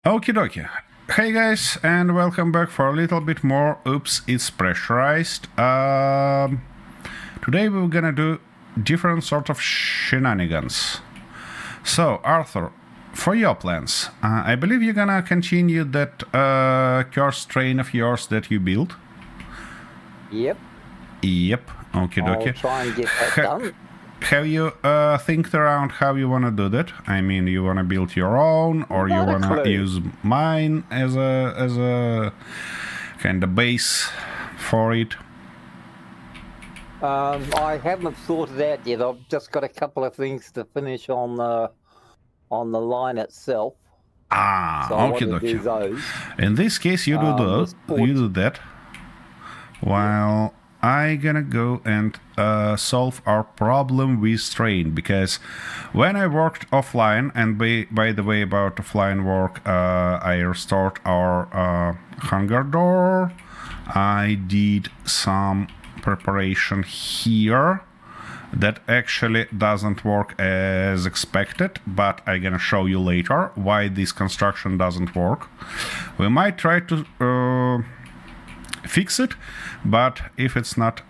Okie dokie. Hey guys, and welcome back for a little bit more Oops, It's Pressurized. Today we're gonna do different sort of shenanigans. So, Arthur, for your plans, I believe you're gonna continue that cursed train of yours that you built? Yep. Yep, okie dokie. I'll try and get that done. Have you think around how you want to do that? I mean, you want to build your own, or you want to use mine as a kind of base for it? I haven't sorted out yet. I've just got a couple of things to finish on the line itself. So I want to do those. In this case, you do those. You do that. While I'm gonna go and solve our problem with strain, because when I worked offline, and by the way about offline work, I restored our hunger door. I did some preparation here that actually doesn't work as expected, but I'm gonna show you later why this construction doesn't work. We might try to fix it, but if it's not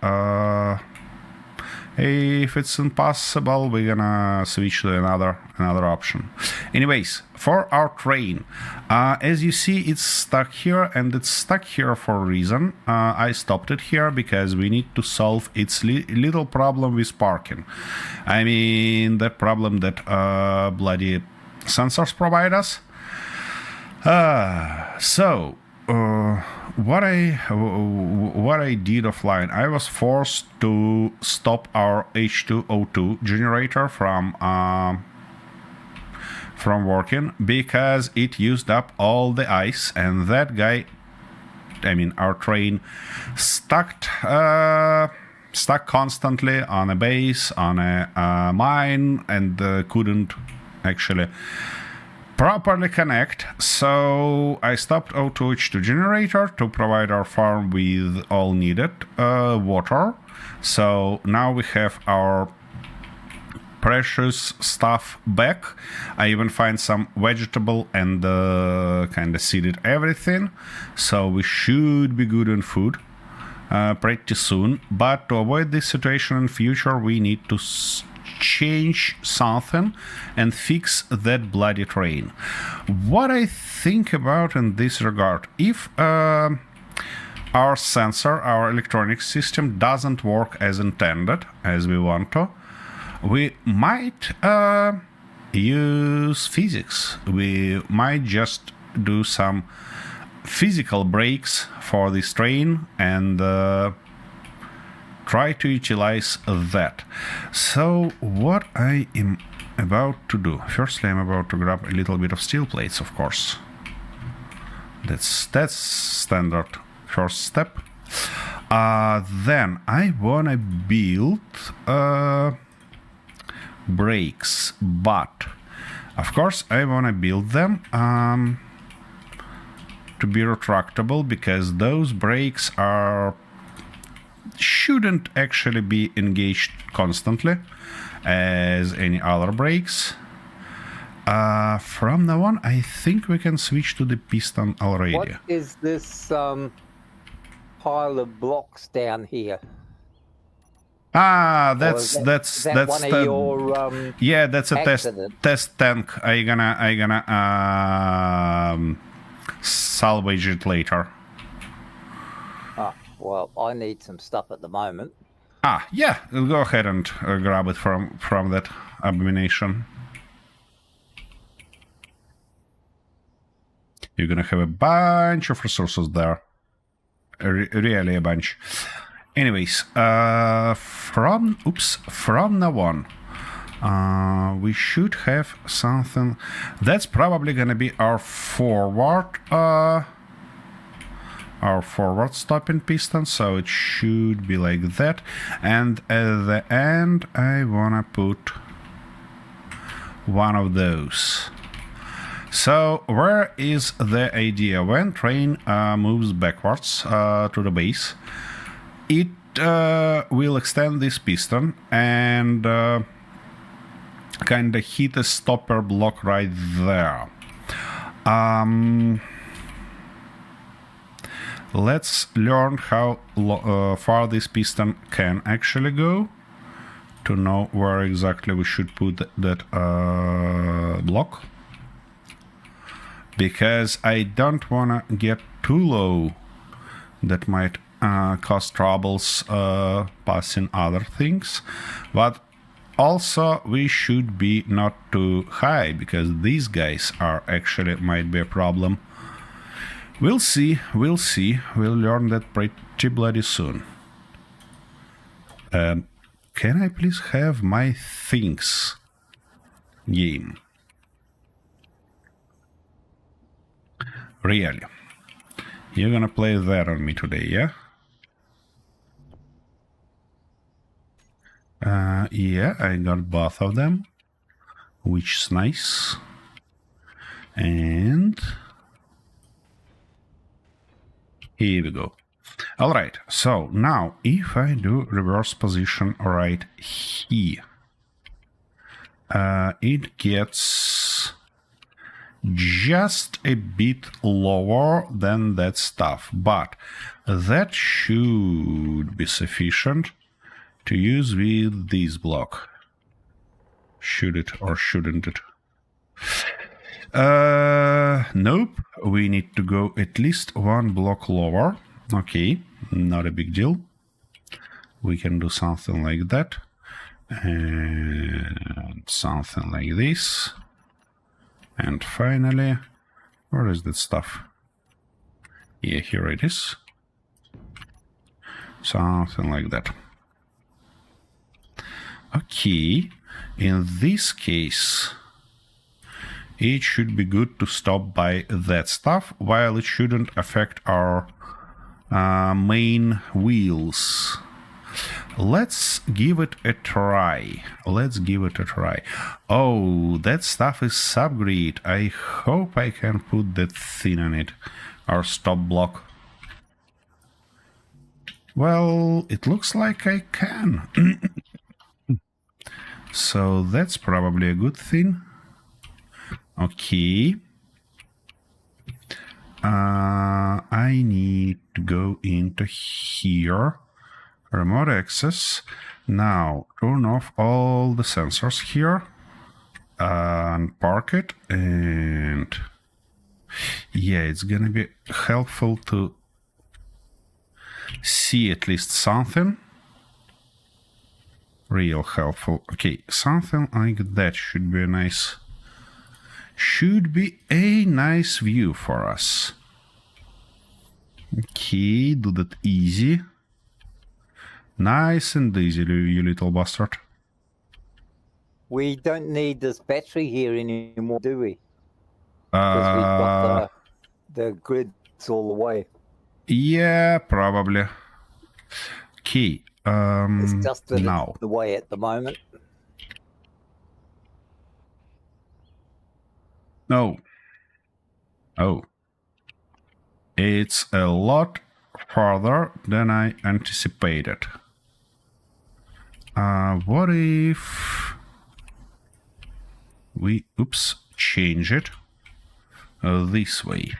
if it's impossible, we're gonna switch to another option. Anyways, for our train, as you see, it's stuck here, and it's stuck here for a reason. I stopped it here because we need to solve its little problem with parking. I mean, that problem that bloody sensors provide us. What I did offline, I was forced to stop our H2O2 generator from working because it used up all the ice, and that guy, I mean our train, stuck constantly on a base, on a mine, and couldn't actually properly connect. So I stopped O2H2 generator to provide our farm with all needed water. So now we have our precious stuff back. I even find some vegetable and kind of seeded everything. So we should be good on food pretty soon. But to avoid this situation in future, we need to change something and fix that bloody train. What I think about in this regard, if our sensor, our electronic system doesn't work as intended, as we want to, we might use physics. We might just do some physical breaks for this train and try to utilize that. So what I am about to do, firstly I'm about to grab a little bit of steel plates, of course. That's standard first step. Then I wanna build brakes, but of course I wanna build them to be retractable, because those brakes shouldn't actually be engaged constantly as any other brakes. From now on, I think we can switch to the piston already. What is this pile of blocks down here? That's one of your yeah, that's a accident? test tank. I gonna salvage it later. Well, I need some stuff at the moment. Yeah, go ahead and grab it from that abomination. You're gonna have a bunch of resources there. Really a bunch. Anyways, from now on, we should have something. That's probably gonna be our forward stopping piston, so it should be like that. And at the end I wanna put one of those. So where is the idea? When train moves backwards to the base, it will extend this piston and kind of hit a stopper block right there. Let's learn how far this piston can actually go to know where exactly we should put that block. Because I don't want to get too low. That might cause troubles passing other things. But also we should be not too high, because these guys are actually might be a problem. We'll see. We'll learn that pretty bloody soon. Can I please have my things game? Really? You're gonna play that on me today, yeah? Yeah, I got both of them, which is nice. And here we go. All right, so now if I do reverse position right here, it gets just a bit lower than that stuff, but that should be sufficient to use with this block. Should it or shouldn't it? Nope, we need to go at least one block lower. Okay, not a big deal. We can do something like that. And something like this. And finally, where is that stuff? Yeah, here it is. Something like that. Okay, in this case, it should be good to stop by that stuff, while it shouldn't affect our main wheels. Let's give it a try. Oh, that stuff is subgrid. I hope I can put that thing on it. Our stop block. Well, it looks like I can. So that's probably a good thing. Okay. I need to go into here. Remote access. Now turn off all the sensors here and park it, and yeah, it's gonna be helpful to see at least something. Real helpful. Okay, something like that should be a nice view for us. Okay, do that easy. Nice and easy, you little bastard. We don't need this battery here anymore, do we? Because we've got the grids all the way. Yeah, probably. Okay. It's just that now. it's the way at the moment. No. Oh. It's a lot farther than I anticipated. What if we, change it this way?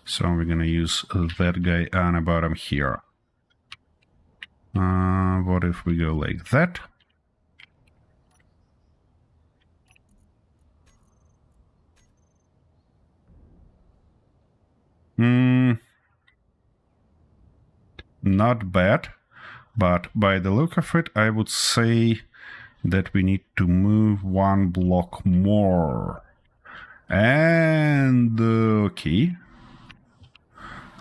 So we're gonna use that guy on the bottom here. What if we go like that? Not bad, but by the look of it, I would say that we need to move one block more. And okay,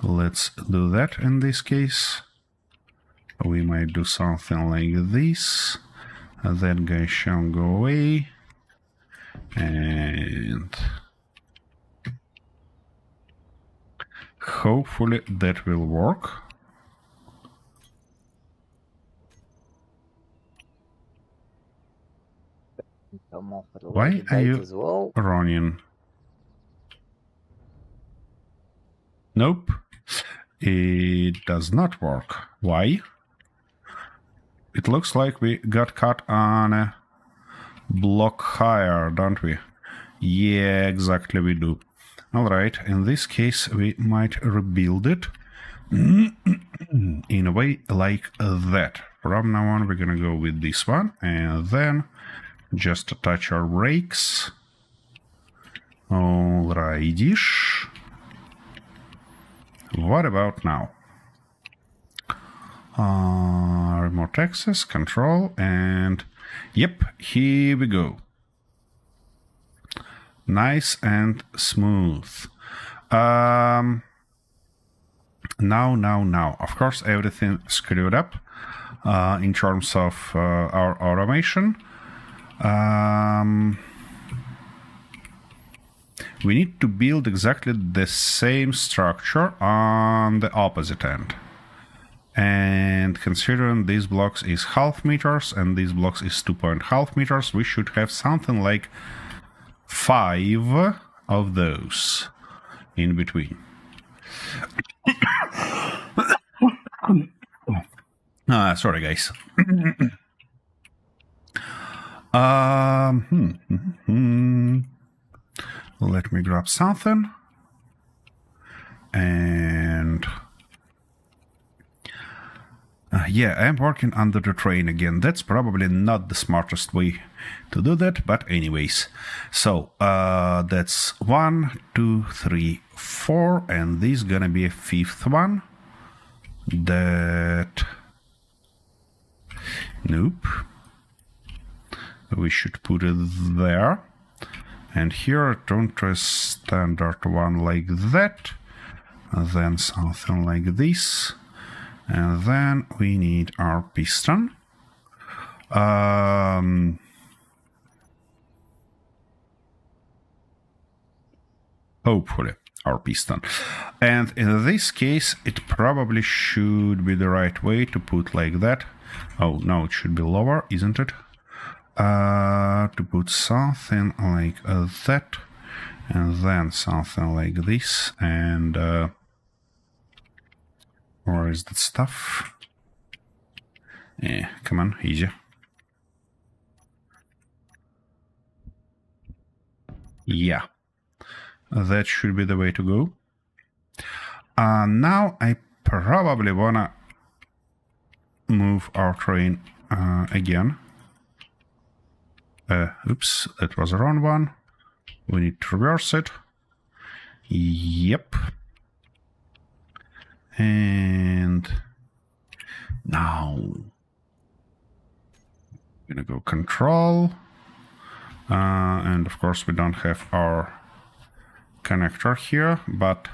let's do that in this case. We might do something like this. That guy shall go away. And hopefully that will work. Come off at a Why later are date you as well. running? Nope. It does not work. Why? It looks like we got caught on a block higher, don't we? Yeah, exactly, we do. Alright, in this case, we might rebuild it in a way like that. From now on, we're gonna go with this one, and then just attach our brakes. Alrighty-ish. What about now? Remote access, control, and yep, here we go. Nice and smooth. Now. Of course, everything screwed up in terms of our automation. We need to build exactly the same structure on the opposite end. And considering these blocks is half meters and these blocks is 2.5 meters, we should have something like 5 of those in between. Sorry, guys. Let me grab something. And yeah, I'm working under the train again. That's probably not the smartest way to do that, but anyways. So that's 1, 2, 3, 4, and this is gonna be a 5th one. That nope. We should put it there. And here turn to a standard one like that. And then something like this. And then we need our piston. Hopefully, our piston. And in this case, it probably should be the right way to put like that. Oh, no, it should be lower, isn't it? To put something like that. And then something like this. And where is that stuff? Yeah, come on, easy. Yeah, that should be the way to go. Now I probably wanna move our train again. Oops, that was the wrong one. We need to reverse it. Yep. And now I'm gonna go control. And of course we don't have our connector here, but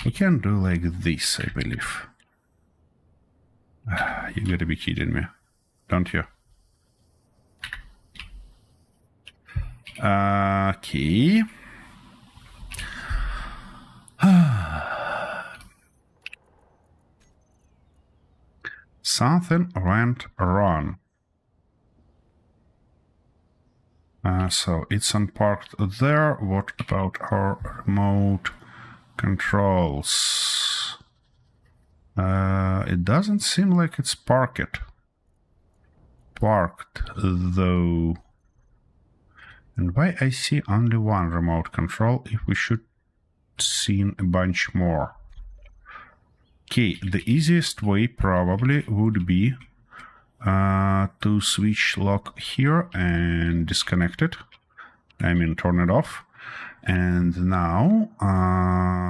we can do like this, I believe. You gotta be kidding me, don't you? Okay. Something went wrong. So it's unparked there. What about our remote controls? It doesn't seem like it's parked though. And why I see only one remote control if we should seen a bunch more? Okay, the easiest way probably would be to switch lock here and disconnect it. I mean, turn it off. And now,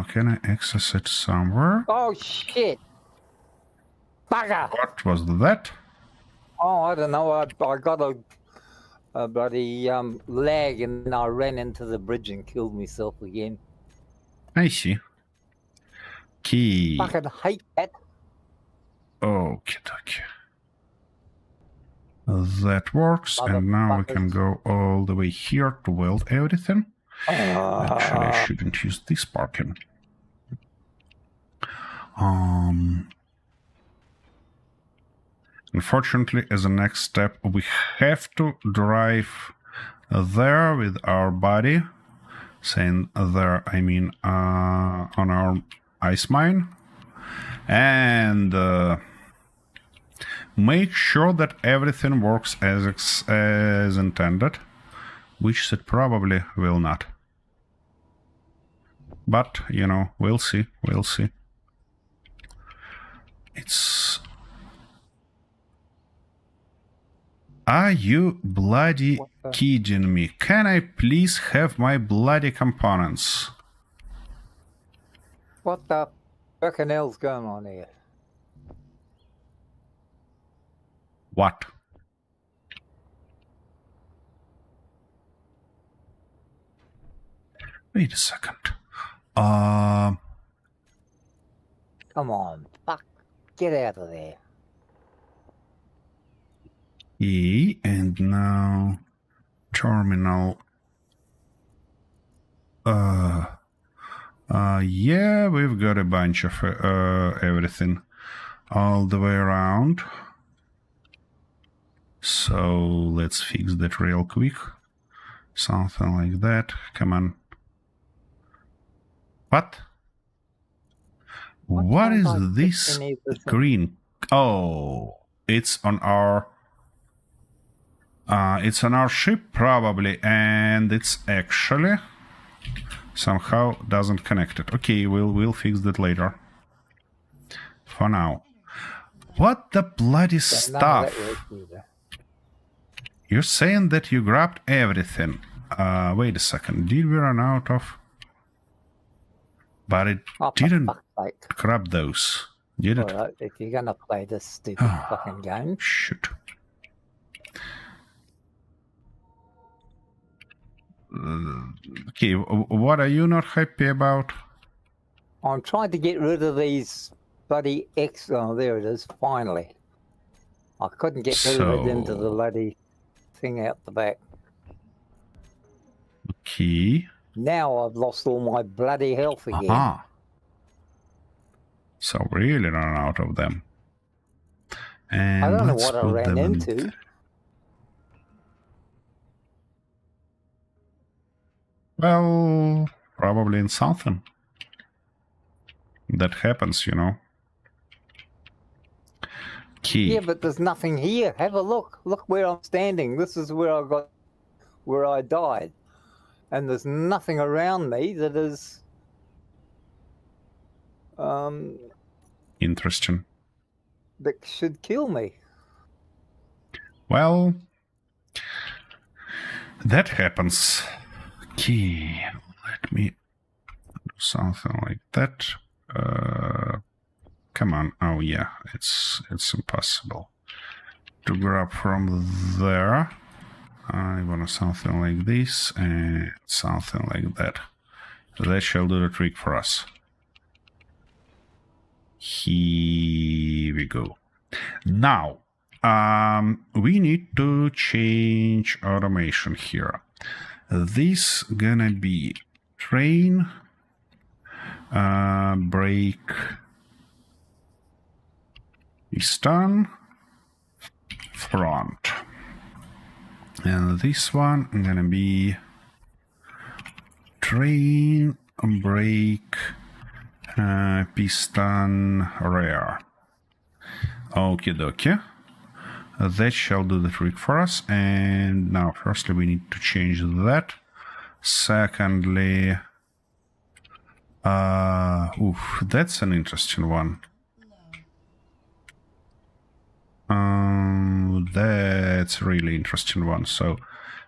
can I access it somewhere? Oh, shit. Bugger. What was that? Oh, I don't know. I got a bloody lag and I ran into the bridge and killed myself again. I see. Key. Fucking hate that. Okay. That works, and now we can go all the way here to weld everything. Actually, I shouldn't use this parking. Unfortunately, as a next step, we have to drive there with our body. Saying there, I mean on our ice mine. And make sure that everything works as intended. which set probably will not. But, you know, we'll see. We'll see. It's... Are you bloody kidding me? Can I please have my bloody components? What the fucking hell's going on here? What? Wait a second. Come on, fuck. Get out of there. E, and now terminal. Yeah, we've got a bunch of everything all the way around. So let's fix that real quick. Something like that. Come on. What? What is this green? Oh, it's on our ship probably, and it's actually somehow doesn't connect it. Okay, we'll fix that later. For now. What the bloody stuff? You're saying that you grabbed everything. Wait a second. Did we run out of... But it didn't grab those. Did it? Right, if you're gonna play this stupid fucking game. Shoot. Okay, what are you not happy about? I'm trying to get rid of these bloody X. Oh, there it is, finally. I couldn't get rid of it into the bloody thing out the back. Okay. Now I've lost all my bloody health again. So really run out of them. And I don't know what I ran into. Well, probably in something. That happens, you know. Key. Yeah, but there's nothing here. Have a look. Look where I'm standing. This is where I died. And there's nothing around me that is interesting. That should kill me. Well, that happens. Okay, let me do something like that. Come on. Oh yeah, it's impossible to grab from there. I want something like this and something like that. That shall do the trick for us. Here we go. Now, we need to change automation here. This gonna be train, brake, piston, front. And this one gonna be train, brake, piston, rear. Okie dokie. That shall do the trick for us. And now, firstly, we need to change that. Secondly, that's an interesting one. That's a really interesting one. So,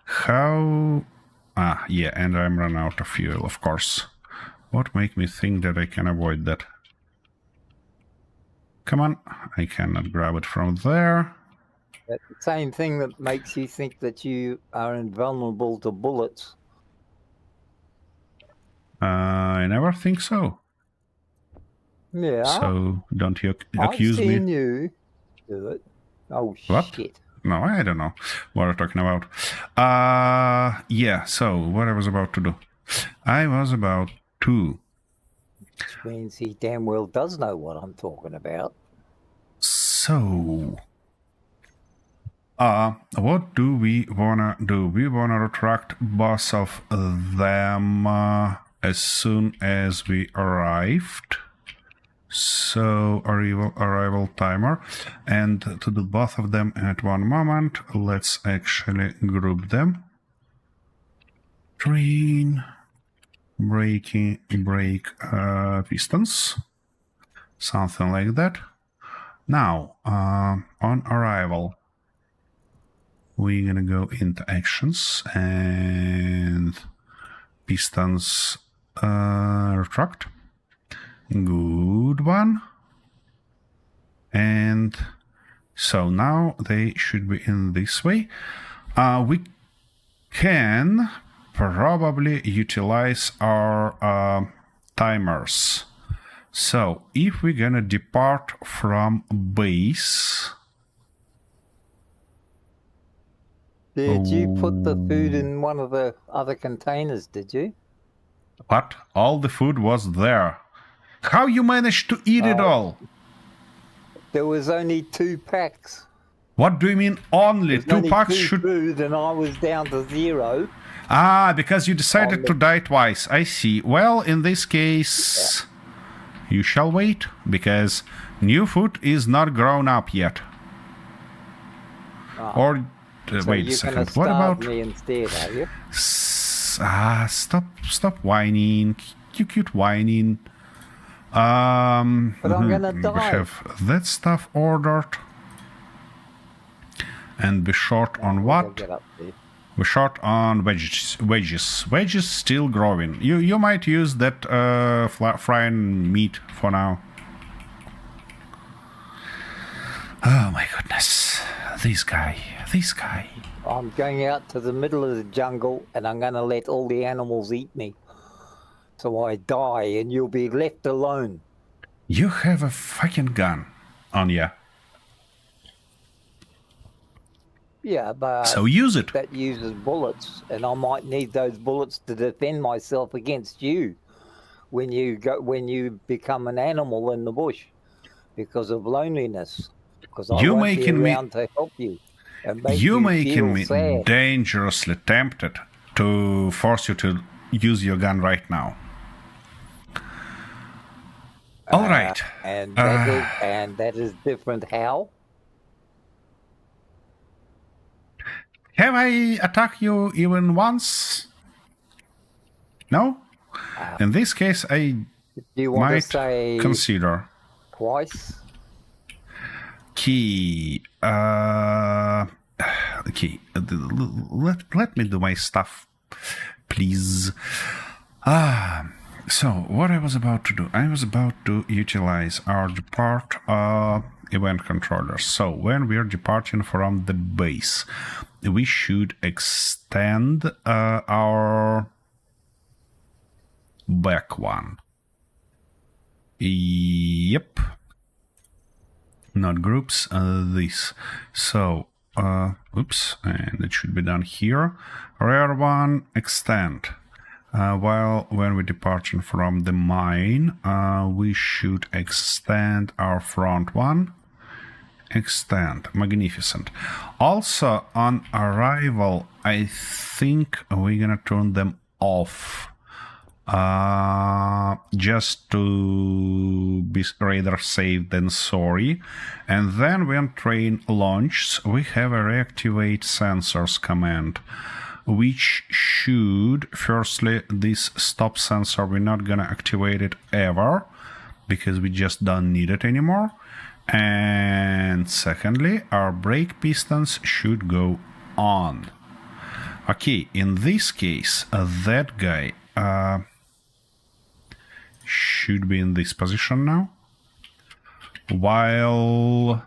how... yeah, and I'm run out of fuel, of course. What make me think that I can avoid that? Come on, I cannot grab it from there. That's the same thing that makes you think that you are invulnerable to bullets. I never think so. Yeah. So don't you accuse me? I've seen you do it. Oh, what? Shit. No, I don't know what you're talking about. Yeah, so what I was about to do. I was about to... Which means he damn well does know what I'm talking about. So... what do we wanna do? We wanna retract both of them as soon as we arrived. So arrival timer, and to do both of them at one moment, let's actually group them. train brake pistons, something like that. Now, on arrival, we're gonna go into actions and pistons retract. Good one. And so now they should be in this way. We can probably utilize our timers. So if we're gonna depart from base, did you put the food in one of the other containers, did you? what? All the food was there. How you managed to eat it all? There was only 2 packs. What do you mean only? 2 packs should... food and I was down to 0. Ah, because you decided to die twice. I see. Well, in this case, you shall wait, because new food is not grown up yet. Or So wait a second. What about me instead, are you? Stop whining. You cute whining. But I'm gonna die. We have that stuff ordered. And be short on what? We're short on wedges. Wedges still growing. You might use that frying meat for now. Oh my goodness. This guy. I'm going out to the middle of the jungle and I'm gonna let all the animals eat me. So I die and you'll be left alone. You have a fucking gun on ya. Yeah, but so use it. That uses bullets, and I might need those bullets to defend myself against you when you become an animal in the bush because of loneliness. Because I won't be around to help you. You making me sad. Dangerously tempted to force you to use your gun right now. All right. And that is different. How? Have I attacked you even once? No? In this case, I might consider. Twice? Key. Okay. Let me do my stuff, please. So, what I was about to do, I was about to utilize our depart event controllers. So, when we are departing from the base, we should extend our back one. Yep. Not groups, this. So, oops, and it should be done here. Rear one, extend. While when we're departing from the mine, we should extend our front one. Extend. Magnificent. Also, on arrival, I think we're gonna turn them off. Just to be rather safe than sorry. And then when train launches, we have a reactivate sensors command, which should, firstly, this stop sensor, we're not gonna activate it ever, because we just don't need it anymore. And secondly, our brake pistons should go on. Okay, in this case, that guy should be in this position now. While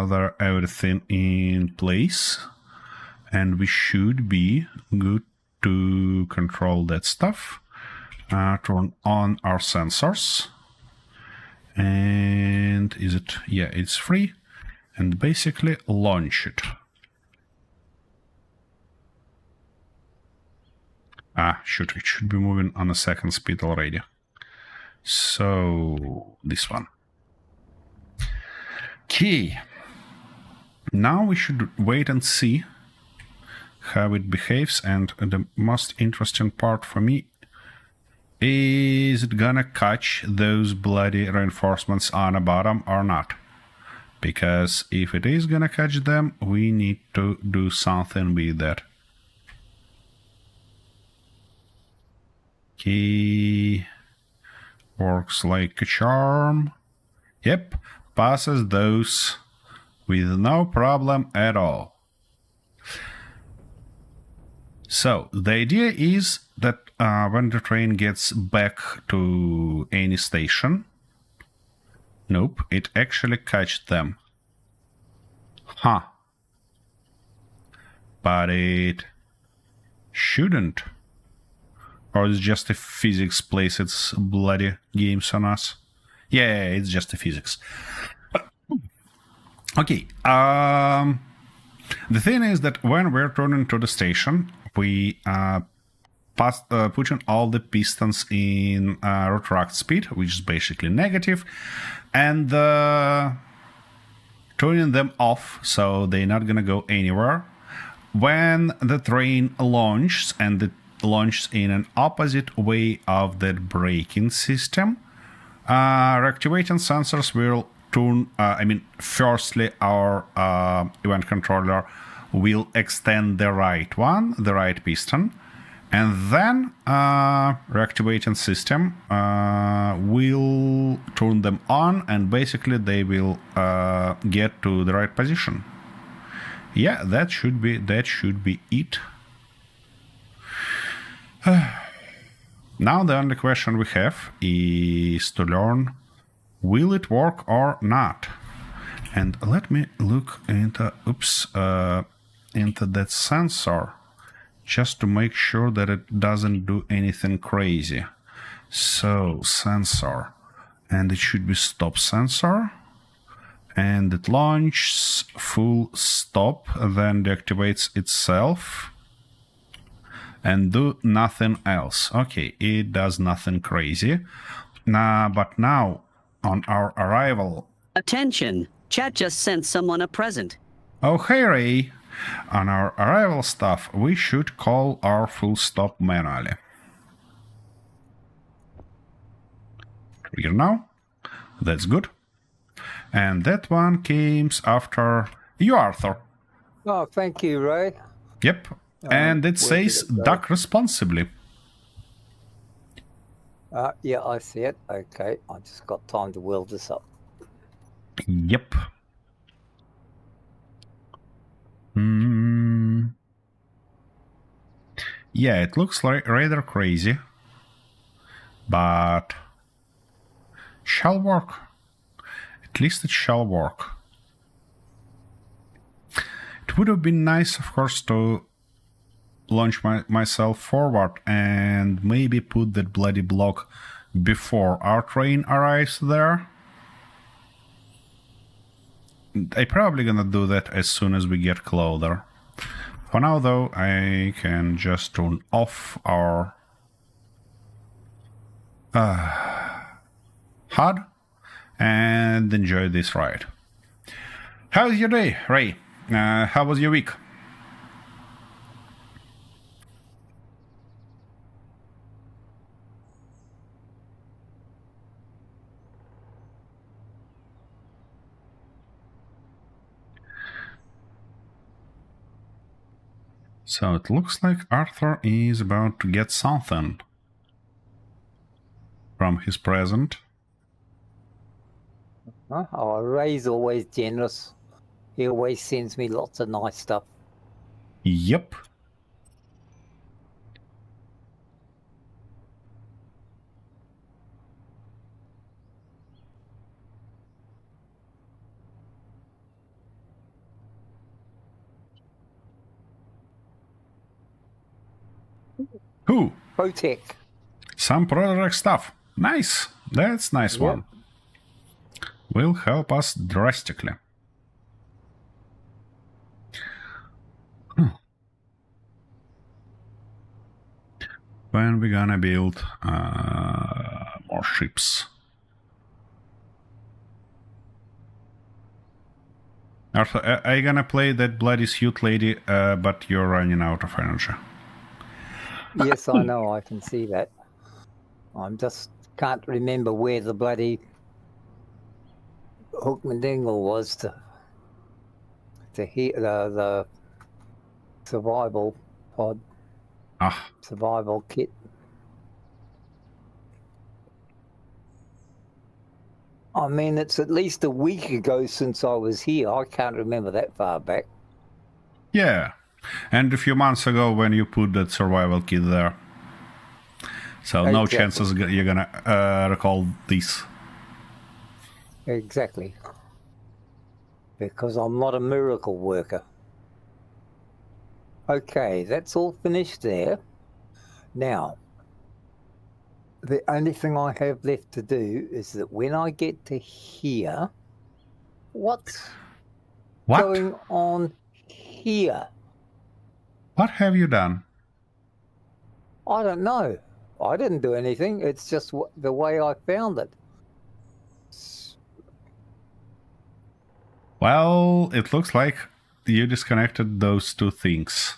there everything in place, and we should be good to control that stuff. Turn on our sensors, and is it? Yeah, it's free, and basically launch it. Shoot, it should be moving on a second speed already. So, this one. Okay. Now we should wait and see how it behaves, and the most interesting part for me is it gonna catch those bloody reinforcements on the bottom or not? Because if it is gonna catch them, we need to do something with that. Key works like a charm. Yep, passes those with no problem at all. So the idea is that when the train gets back to any station, nope, it actually catches them. Huh. But it shouldn't. Or it's just a physics plays its bloody games on us. Yeah, it's just a physics. Okay. The thing is that when we're turning to the station, we put in all the pistons in retract speed, which is basically negative, and turning them off so they're not gonna go anywhere. When the train launches, and it launches in an opposite way of that braking system, reactivating sensors will turn, firstly our event controller will extend the right piston, and then reactivating system will turn them on, and basically they will get to the right position. Yeah, that should be it. Now the only question we have is to learn, will it work or not? And let me look into that sensor just to make sure that it doesn't do anything crazy. So sensor, and it should be stop sensor, and it launches full stop, then deactivates itself and do nothing else. Okay, it does nothing crazy. But now on our arrival... Attention! Chat just sent someone a present. Oh, hey Ray! On our arrival stuff, we should call our full stop manually. Clear now? That's good. And that one came after you, Arthur. Oh, thank you, Ray. Yep. And it says duck responsibly. Yeah, I see it. Okay, I just got time to weld this up. Yep. Yeah, it looks like rather crazy, but shall work. At least it shall work. It would have been nice, of course, to launch myself forward and maybe put that bloody block before our train arrives there. I'm probably gonna do that as soon as we get closer. For now, though, I can just turn off our HUD and enjoy this ride. How's your day, Ray? How was your week? So it looks like Arthur is about to get something from his present. Oh, Ray's always generous. He always sends me lots of nice stuff. Yep. Who? Protec. Some product stuff. Nice. That's nice one. Will help us drastically. When we gonna build more ships? Arthur, I gonna play that bloody suit lady, but you're running out of energy. Yes, I know. I can see that. I'm just can't remember where the bloody hook and dingle was to hit the survival pod, Ah, survival kit. I mean, it's at least a week ago since I was here. I can't remember that far back. yeah. And a few months ago when you put that survival kit there. So no Exactly. chances you're gonna recall this. Exactly. Because I'm not a miracle worker. Okay, that's all finished there. Now, the only thing I have left to do is that when I get to here, what's What? going on here? What have you done? I don't know. I didn't do anything. It's just the way I found it. Well, it looks like you disconnected those two things.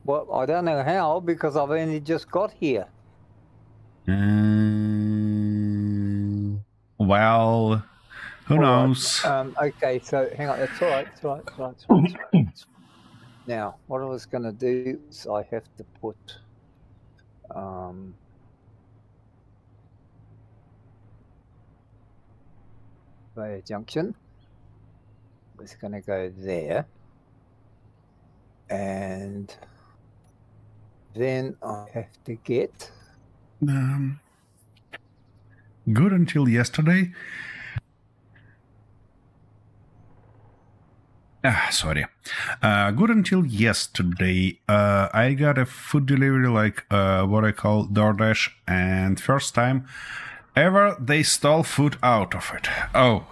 Well, I don't know how because I've only just got here. Well, who All right. knows? Okay, so hang on. That's all right. It's all right. Now, what I was going to do is I have to put the junction. It's going to go there. And then I have to get... Good until yesterday. Sorry. Good until yesterday. I got a food delivery like what I call DoorDash, and first time ever they stole food out of it. Oh,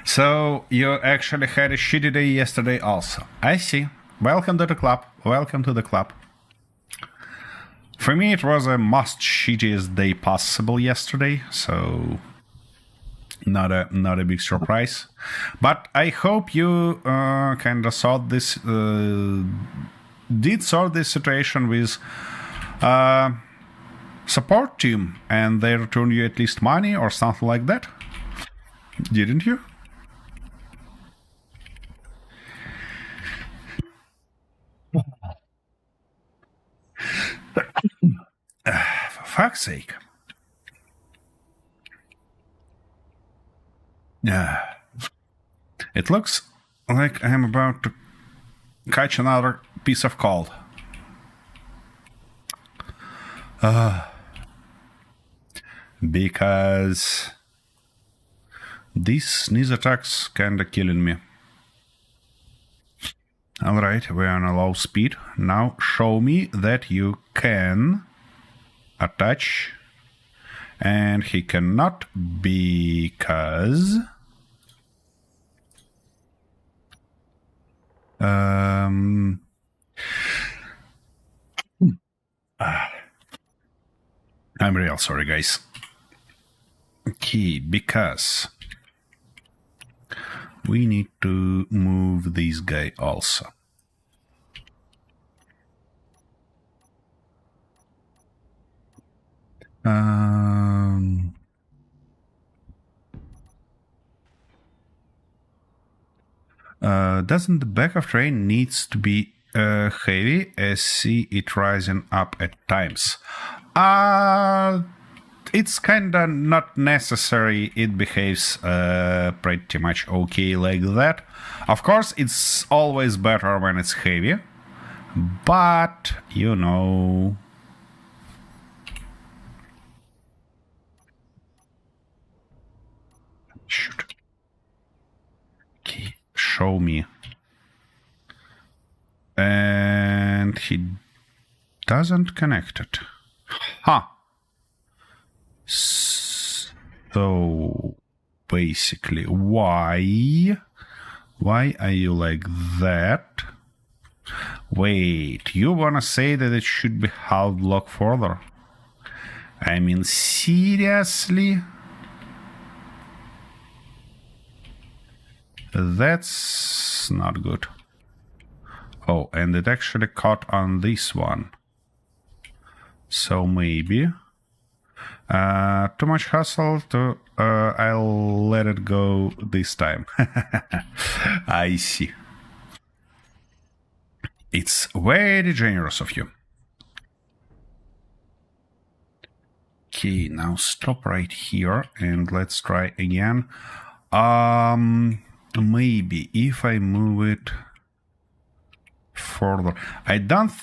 so you actually had a shitty day yesterday also. I see. Welcome to the club. Welcome to the club. For me, it was a most shittiest day possible yesterday, so not a big surprise. But I hope you kind of sort this situation with support team, and they return you at least money or something like that. Didn't you? For fuck's sake. It looks like I'm about to catch another piece of cold. Because these sneeze attacks kinda killing me. Alright, we're on a low speed. Now show me that you can attach. And he cannot because... I'm real sorry, guys. Okay, because we need to move this guy also. Doesn't the back of train needs to be heavy? I see it rising up at times. It's kinda not necessary. It behaves pretty much okay like that. Of course, it's always better when it's heavy, but you know. Shoot. Okay, show me. And he doesn't connect it. Huh. So basically, why are you like that? Wait, you wanna say that it should be halved block further? I mean, seriously? That's not good. Oh, and it actually caught on this one. So maybe Too much hassle to... I'll let it go this time. I see. It's very generous of you. Okay, now stop right here and let's try again. Maybe if I move it further. I don't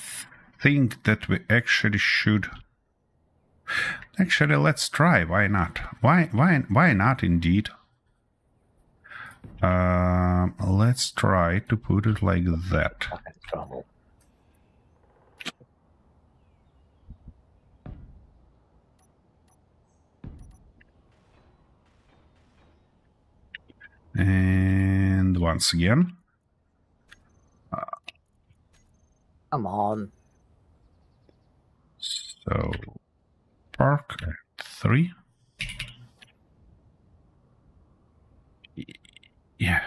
think that we actually should... Actually, let's try. Why not? Why not, indeed? Let's try to put it like that. Trouble. And once again. Come on. So, park at 3. Yeah.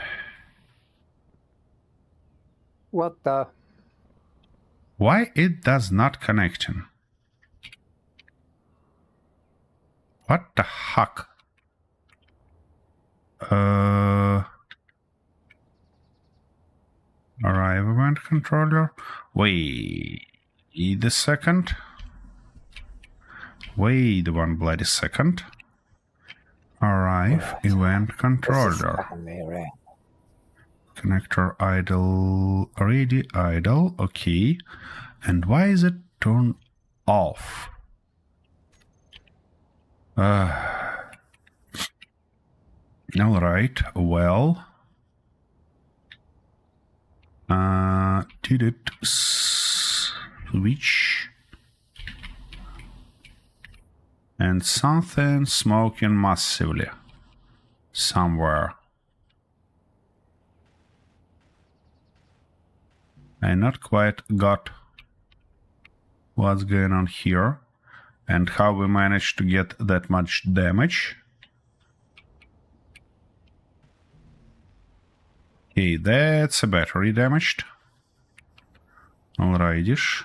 What the? Why it does not connecting? What the heck? Arrive event controller. Wait a second. Wait one bloody second. Arrive Right. event controller. Connector idle, ready idle, okay. And why is it turned off? Alright, well. Did it switch? And something smoking massively. Somewhere. I not quite got what's going on here and how we managed to get that much damage. Okay, that's a battery damaged. Alrightish.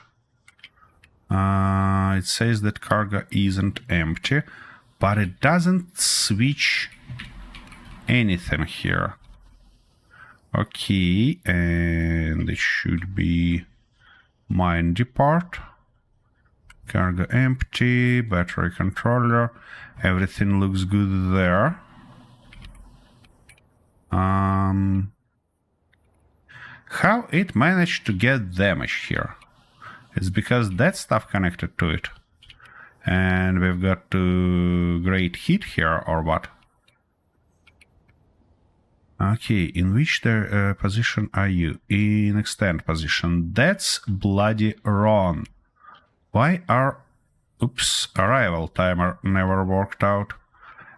It says that cargo isn't empty, but it doesn't switch anything here. Okay, and it should be mine depart. Cargo empty, battery controller. Everything looks good there. How it managed to get damage here? It's because that stuff connected to it. And we've got to great hit here, or what? Okay, in which position are you? In extend position. That's bloody wrong. Why are... Oops, arrival timer never worked out.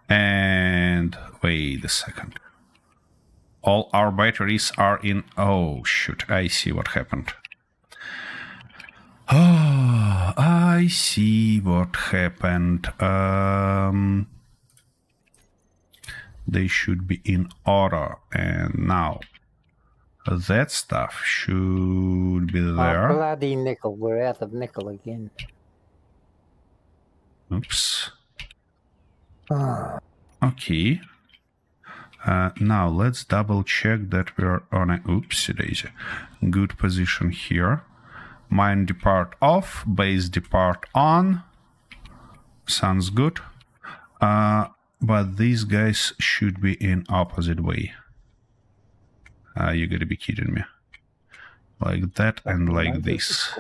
And wait a second. All our batteries are in... Oh, shoot, I see what happened. Oh, I see what happened. They should be in order, and now that stuff should be there. Oh, bloody nickel. We're out of nickel again. Oops. Okay. Now let's double check that we're on a oopsie daisy good position here. Mine depart off, base depart on. Sounds good. But these guys should be in opposite way. You gotta be kidding me. Like that and like this.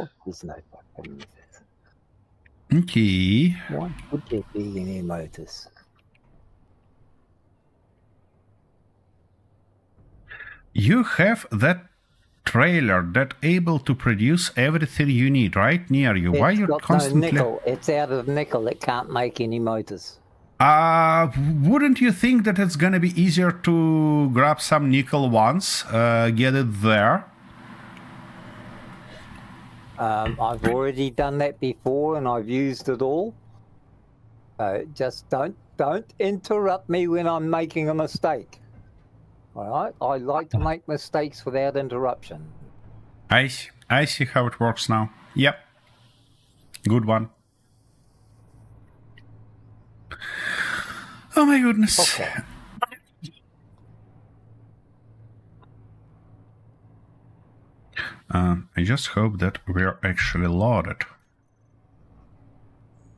Okay. Why would there be any motors? You have that trailer that able to produce everything you need right near you. Why you constantly... No nickel. It's out of nickel. It can't make any motors. Wouldn't you think that it's gonna be easier to grab some nickel once, get it there? I've already done that before and I've used it all. Just don't interrupt me when I'm making a mistake. All right? I like to make mistakes without interruption. I see how it works now. Yep. Good one. Oh my goodness. Okay. I just hope that we're actually loaded.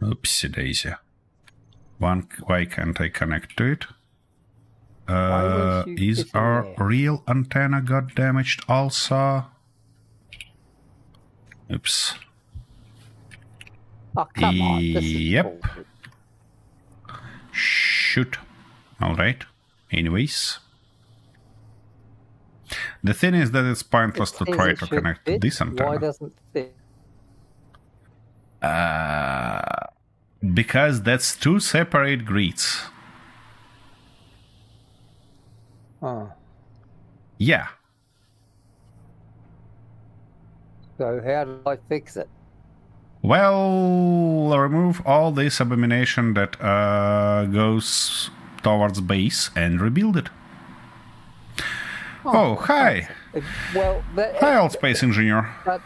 Oopsie daisy. Why can't I connect to it? was you Is sitting our there? real antenna got damaged also? Oops. Oh, come on. This is Yep. bullshit. Shoot. Alright. Anyways. The thing is that it's pointless It to says try it to should connect to fit. this Why antenna. doesn't it? Because that's two separate grids. Oh. Yeah. So how do I fix it? Well, remove all this abomination that goes towards base and rebuild it. Oh, hi. Well, Hi, old space engineer. but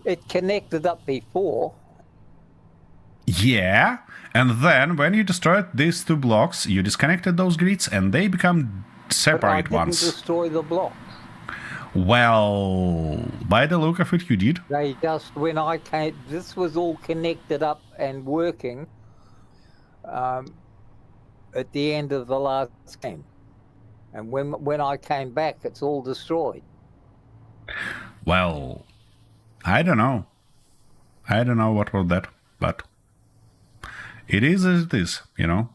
it connected up before. Yeah, and then when you destroyed these two blocks, you disconnected those grids and they become But I separate didn't ones. destroy the blocks. Well, by the look of it, you did. They just, when I came, this was all connected up and working at the end of the last game. And when I came back, it's all destroyed. Well, I don't know. I don't know what was that, but it is as it is, you know.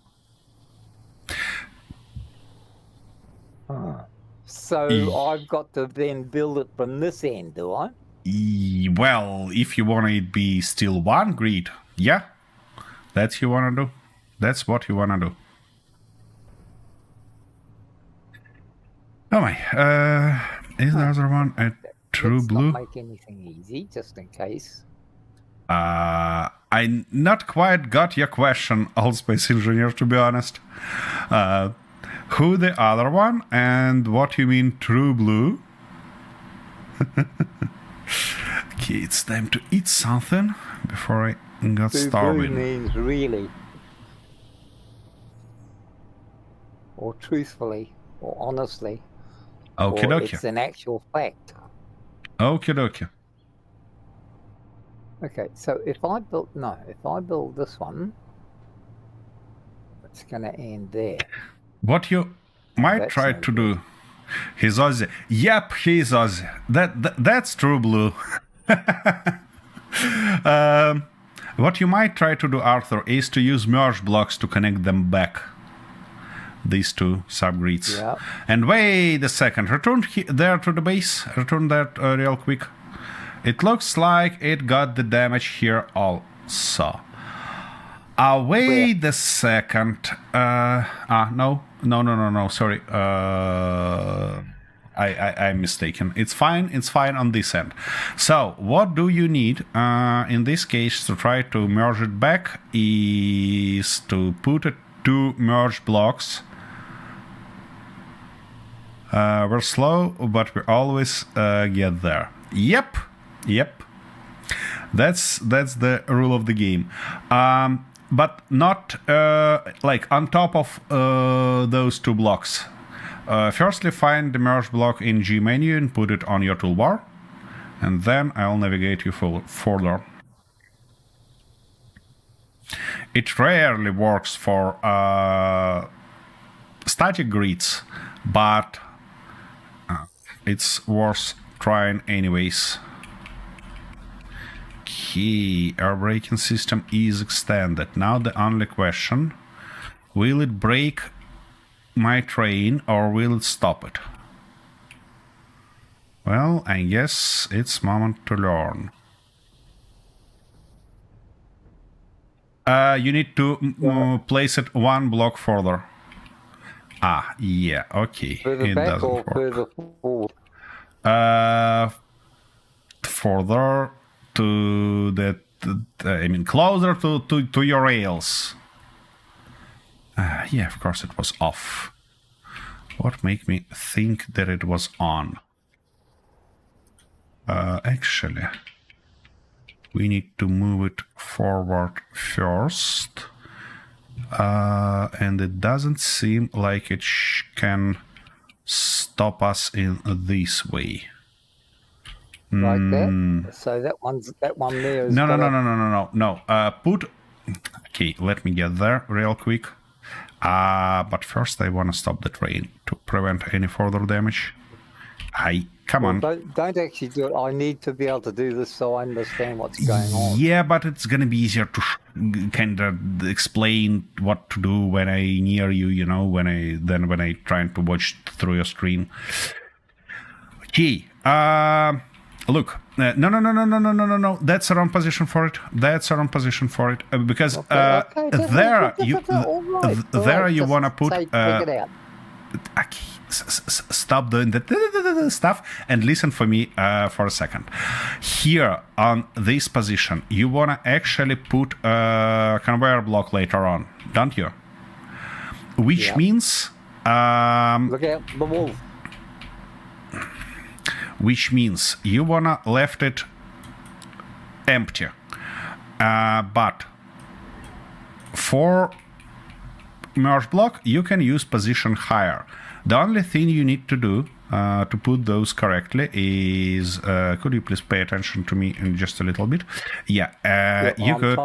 So I've got to then build it from this end, do I? Well, if you want it be still one grid, yeah, that's you want to do. That's what you want to do. Oh my, is the other one a true Let's blue? not make anything easy, just in case. I not quite got your question, old space engineer, to be honest. Who the other one and what you mean true blue? Okay, it's time to eat something before I got True blue starving. means really, or truthfully, or honestly, Okie or dokie. it's an actual fact. Okie dokie. Okay, so if I build this one, it's going to end there. What you might That's try no to good. do. He's Aussie. Yep, he's Aussie. That's true blue. What you might try to do, Arthur, is to use merge blocks to connect them back. These two subgrids. Yeah. And wait a second. Return there to the base. Return that real quick. It looks like it got the damage here also. Wait a second. No. Sorry. I'm mistaken. It's fine on this end. So, what do you need in this case to try to merge it back is to put two merge blocks. We're slow, but we always get there. Yep. That's the rule of the game. But not like on top of those two blocks. Firstly, find the merge block in G menu and put it on your toolbar. And then I'll navigate you further. It rarely works for static grids, but it's worth trying anyways. Okay, our braking system is extended. Now the only question, will it brake my train or will it stop it? Well, I guess it's moment to learn. You need to place it one block further. Yeah, okay. Further it back doesn't or work. further forward? Further to that, closer to your rails. Yeah, of course it was off. What made me think that it was on? Actually, we need to move it forward first. And it doesn't seem like it can stop us in this way. Like that. So that one there is. No. Put. Okay, let me get there real quick. But first I want to stop the train to prevent any further damage. Come on. Don't actually do it. I need to be able to do this so I understand what's going on. Yeah, but it's gonna be easier to kind of explain what to do when I near you, you know, when I trying to watch through your screen. Okay. Look. No. That's the wrong position for it. Because there you wanna put. Stop doing that stuff and listen for me for a second. Here on this position, you want to actually put a conveyor block later on, don't you? Which means... look out, the wolf. Which means you want to left it empty. But for merge block, you can use position higher. The only thing you need to do to put those correctly is, could you please pay attention to me in just a little bit? Yeah, you could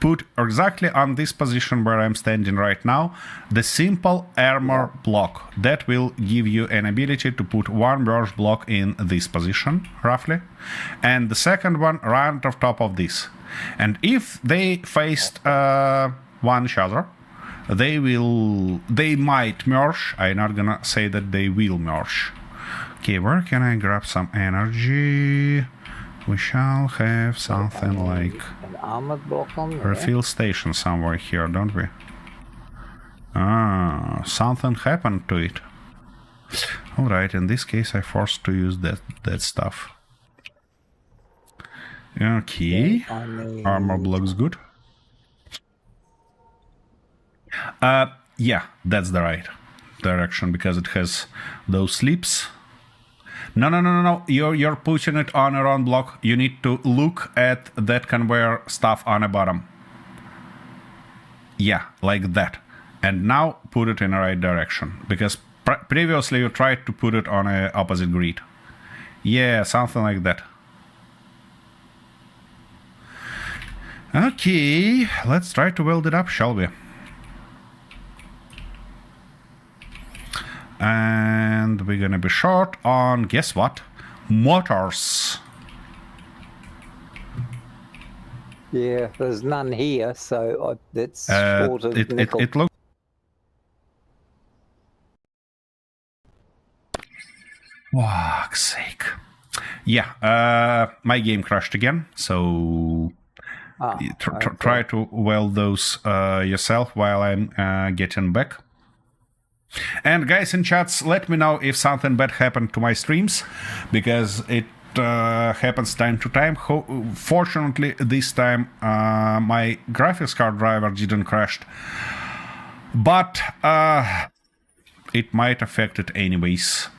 put exactly on this position where I'm standing right now, the simple armor block. That will give you an ability to put one merge block in this position, roughly, and the second one right on top of this. And if they faced one each other, they might merge. I'm not gonna say that they will merge. Okay, where can I grab some energy? We shall have something like an armored block on there. Refill station somewhere here, don't we? Something happened to it. Alright, in this case I forced to use that stuff. Okay, armor blocks good. Yeah, that's the right direction because it has those slips. No. You're pushing it on a round block. You need to look at that conveyor stuff on the bottom. Yeah, like that. And now put it in the right direction because previously you tried to put it on a opposite grid. Yeah, something like that. Okay, let's try to weld it up, shall we? And we're gonna be short on, guess what? Motors. Yeah, there's none here, so it's short of nickel. It looks... Fuck's sake. Yeah, my game crashed again, so... Try to weld those yourself while I'm getting back. And guys in chats, let me know if something bad happened to my streams, because it happens time to time. Fortunately, this time my graphics card driver didn't crash, but it might affect it anyways.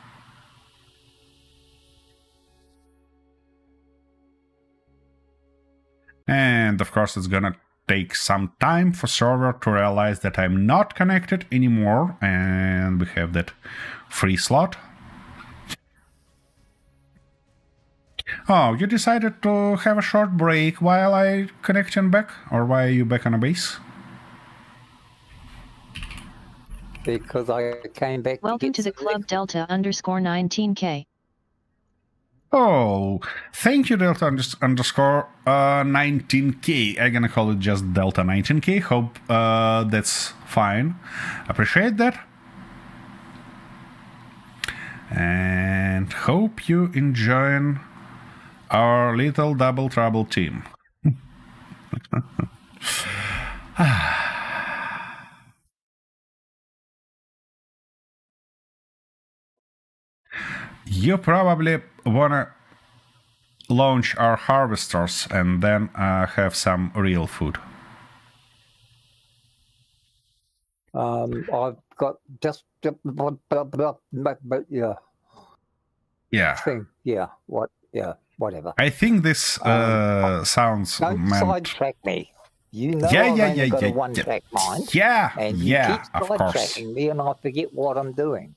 And of course it's gonna take some time for server to realize that I'm not connected anymore, and we have that free slot. Oh, you decided to have a short break while I connecting back? Or why are you back on a base? Because I came back. Welcome to the club Delta _19K. Oh, thank you, Delta _19K. I'm gonna call it just Delta 19K. Hope that's fine. Appreciate that. And hope you enjoying our little double trouble team. You probably wanna launch our harvesters and then have some real food. I've got just yeah. Yeah. Thing. Yeah. What? Yeah. Whatever. I think this sounds Don't meant... sidetrack me. You know Yeah, I've yeah, only yeah, got yeah, a one-track mind. Yeah, And you yeah, keep of course. sidetracking me and I forget what I'm doing.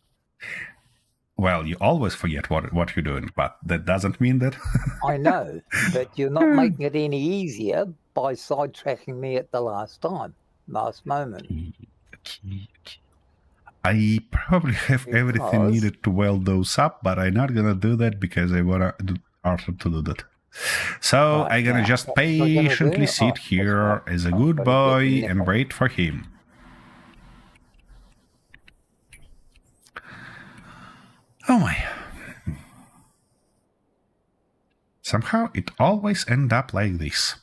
Well, you always forget what you're doing, but that doesn't mean that. I know, but you're not making it any easier by sidetracking me at the last moment. I probably have everything Because- needed to weld those up, but I'm not gonna do that because I want Arthur to do that. So Right, I'm gonna now, just what am I gonna patiently do? sit Oh, here that's right. as a I've good gotta get boy the and nickel. wait for him. Oh my. Somehow it always ends up like this.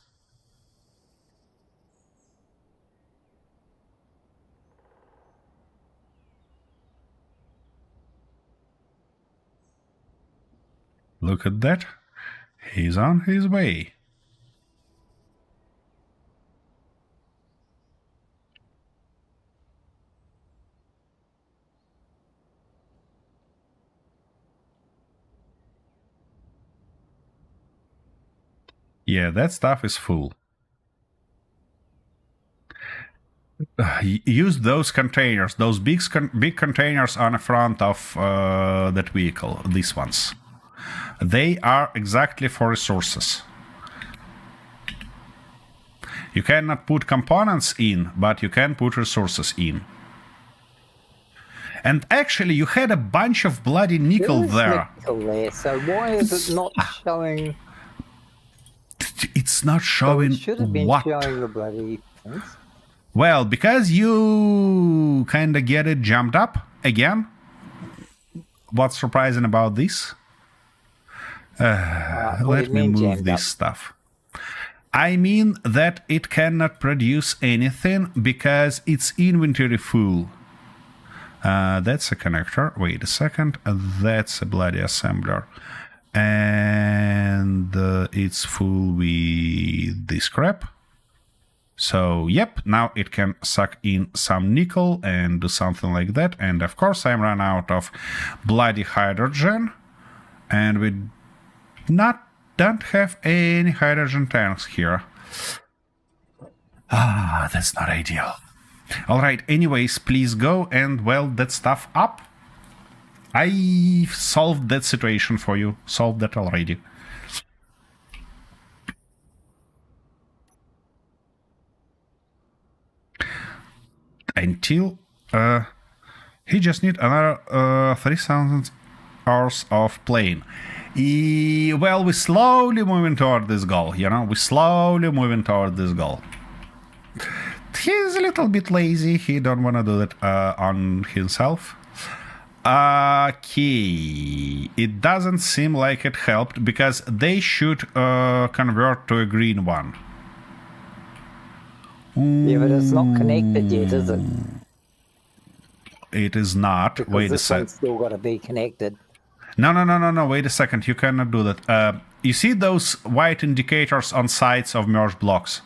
Look at that. He's on his way. Yeah, that stuff is full. Use those containers, those big containers on the front of that vehicle, these ones. They are exactly for resources. You cannot put components in, but you can put resources in. And actually, you had a bunch of bloody nickel There is there. nickel there, so why is it not showing? It's not So showing it should have been what? showing the bloody things. Well, because you kind of get it jumped up again. What's surprising about this? What do Let you me mean move jammed this up? stuff. I mean that it cannot produce anything because its inventory full. That's a connector. Wait a second. That's a bloody assembler. And it's full with this crap. So, yep, now it can suck in some nickel and do something like that. And of course, I'm run out of bloody hydrogen. And we don't have any hydrogen tanks here. Ah, that's not ideal. All right, anyways, please go and weld that stuff up. I solved that situation for you. Solved that already. Until he just need another 3,000 hours of playing. Well, we're slowly moving toward this goal, you know? We're slowly moving toward this goal. He's a little bit lazy. He don't want to do that on himself. Okay. It doesn't seem like it helped because they should convert to a green one. Yeah, but it's not connected yet, is it? It is not. Because Wait a this sec. one's still got to be connected. No. Wait a second. You cannot do that. You see those white indicators on sides of merged blocks?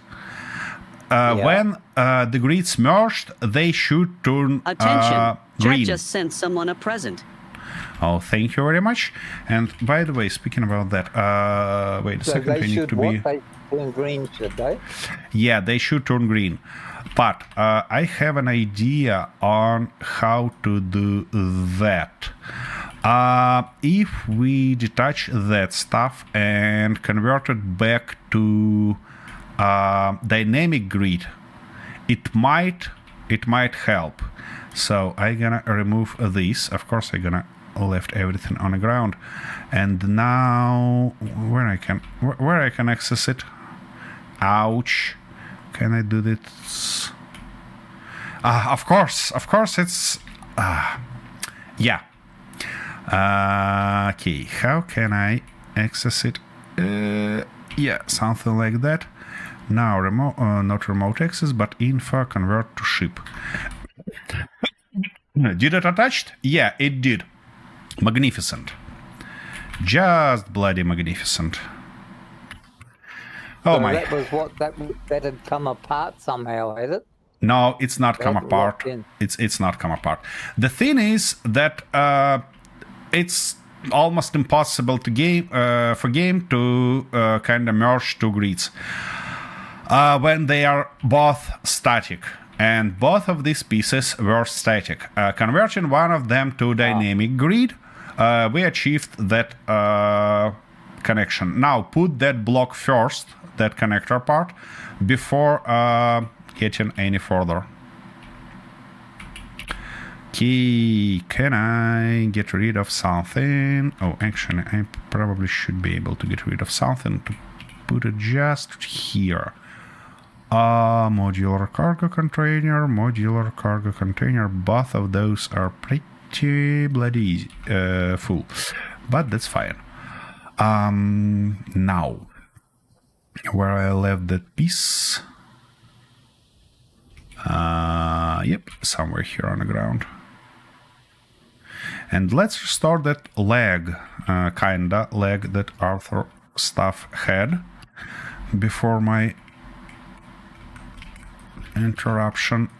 Yeah. When the grids merged, they should turn Attention, green. Chat just sent someone a present. Oh, thank you very much. And by the way, speaking about that, wait a So second. they I need should to what? be. They turn green, should they? Yeah, they should turn green. But I have an idea on how to do that. If we detach that stuff and convert it back to dynamic grid, it might help. So I'm gonna remove this. Of course, I'm gonna left everything on the ground. And now where I can access it. Ouch. Can I do this? Of course it's yeah. Okay, how can I access it? Yeah, something like that. Now not remote access, but info convert to ship. Did it attached? Yeah, it did. Magnificent. Just bloody magnificent. Oh So my. that was what that had come apart somehow, had it? No, it's not come That apart. locked in. It's not come apart. The thing is that it's almost impossible to for game to kind of merge two grids. when they are both static. And both of these pieces were static. Converting one of them to dynamic grid, we achieved that connection. Now put that block first, that connector part, before getting any further. Okay, can I get rid of something? Oh, actually, I probably should be able to get rid of something to put it just here. Modular cargo container, both of those are pretty bloody full, but that's fine. Now, where I left that piece, yep, somewhere here on the ground. And let's restore that leg, kinda leg that Arthur stuff had before my interruption,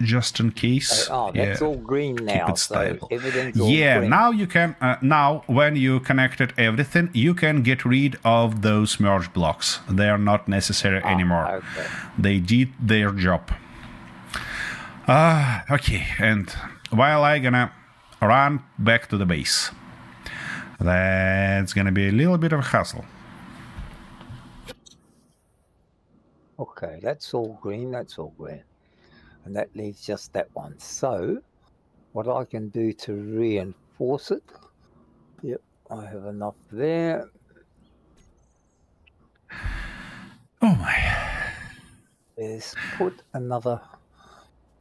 just in case. That's all green now, so everything's all green. Now you can, now when you connected everything, you can get rid of those merge blocks. They are not necessary anymore. Okay. They did their job. Okay, and while I'm gonna run back to the base, that's gonna be a little bit of a hassle. Okay, that's all green, and that leaves just that one. So what I can do to reinforce it, yep, I have enough there. Oh my. Is put another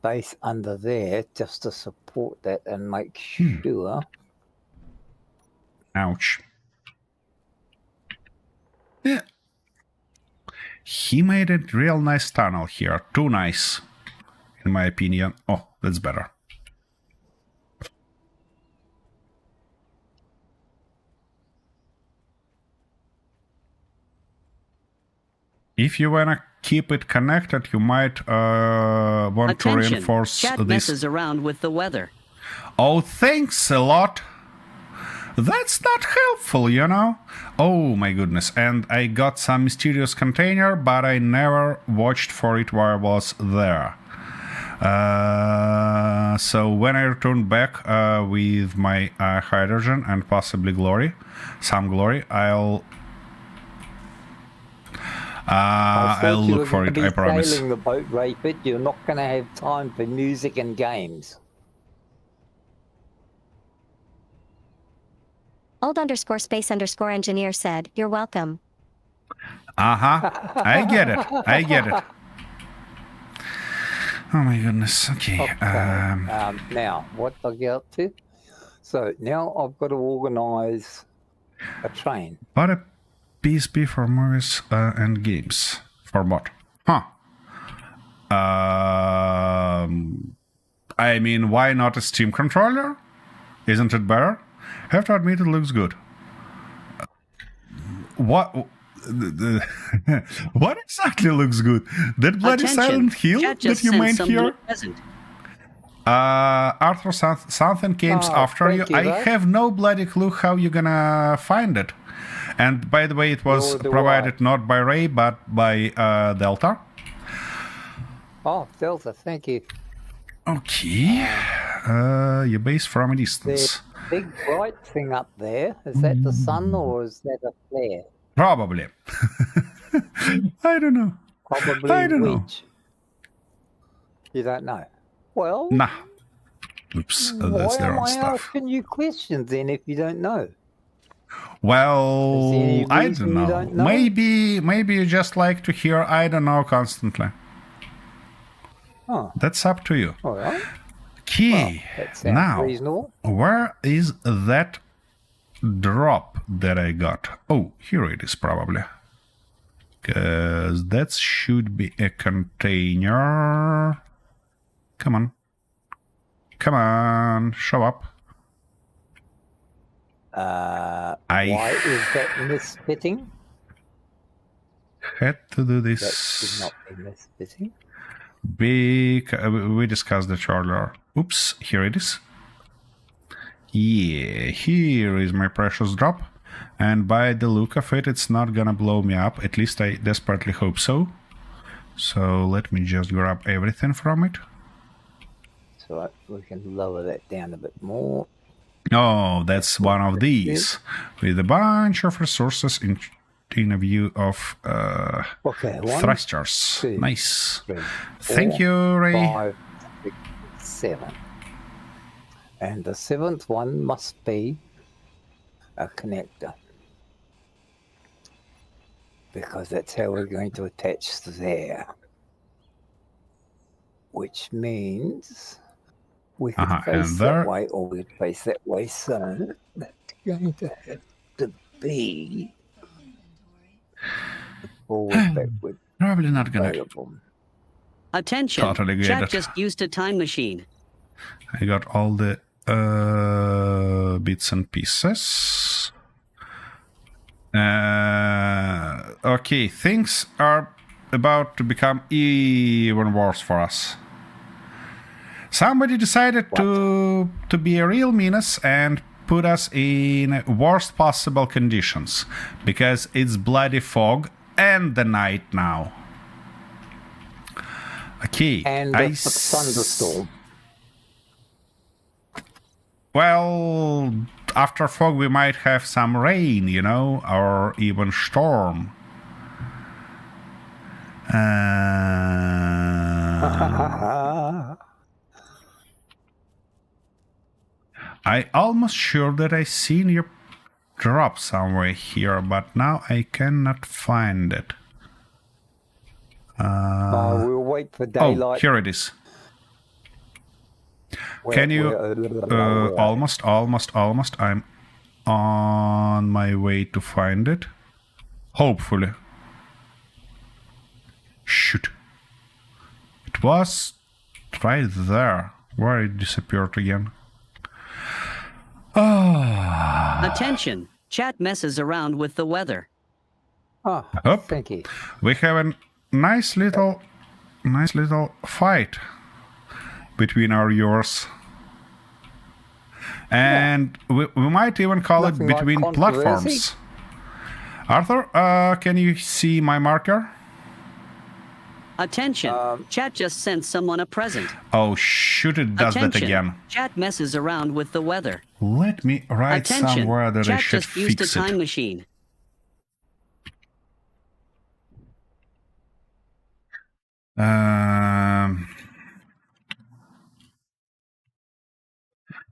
base under there just to support that and make sure. Ouch. Yeah. He made a real nice tunnel here. Too nice, in my opinion. Oh, that's better. If you wanna keep it connected, you might want to reinforce Chad this. messes around with the weather. Oh, thanks a lot. That's not helpful, you know? Oh my goodness, and I got some mysterious container, but I never watched for it while I was there. So when I return back with my hydrogen and possibly some glory, I'll look for it, I promise. Sailing the boat, Rapid. You're not going to have time for music and games. Old_space_engineer said, "You're welcome." I get it. Oh my goodness. Okay. Now, what do I get up to? So now I've got to organise a train. But a PSP for movies and games. For what? Huh. I mean, why not a Steam controller? Isn't it better? Have to admit, it looks good. What? What exactly looks good? That bloody Silent Hill that you made here? Arthur, something came after you. I have no bloody clue how you're gonna find it. And by the way, it was provided not by Ray, but by Delta. Oh, Delta, thank you. Okay. Your base from a distance. The big bright thing up there, is that the sun or is that a flare? Probably. I don't know. Probably I don't know. You don't know? Well... Nah. Oops, that's their own stuff. Why am I asking you questions then if you don't know? Well, I don't know. Maybe you just like to hear I don't know constantly. Oh. That's up to you. All right. Okay. Well, now, reasonable. Where is that drop that I got? Oh, here it is probably. Because that should be a container. Come on. Come on, show up. Why is that misfitting? Had to do this. That should not be misfitting. We discussed that earlier. Oops, here it is. Yeah, here is my precious drop. And by the look of it, it's not gonna blow me up. At least I desperately hope so. So let me just grab everything from it. So we can lower that down a bit more. Oh, that's one of these with a bunch of resources in a view of Okay, thrusters. 2, Nice. 3, 4, Thank you, Ray. 5, 6, 7. And the 7th one must be a connector. Because that's how we're going to attach there. Which means we could face that way or we could face that way. So that's going to have to be forward, backward. Probably not gonna. Attention! Totally get Chat it. just used a time machine. I got all the bits and pieces. Okay, things are about to become even worse for us. Somebody decided to be a real menace and put us in worst possible conditions because it's bloody fog and the night now. Okay, And a thunderstorm. Well, after fog we might have some rain, you know, or even storm. I almost sure that I seen you drop somewhere here, but now I cannot find it. We'll wait for daylight. Oh, here it is. Can you almost I'm on my way to find it, hopefully. Shoot, it was right there. Where it disappeared again. Attention! Chat messes around with the weather. Oh, thank you. We have a nice little fight between our viewers. And we might even call it between platforms. Arthur, can you see my marker? Attention! Chat just sent someone a present. Oh, shoot, it does that again. Chat messes around with the weather. Let me write somewhere that I should fix it. Chat just used a time machine.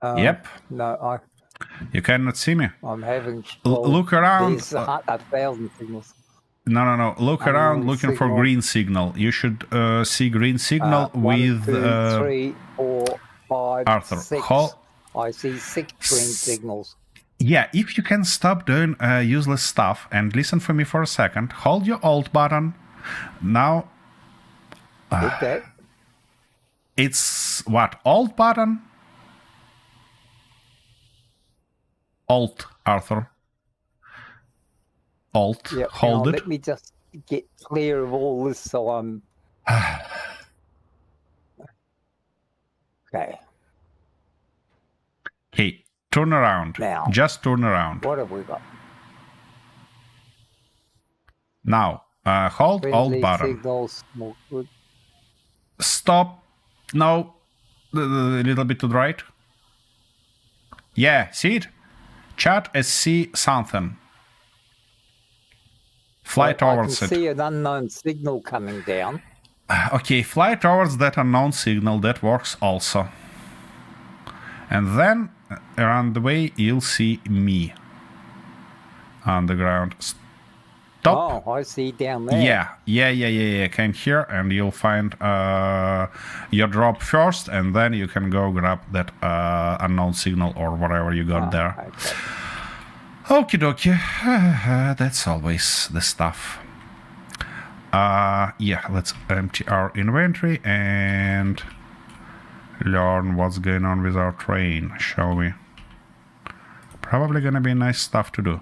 Yep. No, you cannot see me. I'm having look around. There's 1,000 signals. No. Look around, looking for green signal. You should see green signal with 1, 2, 3, 4, 5, Arthur. 6. I see 6 green signals. Yeah, if you can stop doing useless stuff and listen for me for a second, hold your Alt button. Now. Okay. It's what? Alt button? Alt, Arthur. Alt, yep, hold it. Let me just get clear of all this so I'm... Okay. Hey, turn around. Now. Just turn around. What have we got? Now, hold Alt button. Signals, more good. Stop. No. A little bit to the right. Yeah, see it? Chat and see something. Fly towards it. I can see an unknown signal coming down. Okay, fly towards that unknown signal. That works also. And then, around the way, you'll see me. On the ground. Stop. Oh, I see down there. Yeah. Come here and you'll find your drop first, and then you can go grab that unknown signal or whatever you got there. Okay. Okie dokie. That's always the stuff. Yeah, let's empty our inventory and learn what's going on with our train, shall we? Probably gonna be nice stuff to do.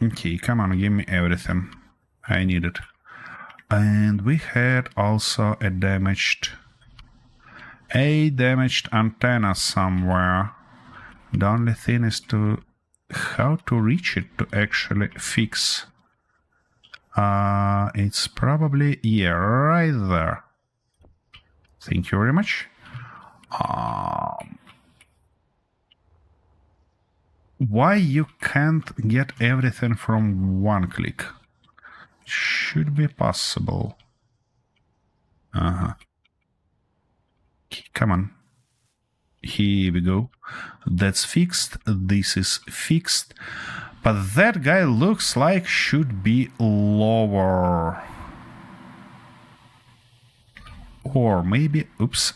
Okay, come on, give me everything. I need it. And we had also a damaged antenna somewhere. The only thing is how to reach it to actually fix It's probably, yeah, right there. Thank you very much. Why you can't get everything from one click? Should be possible. Come on. Here we go. That's fixed. This is fixed. But that guy looks like should be lower. Or maybe, oops,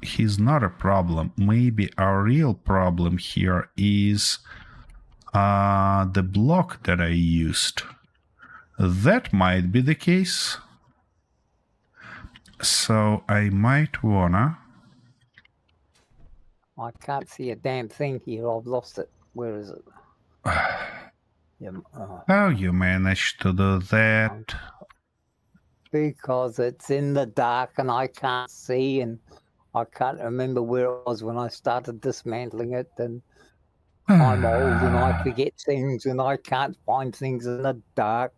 he's not a problem. Maybe our real problem here is the block that I used. That might be the case. So I might wanna... I can't see a damn thing here. I've lost it. Where is it? Yeah, How you managed to do that? because it's in the dark and I can't see, and I can't remember where it was when I started dismantling it. And I'm old and I forget things and I can't find things in the dark.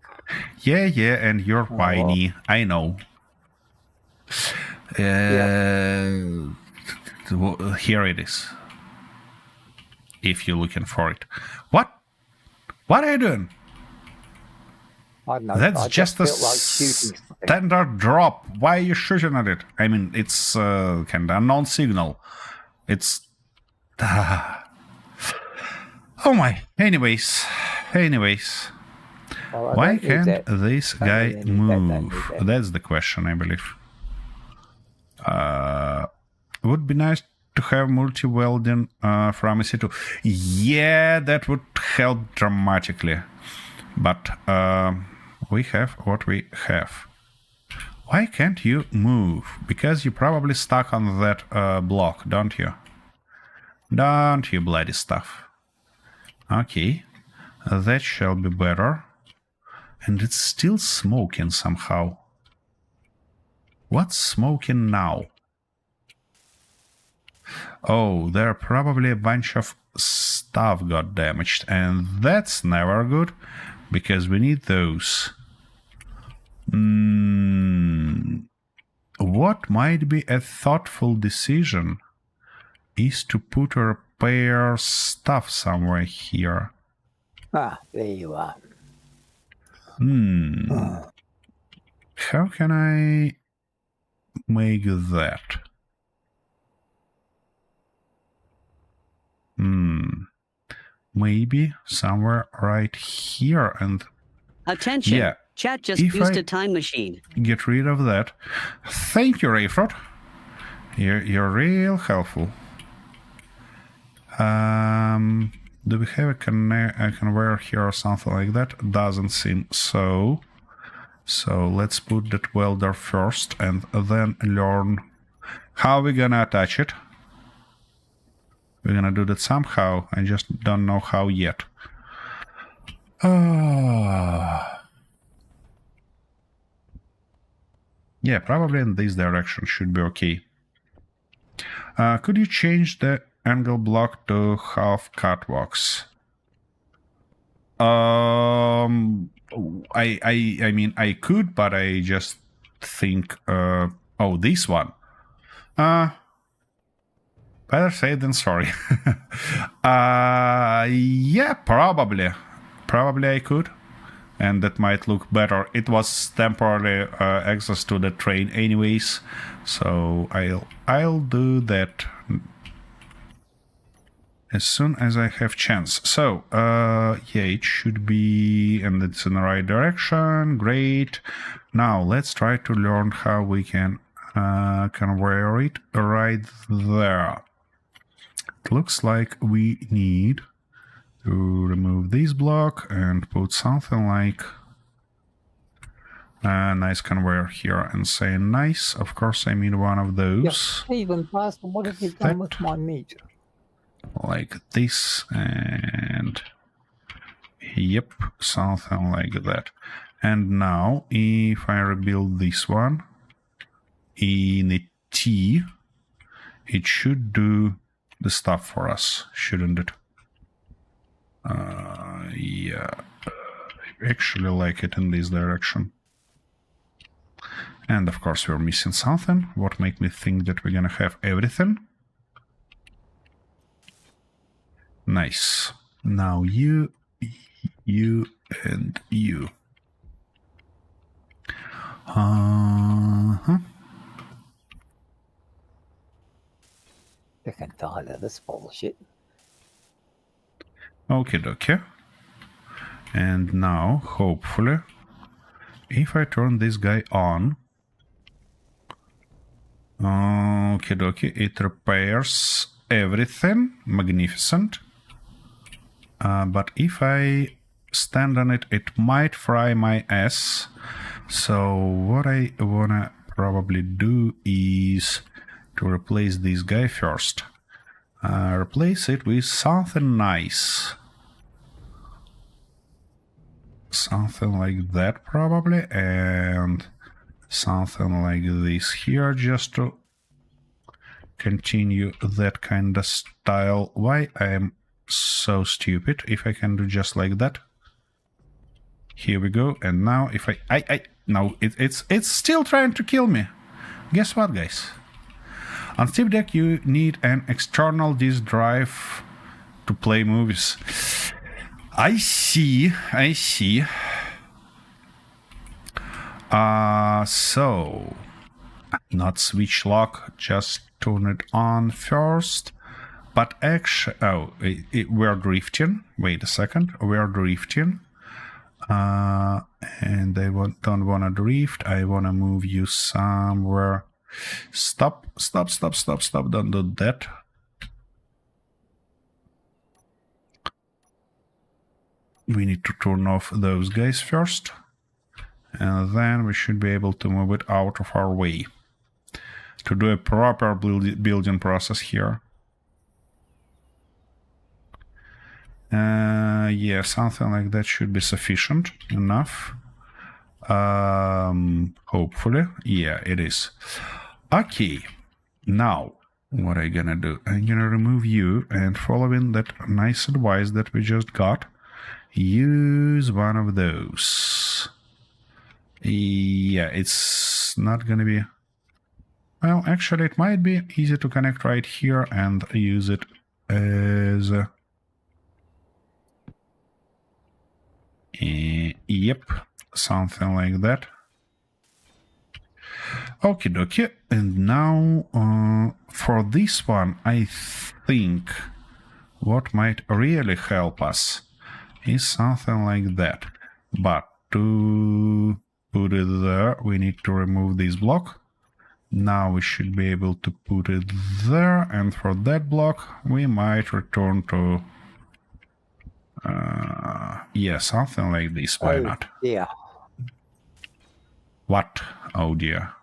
Yeah, and you're whiny. I know. Here it is. If you're looking for it. What? What are you doing? I don't know. That's I just a felt like shooting something. standard drop. Why are you shooting at it? I mean, it's kind of unknown signal. It's... Oh my. Anyways. Well, Why can't this guy need that, don't move? need that. That's the question, I believe. Would be nice to have multi-welding from EC2. Yeah, that would help dramatically. But we have what we have. Why can't you move? Because you're probably stuck on that block, don't you? Don't you bloody stuff. Okay, that shall be better. And it's still smoking somehow. What's smoking now? Oh, there probably a bunch of stuff got damaged, and that's never good, because we need those. What might be a thoughtful decision is to put or repair stuff somewhere here. Ah, there you are. How can I make that? Maybe somewhere right here, and Attention. Yeah. Chat just If used I- a time machine. get rid of that. Thank you, Rayford. You're real helpful. Do we have a conveyor here or something like that? Doesn't seem so. So let's put that welder first and then learn how we're gonna attach it. We're gonna do that somehow. I just don't know how yet. Yeah, probably in this direction should be okay. Could you change the angle block to half catwalks? I mean, I could, but I just think, oh, this one. Better say than sorry. Yeah, probably I could, and that might look better. It was temporary access to the train anyways, so I'll do that as soon as I have chance. So yeah, it should be, and it's in the right direction. Great. Now let's try to learn how we can conveyor it right there. It looks like we need to remove this block and put something like a nice conveyor here, and say nice. Of course, I mean one of those. Even Pastor, what have you done with my meat? Like this, and yep, something like that. And now if I rebuild this one in a T, it should do the stuff for us, shouldn't it? Yeah, I actually like it in this direction. And of course we're missing something. What make me think that we're gonna have everything? Nice. Now you, and you. Sick and tired of this bullshit. Okie dokie. And now, hopefully, if I turn this guy on, okie dokie, it repairs everything. Magnificent. But if I stand on it, it might fry my ass. So what I wanna probably do is to replace this guy first. Replace it with something nice. Something like that probably, and something like this here, just to continue that kind of style. Why I am so stupid if I can do just like that. Here we go. And now if I no, it's still trying to kill me. Guess what, guys? On Steam Deck you need an external disk drive to play movies. I see. So not switch lock, just turn it on first. But actually, we're drifting. Wait a second, we're drifting. And I don't want to drift. I want to move you somewhere. Stop. Don't do that. We need to turn off those guys first. And then we should be able to move it out of our way. To do a proper building process here. Yeah, something like that should be sufficient enough. Hopefully. Yeah, it is. Okay. Now, what I'm gonna do? I'm gonna remove you, and following that nice advice that we just got, use one of those. Yeah, it's not gonna be... Well, actually, it might be easy to connect right here and use it as a... Yep, something like that. Okie dokie. And now, for this one, I think what might really help us is something like that. But to put it there, we need to remove this block. Now we should be able to put it there, and for that block, we might return to... yeah, something like this. Why not? Yeah. What? Oh dear.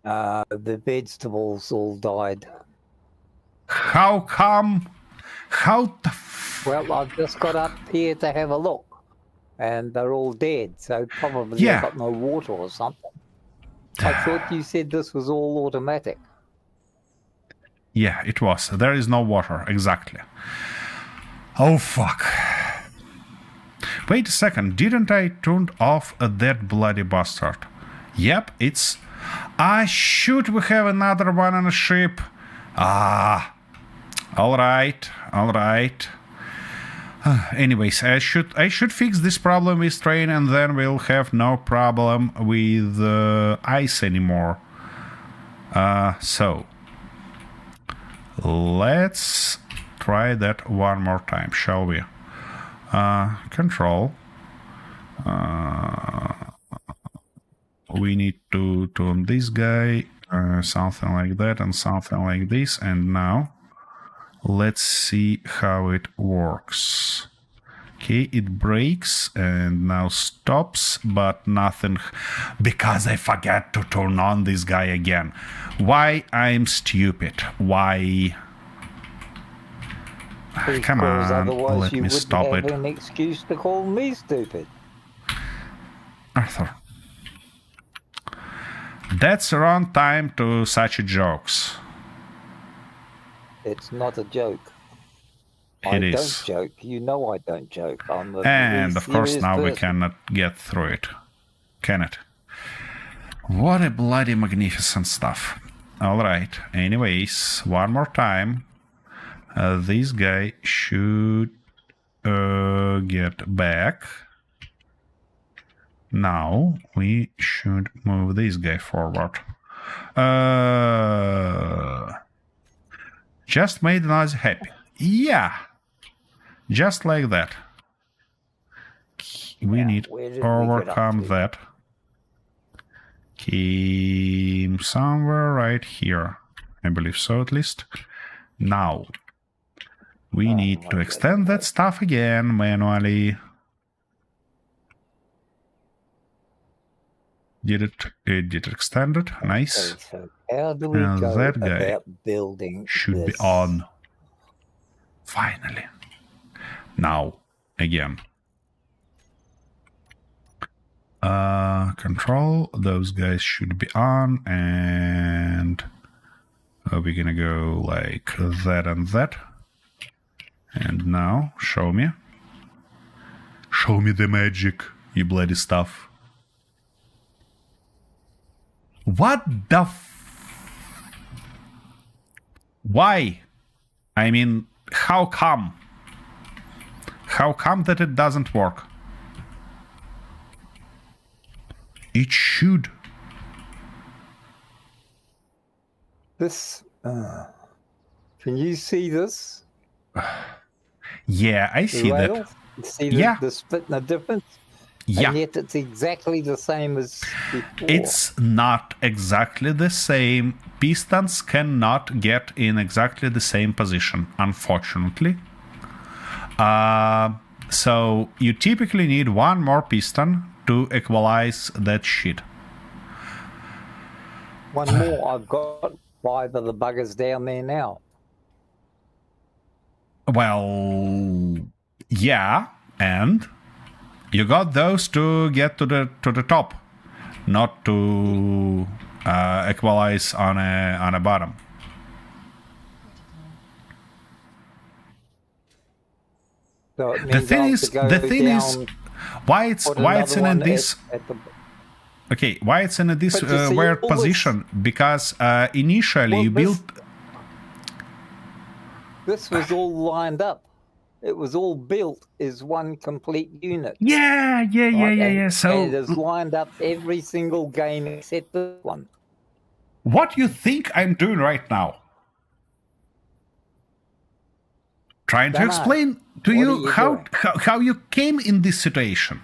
The vegetables all died. How come? How the Well, I've just got up here to have a look, and they're all dead, so probably Yeah. they've got no water or something. I thought you said this was all automatic. Yeah, it was. There is no water, exactly. Oh, fuck. Wait a second, didn't I turn off that bloody bastard? Yep, it's... Ah, shoot, we have another one on a ship. Ah, alright. Anyways, I should fix this problem with train, and then we'll have no problem with ice anymore. So let's try that one more time, shall we? Control. We need to turn this guy, something like that, and something like this, and now let's see how it works. Okay, it breaks and now stops, but nothing, because I forgot to turn on this guy again. Why I'm stupid? Why? Come Because on, otherwise let you me wouldn't stop have it. an excuse to call me stupid. Arthur. That's the wrong time to such jokes. It's not a joke. I It don't is. joke. You know I don't joke. I'm a And very of course serious now we person. cannot get through it. Can it? What a bloody magnificent stuff. Alright, anyways, one more time. This guy should get back. Now we should move this guy forward. Just made us happy. Yeah. Just like that. We Now, need where did to we get up overcome to? that. Came somewhere right here. I believe so, at least. Now, we need to my extend that goodness. stuff again manually. Did it extend it? Nice. Okay, so how do we Now go that guy about building Should be this? on. Finally. Now, again. Control, those guys should be on, and we're gonna go like that and that. And now, show me. Show me the magic, you bloody stuff. What the Why? I mean, how come? How come that it doesn't work? It should. This. Can you see this? Yeah, I see that. Rail? See the, Yeah. the split and the difference? Yeah. And yet it's exactly the same as before. It's not exactly the same. Pistons cannot get in exactly the same position, unfortunately. So you typically need one more piston to equalize that shit. One more. I've got 5 of the buggers down there now. Well, yeah, and you got those to get to the top, not to equalize on a bottom. So it The means thing I'll have is, to go the thing is, down, why it's put in another this. one at the, Okay, why it's in this But you see, weird all this- position? Because initially Well, you this- built. This was all lined up. It was all built as one complete unit. Yeah. right? And- Yeah. and it So is lined up every single game except this one. what you think I'm doing right now? Trying to Dunno. explain to What you are you doing? how you came in this situation.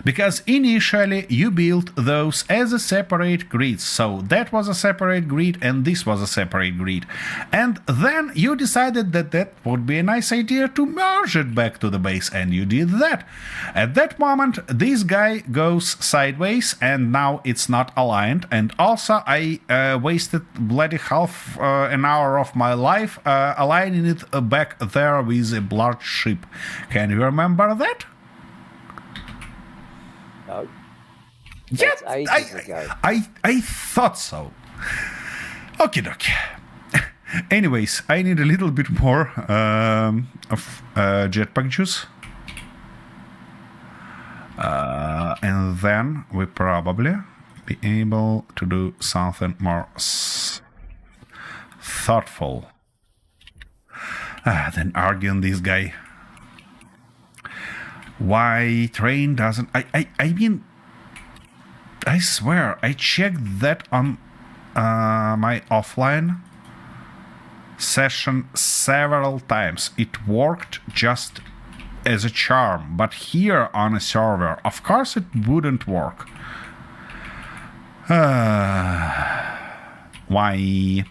Because initially you built those as a separate grid. So that was a separate grid and this was a separate grid. And then you decided that that would be a nice idea to merge it back to the base, and you did that. At that moment, this guy goes sideways and now it's not aligned. And also I wasted bloody half an hour of my life aligning it back there with a large ship. Can you remember that? No. Yeah, That's ages ago. I thought so. Okie dokie. Anyways, I need a little bit more of jetpack juice. And then we probably be able to do something more thoughtful than arguing this guy. Why train doesn't... I mean, I swear, I checked that on my offline session several times. It worked just as a charm, but here on a server, of course it wouldn't work. Why?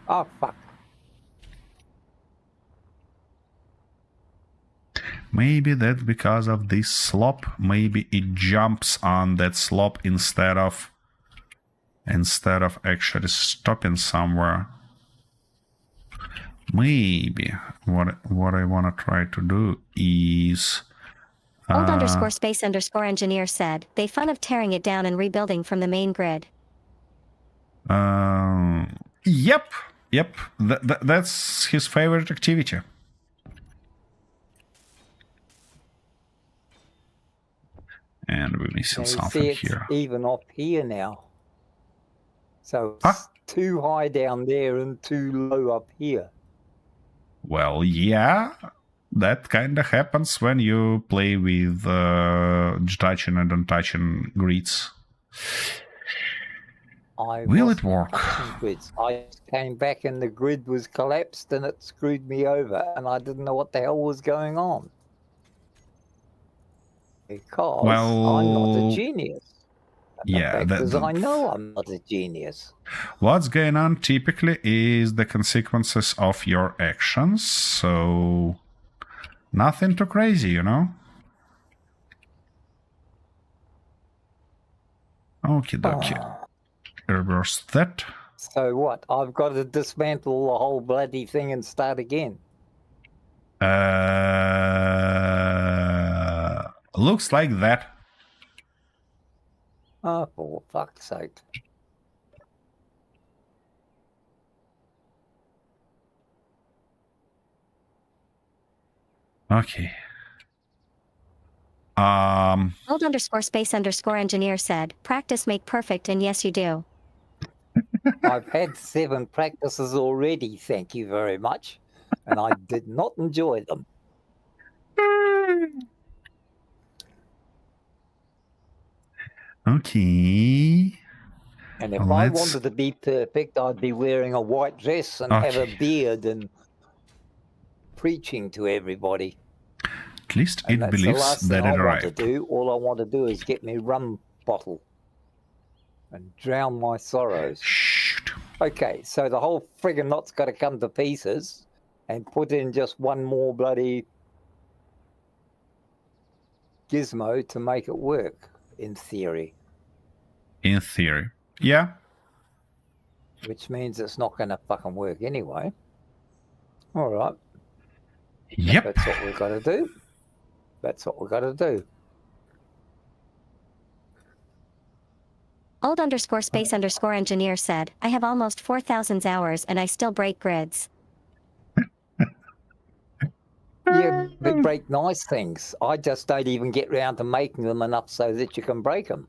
Oh, fuck. Maybe that's because of this slope. Maybe it jumps on that slope instead of actually stopping somewhere. Maybe what I want to try to do is Old_space_engineer said they fun of tearing it down and rebuilding from the main grid. Yep. Yep, that's his favorite activity. And we're missing Now you something see it's here. even up here now. So Huh? it's too high down there and too low up here. Well, yeah, that kind of happens when you play with touching and untouching grids. Will it work? Grids. I came back and the grid was collapsed and it screwed me over and I didn't know what the hell was going on. Because I'm not a genius. Yeah, Because I know I'm not a genius. What's going on typically is the consequences of your actions, so nothing too crazy, you know? Okie dokie. Reverse that. So what? I've got to dismantle the whole bloody thing and start again. Looks like that. Oh, for fuck's sake. Okay. Old_space_engineer said, practice make perfect, and yes, you do. I've had 7 practices already, thank you very much. And I did not enjoy them. Okay. And if I wanted to be perfect, I'd be wearing a white dress and have a beard and preaching to everybody. At least And it believes that it arrived. All I want to do is get me rum bottle and drown my sorrows. Shoot. Okay, so the whole friggin' knot's got to come to pieces and put in just one more bloody gizmo to make it work, in theory. In theory. Yeah. Which means it's not going to fucking work anyway. All right. Yep. That's what we've got to do. That's what we've got to do. Old_space_engineer said, I have almost 4,000 hours and I still break grids. Yeah, they break nice things. I just don't even get round to making them enough so that you can break them.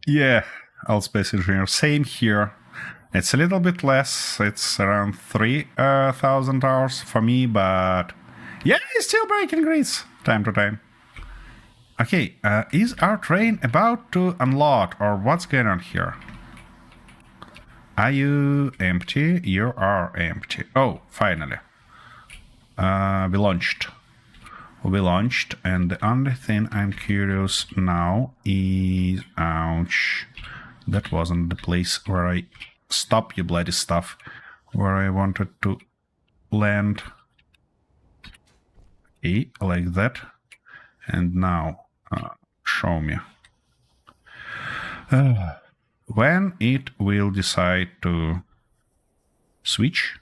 Yeah, Old Space Engineer. Same here. It's a little bit less. It's around 3,000 hours for me, but yeah, it's still breaking grids time to time. Okay, is our train about to unload, or what's going on here? Are you empty? You are empty. Oh, finally. We launched. We launched, and the only thing I'm curious now is... Ouch. That wasn't the place where I... Stop, you bloody stuff. Where I wanted to land. Okay, like that. And now, show me. When it will decide to switch.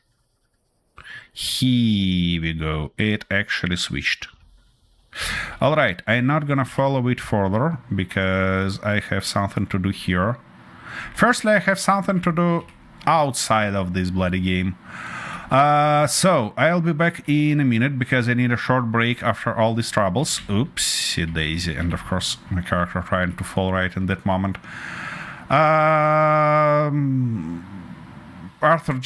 Here we go. It actually switched. Alright, I'm not gonna follow it further because I have something to do here. Firstly, I have something to do outside of this bloody game. So, I'll be back in a minute because I need a short break after all these troubles. Oopsie daisy. And of course, my character trying to fall right in that moment. Arthur,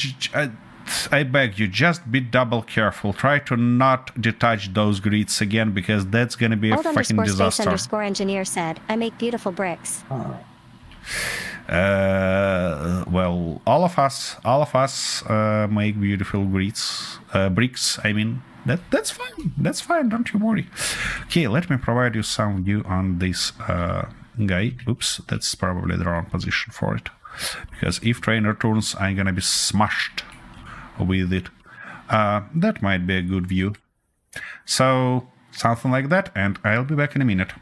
I beg you, just be double careful. Try to not detach those grids again because that's gonna be a fucking disaster. Old_space_engineer said, I make beautiful bricks. Well, all of us make beautiful bricks. I mean, that's fine. That's fine. Don't you worry. Okay, let me provide you some view on this guy. Oops, that's probably the wrong position for it. Because if train returns, I'm gonna be smashed with it. That might be a good view. So something like that, and I'll be back in a minute.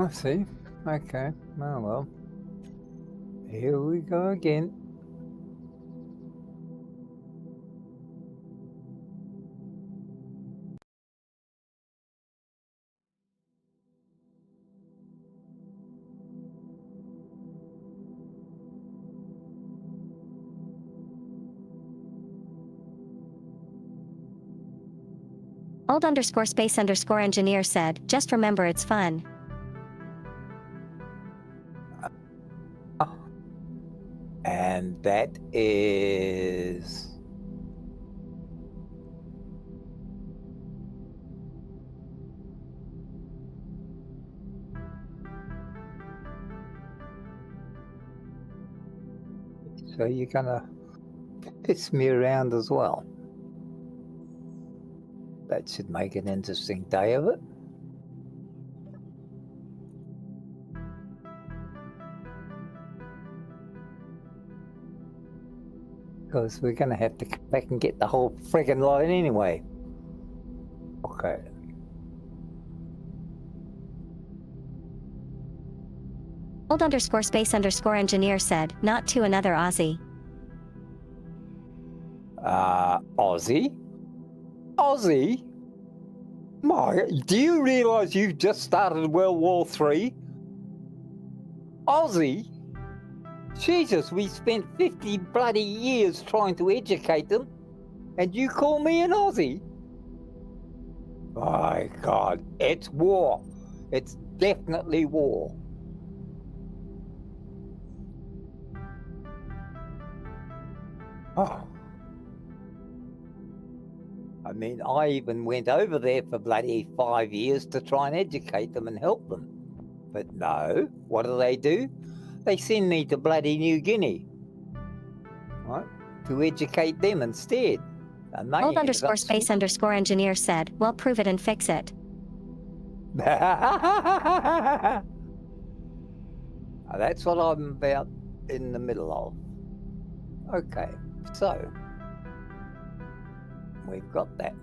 I see. Okay. Oh well. Here we go again. Old_space_engineer said, just remember it's fun. And that is... So you're gonna piss me around as well. That should make an interesting day of it. Because we're gonna have to come back and get the whole friggin' line anyway. Okay. Old_space_engineer said, not to another Aussie. Aussie? Aussie? Do you realise you've just started World War III? Aussie? Jesus, we spent 50 bloody years trying to educate them, and you call me an Aussie? My God, it's war. It's definitely war. Oh. I mean, I even went over there for bloody 5 years to try and educate them and help them. But no, what do? They send me to bloody New Guinea, right, to educate them instead. And they Old_space_engineer said, well, prove it and fix it. That's what I'm about in the middle of. Okay, so we've got that.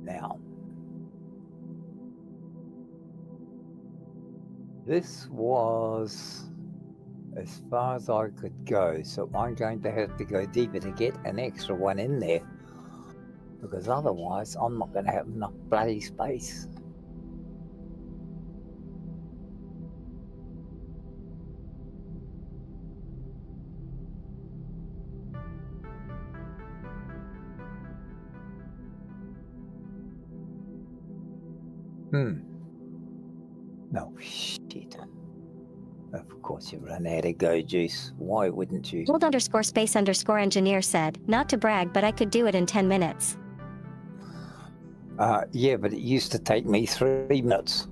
Now, this was as far as I could go, so I'm going to have to go deeper to get an extra one in there, because otherwise I'm not going to have enough bloody space. No, shit. Of course you run out of go juice. Why wouldn't you? Old_space_engineer said, not to brag, but I could do it in 10 minutes. Yeah, but it used to take me 3 minutes.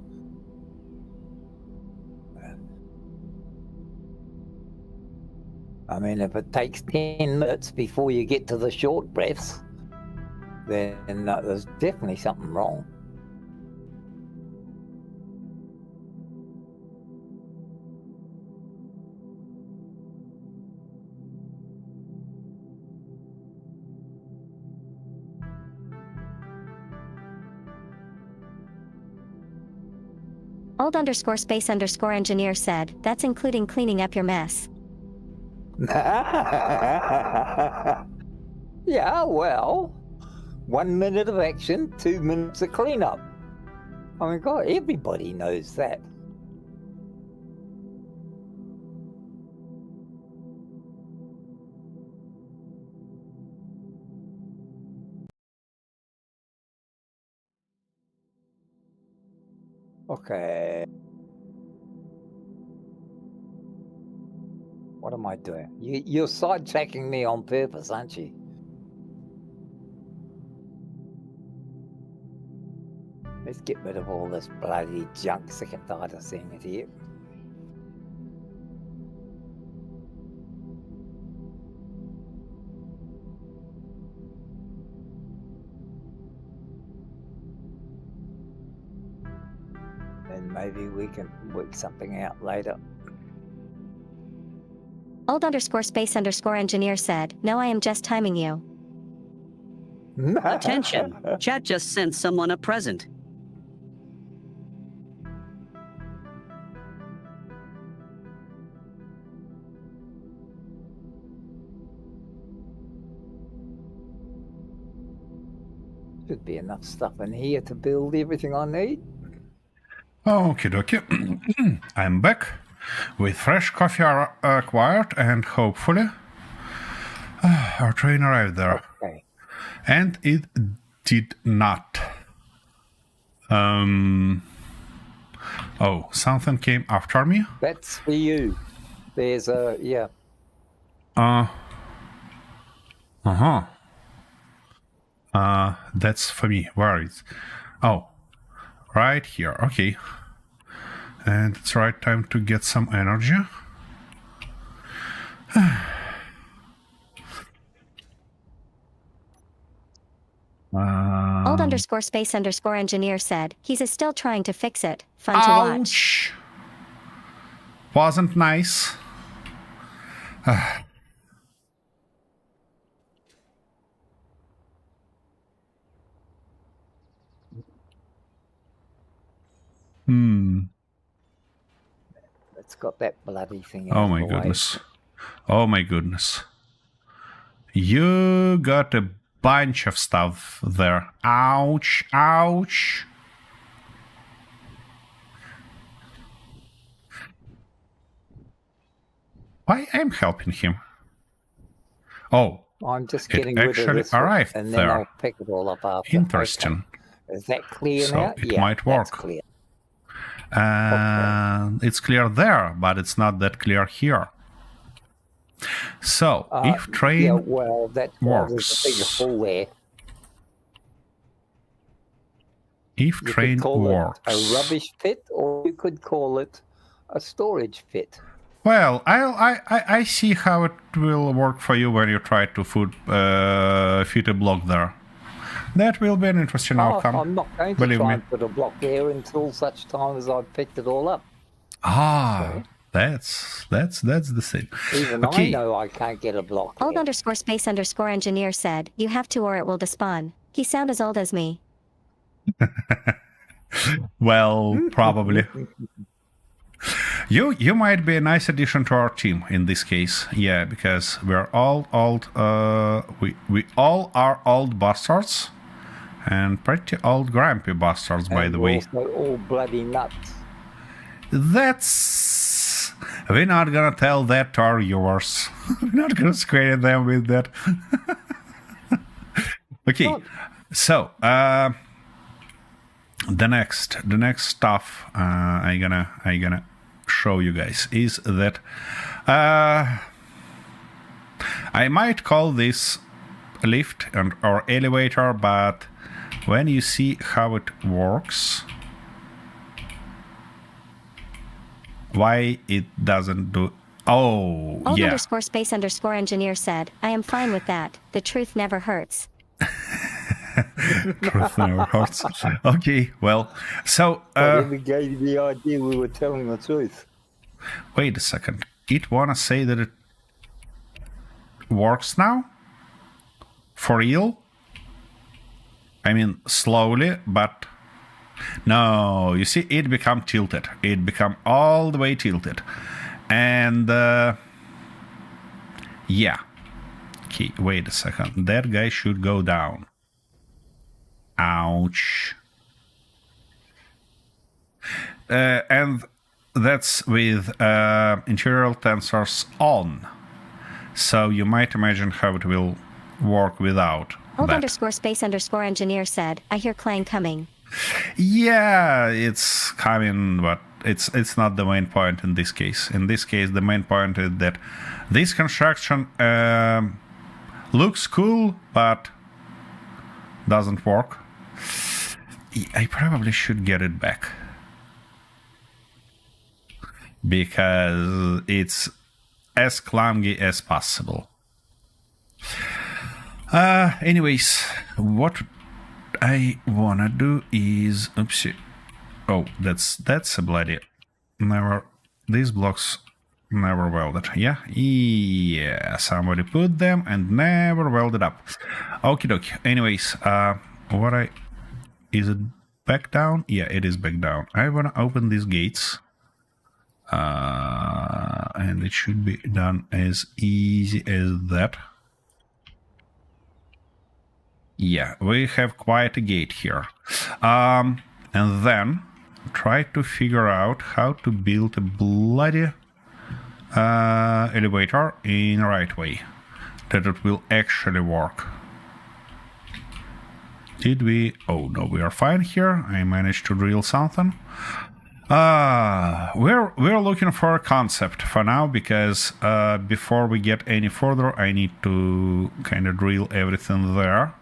I mean, if it takes 10 minutes before you get to the short breaths, then there's definitely something wrong. Old_space_engineer said, that's including cleaning up your mess. Yeah, well, 1 minute of action, 2 minutes of cleanup. I mean, God, everybody knows that. Okay. What am I doing? You're sidetracking me on purpose, aren't you? Let's get rid of all this bloody junk. Sick and tired of seeing it here. And maybe we can work something out later. Old_space_engineer said, no, I am just timing you. Attention, chat just sent someone a present. Should be enough stuff in here to build everything I need. Okie dokie. I'm back with fresh coffee acquired, and hopefully our train arrived there. Okay. And it did not. Oh, something came after me. That's for you. There's a, yeah. That's for me. Where is? Oh, right here. Okay. And it's right time to get some energy. Old_space_engineer said, he's still trying to fix it. Fun to watch. Ouch! Wasn't nice. It's got that bloody thing. Oh my goodness. Oh my goodness. You got a bunch of stuff there. Ouch, ouch. Why I'm helping him? Oh, I'm just it getting rid of actually this arrived and then there. I'll pick it all up after. Interesting. Okay. Is that clear So now? it Yeah, might work. that's clear. It's clear there, but it's not that clear here. So if train Yeah, well, that's why there's works. a big hole there. If You train could call works. it a rubbish pit, or you could call it a storage pit. Well, I see how it will work for you when you try to fit a block there. That will be an interesting outcome. I'm not going to Believe try me. and put a block there until such time as I've picked it all up. Ah, that's the thing. Even Okay. I know I can't get a block there. Old_space_engineer said, you have to or it will despawn. He sound as old as me. Well, probably. You might be a nice addition to our team in this case. Yeah, because we're all old. We all are old bastards, and pretty old grumpy bastards, by And the we're way. also all bloody nuts. That's... We're not gonna tell that to our viewers. We're not gonna scare them with that. Okay, Not- so the next stuff I gonna show you guys is that I might call this lift or elevator, but when you see how it works, why it doesn't do... Oh, yeah. Old_space_engineer said, I am fine with that. The truth never hurts. Truth never hurts. Okay, well, so Whatever gave you the idea we were telling the truth. wait a second. It wanna say that it works now? For real? I mean, slowly, but no. You see, it become tilted. It become all the way tilted, and yeah. Okay, wait a second. That guy should go down. Ouch. And that's with interior tensors on. So you might imagine how it will work without that. Old_space_engineer said, I hear clang coming. Yeah, it's coming, but it's not the main point in this case. In this case, the main point is that this construction looks cool, but doesn't work. I probably should get it back, because it's as clumsy as possible. Anyways, what I wanna do is... Oopsie. Oh, that's a bloody... Never... These blocks never welded. Yeah? Yeah, somebody put them and never welded up. Okie dokie. Anyways, what I... Is it back down? Yeah, it is back down. I wanna open these gates. And it should be done as easy as that. Yeah, we have quite a gate here. And then try to figure out how to build a bloody elevator in the right way, that it will actually work. Did we? Oh no, we are fine here. I managed to drill something. We're looking for a concept for now, because before we get any further, I need to kind of drill everything there,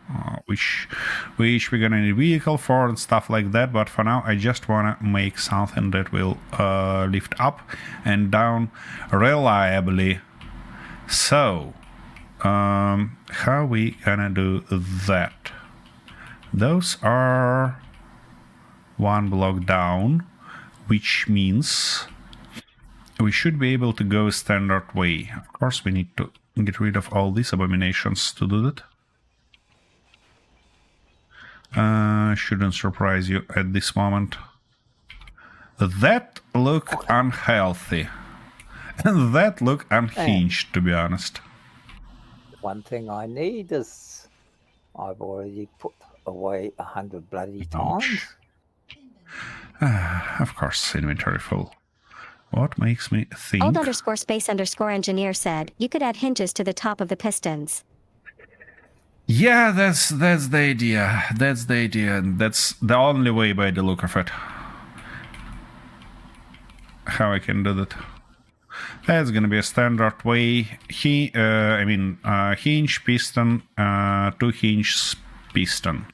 which we're gonna need a vehicle for and stuff like that. But for now, I just wanna make something that will lift up and down reliably. So, how we gonna do that? Those are one block down, which means we should be able to go a standard way. Of course, we need to get rid of all these abominations to do that. Shouldn't surprise you at this moment. That look unhealthy. And that look unhinged, to be honest. One thing I need is I've already put away 100 bloody times. Of course, inventory full. What makes me think... Old_space_engineer said, you could add hinges to the top of the pistons. Yeah, that's the idea. That's the idea. And that's the only way by the look of it. How I can do that. That's gonna be a standard way. Hinge piston, 2 hinge piston.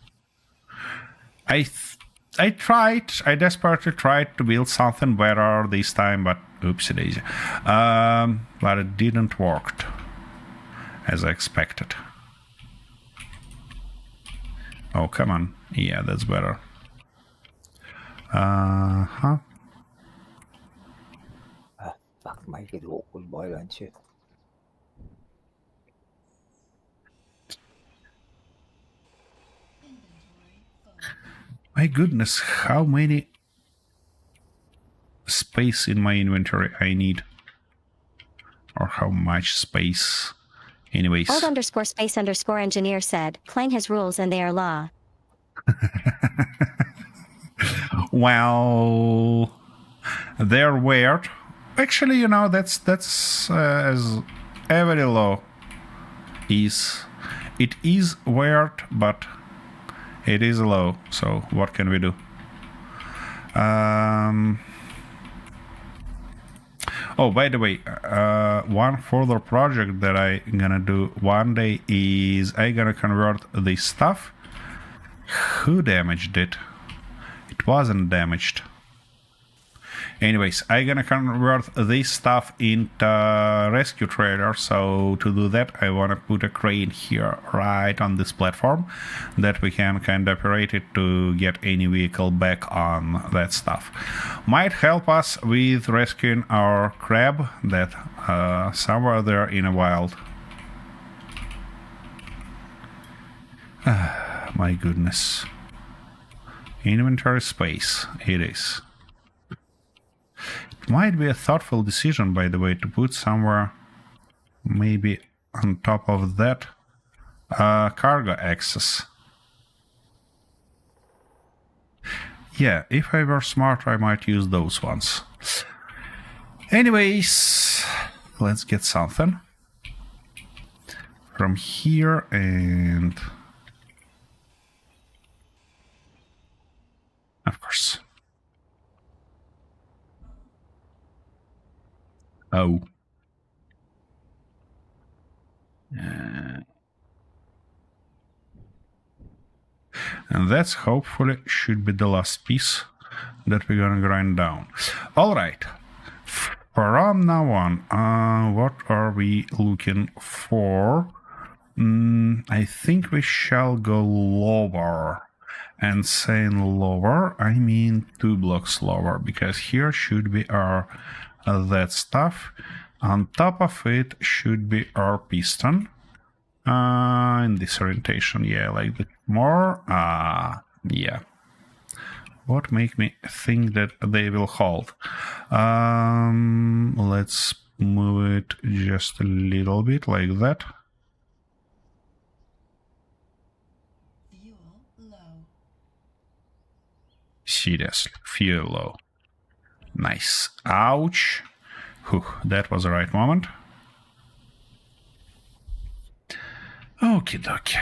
I desperately tried to build something better this time, but oopsie daisy. But it didn't work as I expected. Oh, come on. Yeah, that's better. Fuck, make it awkward, why don't you? My goodness, how many space in my inventory I need? Or how much space? Anyways. Old_space_engineer said, Klein has rules and they are law. Well, they're weird. Actually, you know, that's as every law is. It is weird, but it is a law, so what can we do? Oh, by the way, one further project that I'm gonna do one day is I'm gonna convert this stuff. Who damaged it? It wasn't damaged. Anyways, I'm gonna convert this stuff into rescue trailer, so to do that I wanna put a crane here right on this platform that we can kind of operate it to get any vehicle back on that stuff. Might help us with rescuing our crab that somewhere there in the wild. My goodness. Inventory space, it is. It might be a thoughtful decision, by the way, to put somewhere maybe on top of that cargo access. Yeah, if I were smart, I might use those ones. Anyways, let's get something from here and... Of course. Oh. And that's hopefully should be the last piece that we're gonna grind down. Alright. From now on, what are we looking for? I think we shall go lower. And saying lower, I mean 2 blocks lower, because here should be our that stuff. On top of it should be our piston. In this orientation, yeah, like that more. Yeah. What make me think that they will hold? Let's move it just a little bit like that. Seriously, fuel low. Nice. Ouch. Whew, that was the right moment. Okie dokie.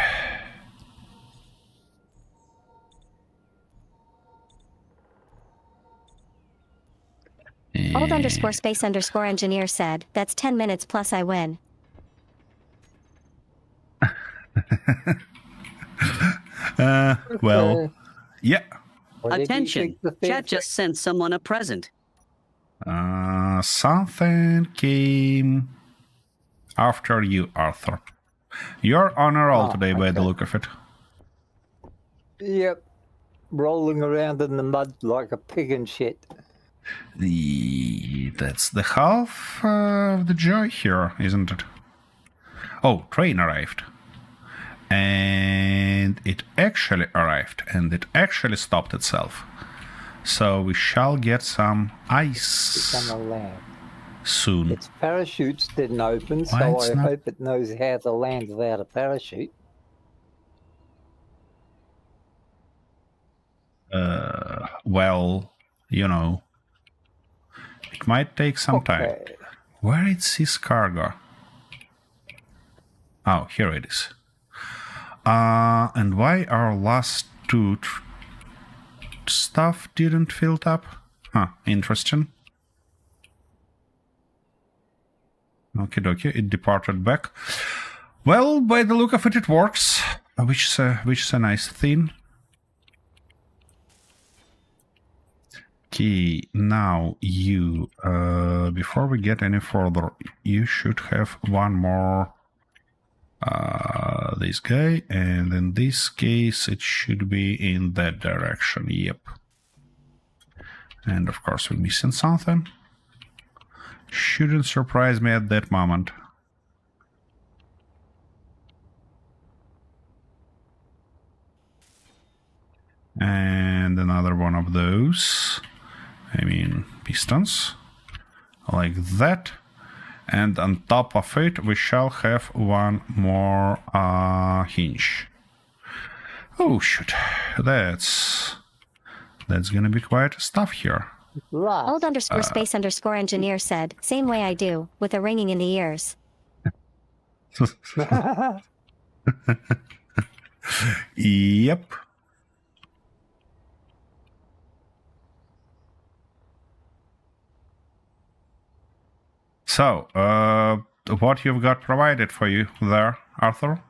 Old underscore space underscore engineer said, that's 10 minutes plus I win. Well, yeah. What did you Attention. think the Chat third just sent someone a present. Something came after you, Arthur. You're on a roll today by the look of it. Yep. Rolling around in the mud like a pig and shit. That's the half of the joy here, isn't it? Oh, train arrived. And it actually arrived, and it actually stopped itself. So we shall get some It's ice on the land. soon. Its parachutes didn't open, Why so it's I not- hope it knows how to land without a parachute. Well, you know, it might take some time. Okay. Where is this cargo? Oh, here it is. And why our last two stuff didn't fill up? Huh, interesting. Okie dokie, it departed back. Well, by the look of it, it works, which is a nice thing. Okay, now you, before we get any further, you should have one more, this guy, and in this case, it should be in that direction, yep. And of course, we're missing something. Shouldn't surprise me at that moment. And another one of those. I mean, pistons. Like that. And on top of it, we shall have one more hinge. Oh, shoot. That's gonna be quite stuff here. Last. Old underscore space underscore engineer said, same way I do, with a ringing in the ears. Yep. So, what you've got provided for you there, Arthur?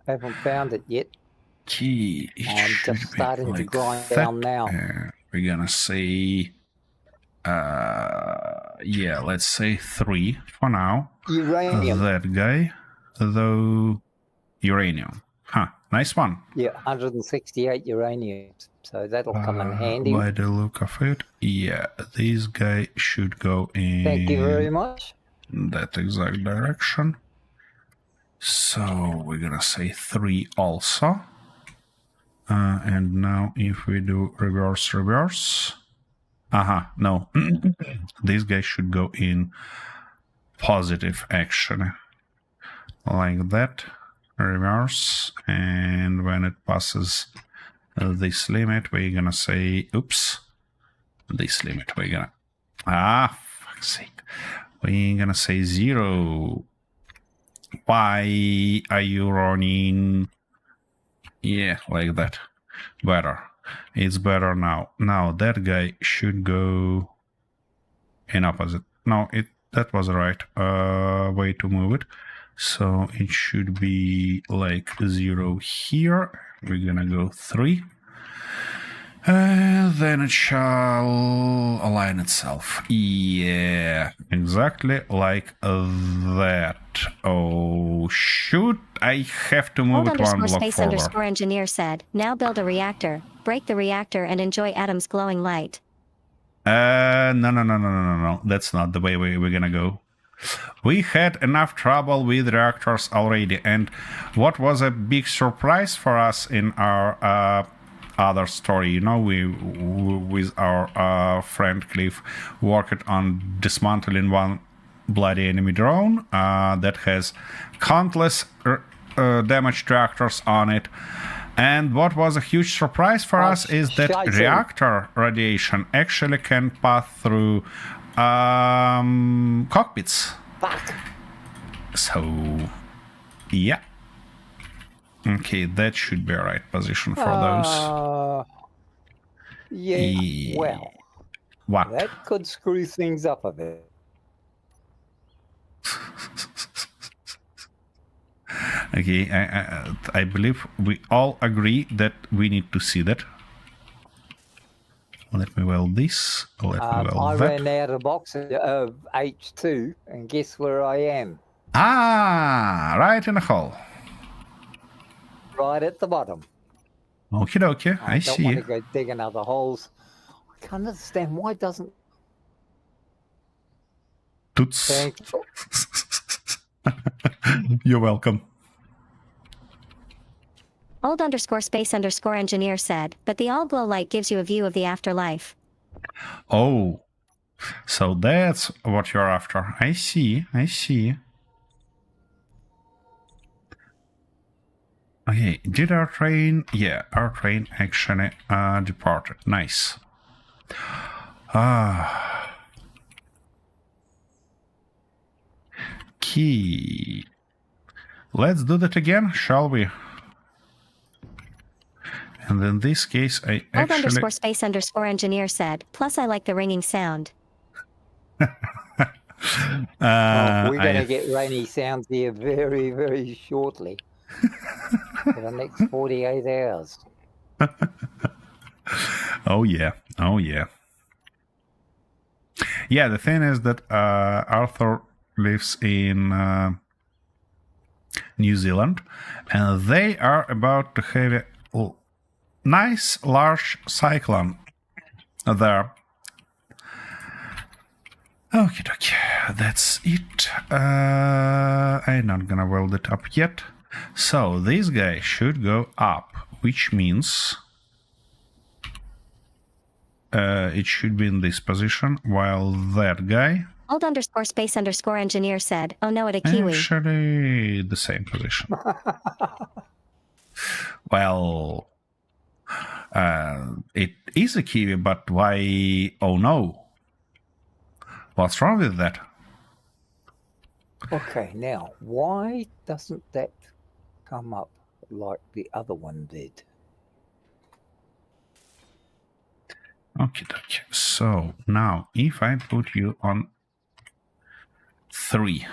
Haven't found it yet. Key. I'm just starting to grind down now. We're gonna say, yeah, let's say 3 for now. Uranium. That guy, though, uranium. Huh, nice one. Yeah, 168 uranium. So that'll come in handy. By the look of it, yeah, this guy should go in Thank you very much. that exact direction. So we're gonna say 3 also. And now if we do reverse. No. This guy should go in positive action. Like that. Reverse. And when it passes this limit, we're gonna say, oops. This limit, we're gonna... fuck's sake. We're gonna say 0. Why are you running? Yeah, like that. Better. It's better now. Now that guy should go in opposite. No, that was the right way to move it. So it should be like 0 here. We're gonna go 3. And then it shall align itself. Yeah, exactly like that. Oh, shoot. I have to move Old it one underscore block space forward. underscore engineer said, now build a reactor, break the reactor and enjoy Adam's glowing light. No. That's not the way we're gonna go. We had enough trouble with reactors already, and what was a big surprise for us in our other story, you know, we with our friend Cliff worked on dismantling one bloody enemy drone that has countless damaged reactors on it, And what was a huge surprise for us is that Scheiße. reactor radiation actually can pass through cockpits. Fuck. So, yeah. Okay, that should be a right position for those. Yeah, well, What? that could screw things up a bit. Okay, I believe we all agree that we need to see that. Let me weld this. Let me I weld that. ran out of boxes of H2, and guess where I am? Ah, right in the hole. Right at the bottom. Okie dokie, I don't see want to you. go digging other holes. I can't understand why doesn't. Toots. Thank You're welcome. Old_space_engineer said, but the all glow light gives you a view of the afterlife. Oh, so that's what you're after. I see, I see. Okay, did our train? Yeah, our train actually departed. Nice. Key. Let's do that again, shall we? And in this case, I actually... Old_space_engineer said, plus I like the ringing sound. we're going to get rainy sounds here very, very shortly. For the next 48 hours. Oh yeah, oh yeah. Yeah, the thing is that Arthur lives in New Zealand, and they are about to have a nice large cyclone there. Okie dokie, that's it. I'm not gonna weld it up yet. So this guy should go up, which means it should be in this position, while that guy... Old_space_engineer said, oh no, at a kiwi. Actually, the same position. Well, it is a kiwi, but why... Oh no. What's wrong with that? Okay, now, why doesn't that come up like the other one did? Okay, dokie. So now, if I put you on 3,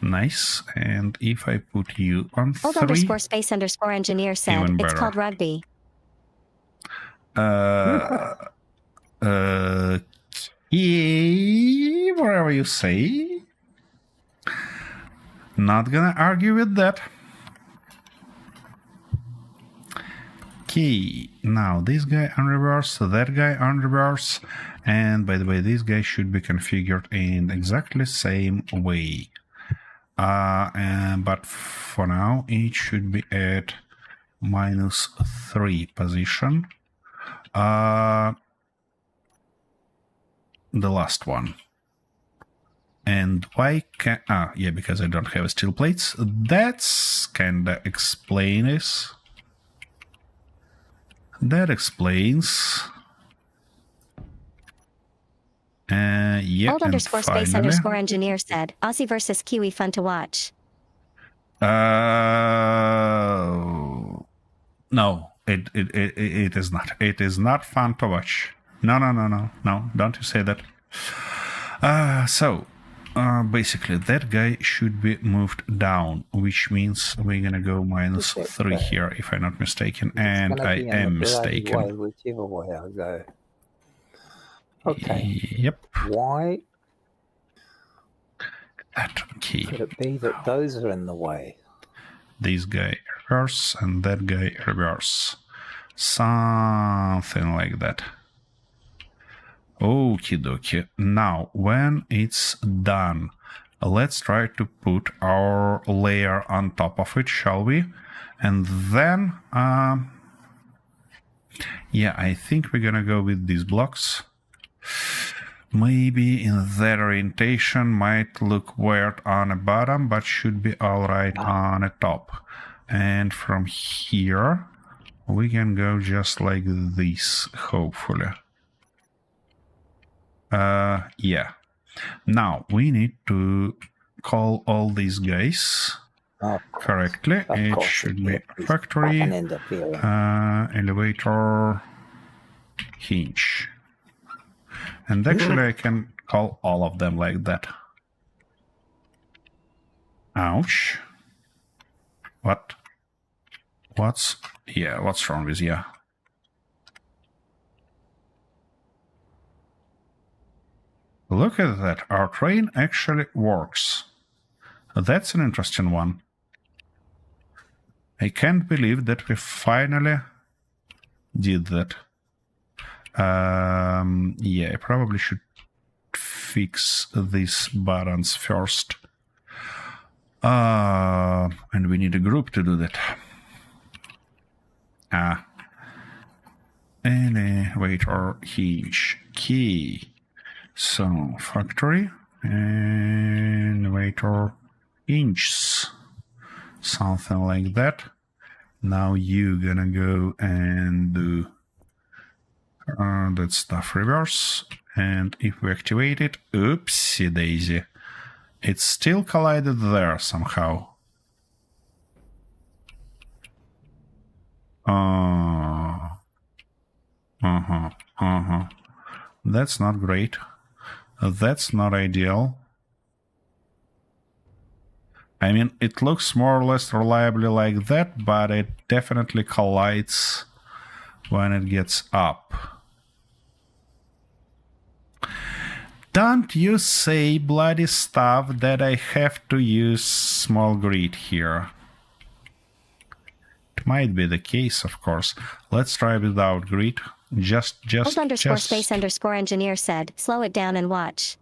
nice. And if I put you on 3, Old_space_engineer said, Even it's better. called rugby. Whatever you say. Not gonna argue with that. Okay, now this guy on reverse, that guy on reverse, and by the way, this guy should be configured in exactly same way. But for now, it should be at -3 position. The last one. And why can... yeah, because I don't have steel plates. That's kinda explains... That explains... yeah, Old_space_engineer said, Aussie versus Kiwi fun to watch. No, it is not. It is not fun to watch. No, don't you say that. So, basically, that guy should be moved down, which means we're gonna go -3 here, if I'm not mistaken, and I am mistaken. Way, whichever way I go. Okay. Yep. Why That key. could it be that those are in the way? This guy reverse and that guy reverse. Something like that. Okie dokie. Now, when it's done, let's try to put our layer on top of it, shall we? And then, yeah, I think we're gonna go with these blocks. Maybe in that orientation might look weird on the bottom, but should be alright on the top. And from here, we can go just like this, hopefully. Yeah. Now, we need to call all these guys correctly. It should be factory, elevator, hinge. And actually, I can call all of them like that. Ouch. What? What's wrong with you? Look at that, our train actually works. That's an interesting one. I can't believe that we finally did that. Yeah, I probably should fix these buttons first. And we need a group to do that. Elevator hinge key. So factory elevator hinges, something like that. Now you're gonna go and do that stuff reverse. And if we activate it, oopsie daisy, it's still collided there somehow. That's not great. That's not ideal. I mean, it looks more or less reliably like that, but it definitely collides when it gets up. Don't you say bloody stuff that I have to use small grid here. It might be the case, of course. Let's try without grid. _space_engineer said, slow it down and watch.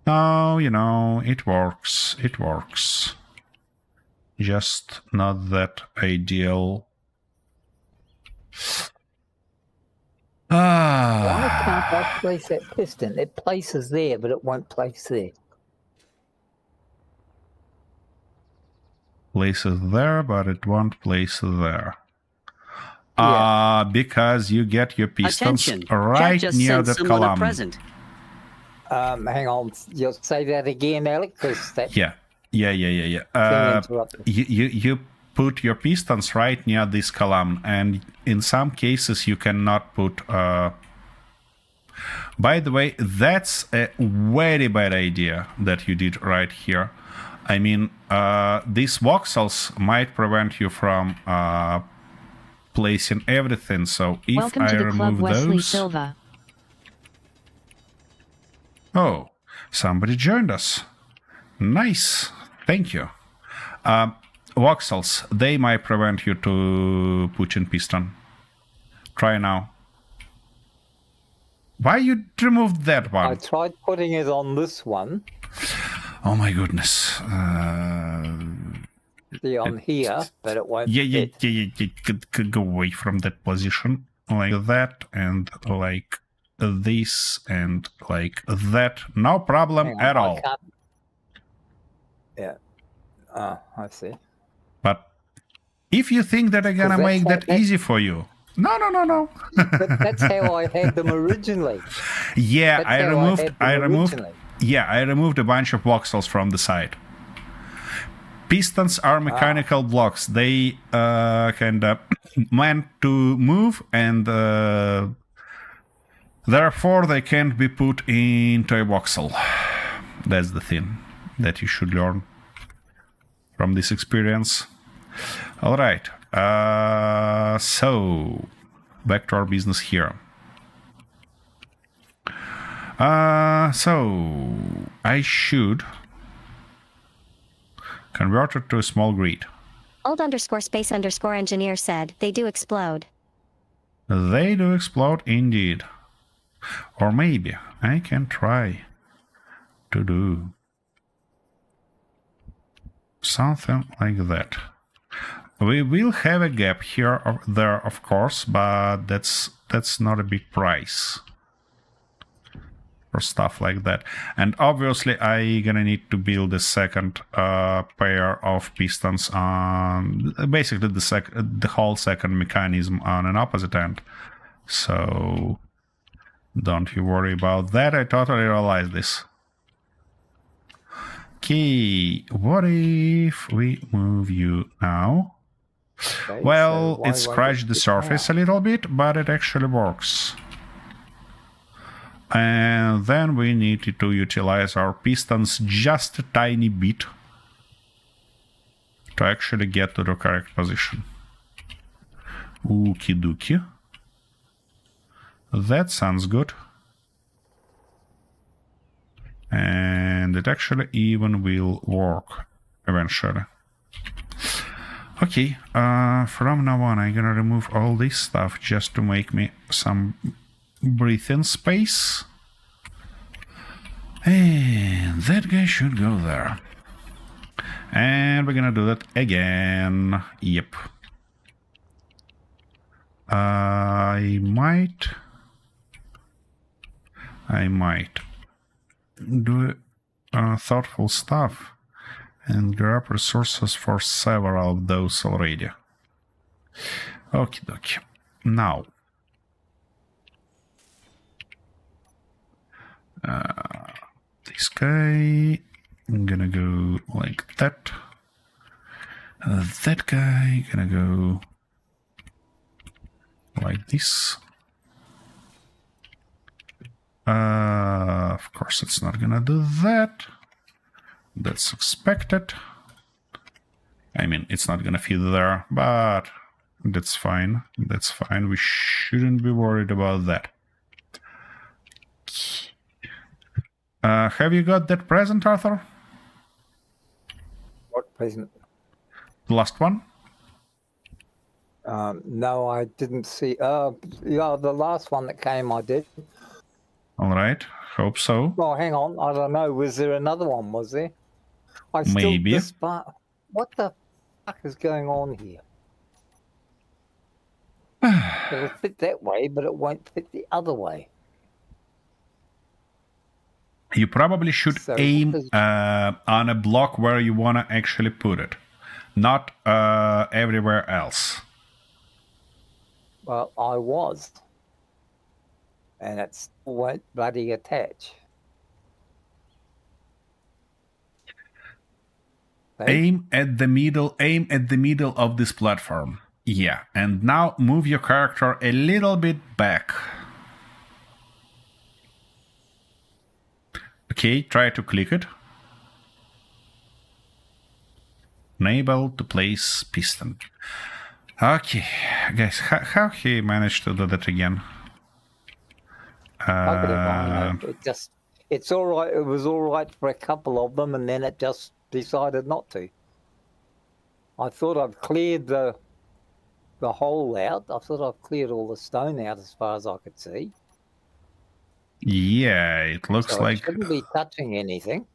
No, you know, it works. It works. Just not that ideal. Why can't I place that piston? It places there, but it won't place there. Places there, but it won't place there. Because you get your pistons right near that column. Hang on, you'll say that again, Alec? Yeah. You put your pistons right near this column, and in some cases you cannot put... By the way, that's a very bad idea that you did right here. I mean, these voxels might prevent you from placing everything, so if Welcome I to the remove club, Wesley those... Silva. Oh, somebody joined us. Nice. Thank you. Voxels, they might prevent you to put in piston. Try now. Why you removed that one? I tried putting it on this one. Oh my goodness. See, on here, but it won't You could go away from that position. Like that, and like this, and like that. No problem at all. Yeah. I see. But if you think that I'm gonna make that easy for you, no. But that's how I had them originally. Yeah, I removed a bunch of voxels from the side. Pistons are mechanical blocks. They kind of meant to move, and therefore they can't be put into a voxel. That's the thing that you should learn from this experience. All right. So back to our business here. So I should convert it to a small grid. Old_space_engineer said, they do explode. They do explode indeed. Or maybe I can try to do something like that. We will have a gap here or there, of course, but that's not a big price. or stuff like that. And obviously I gonna need to build a second pair of pistons on basically the whole second mechanism on an opposite end. So don't you worry about that. I totally realize this. Okay, what if we move you now? Okay, Well, so why it won't scratched the fit surface now? a little bit, but it actually works. And then we need to utilize our pistons just a tiny bit to actually get to the correct position. Okie dokie. That sounds good. And it actually even will work eventually. Okay, from now on I'm gonna remove all this stuff just to make me some breathing space. And that guy should go there. And we're gonna do that again. Yep. I might do thoughtful stuff and grab resources for several of those already. Okie dokie. Now, this guy, I'm gonna go like that. That guy gonna go like this. Of course, it's not gonna do that. That's expected. I mean, it's not gonna fit there, but that's fine. That's fine. We shouldn't be worried about that. Have you got that present, Arthur? What present? The last one? No, I didn't see. Yeah, the last one that came, I did. All right. Hope so. Well, hang on. I don't know. Was there another one? Was there? I still, Maybe. This part, what the fuck is going on here? It'll fit that way, but it won't fit the other way. You probably should So aim what is- on a block where you want to actually put it, not everywhere else. Well, I was. And it still won't bloody attach. Okay. Aim at the middle of this platform. Yeah, and now move your character a little bit back. Okay, try to click it. Enable to place piston. Okay, guys, how he managed to do that again? I could have it's all right. It was all right for a couple of them, and then it just decided not to. I thought I've cleared the hole out. I thought I've cleared all the stone out as far as I could see. Yeah, it looks So like it shouldn't be touching anything.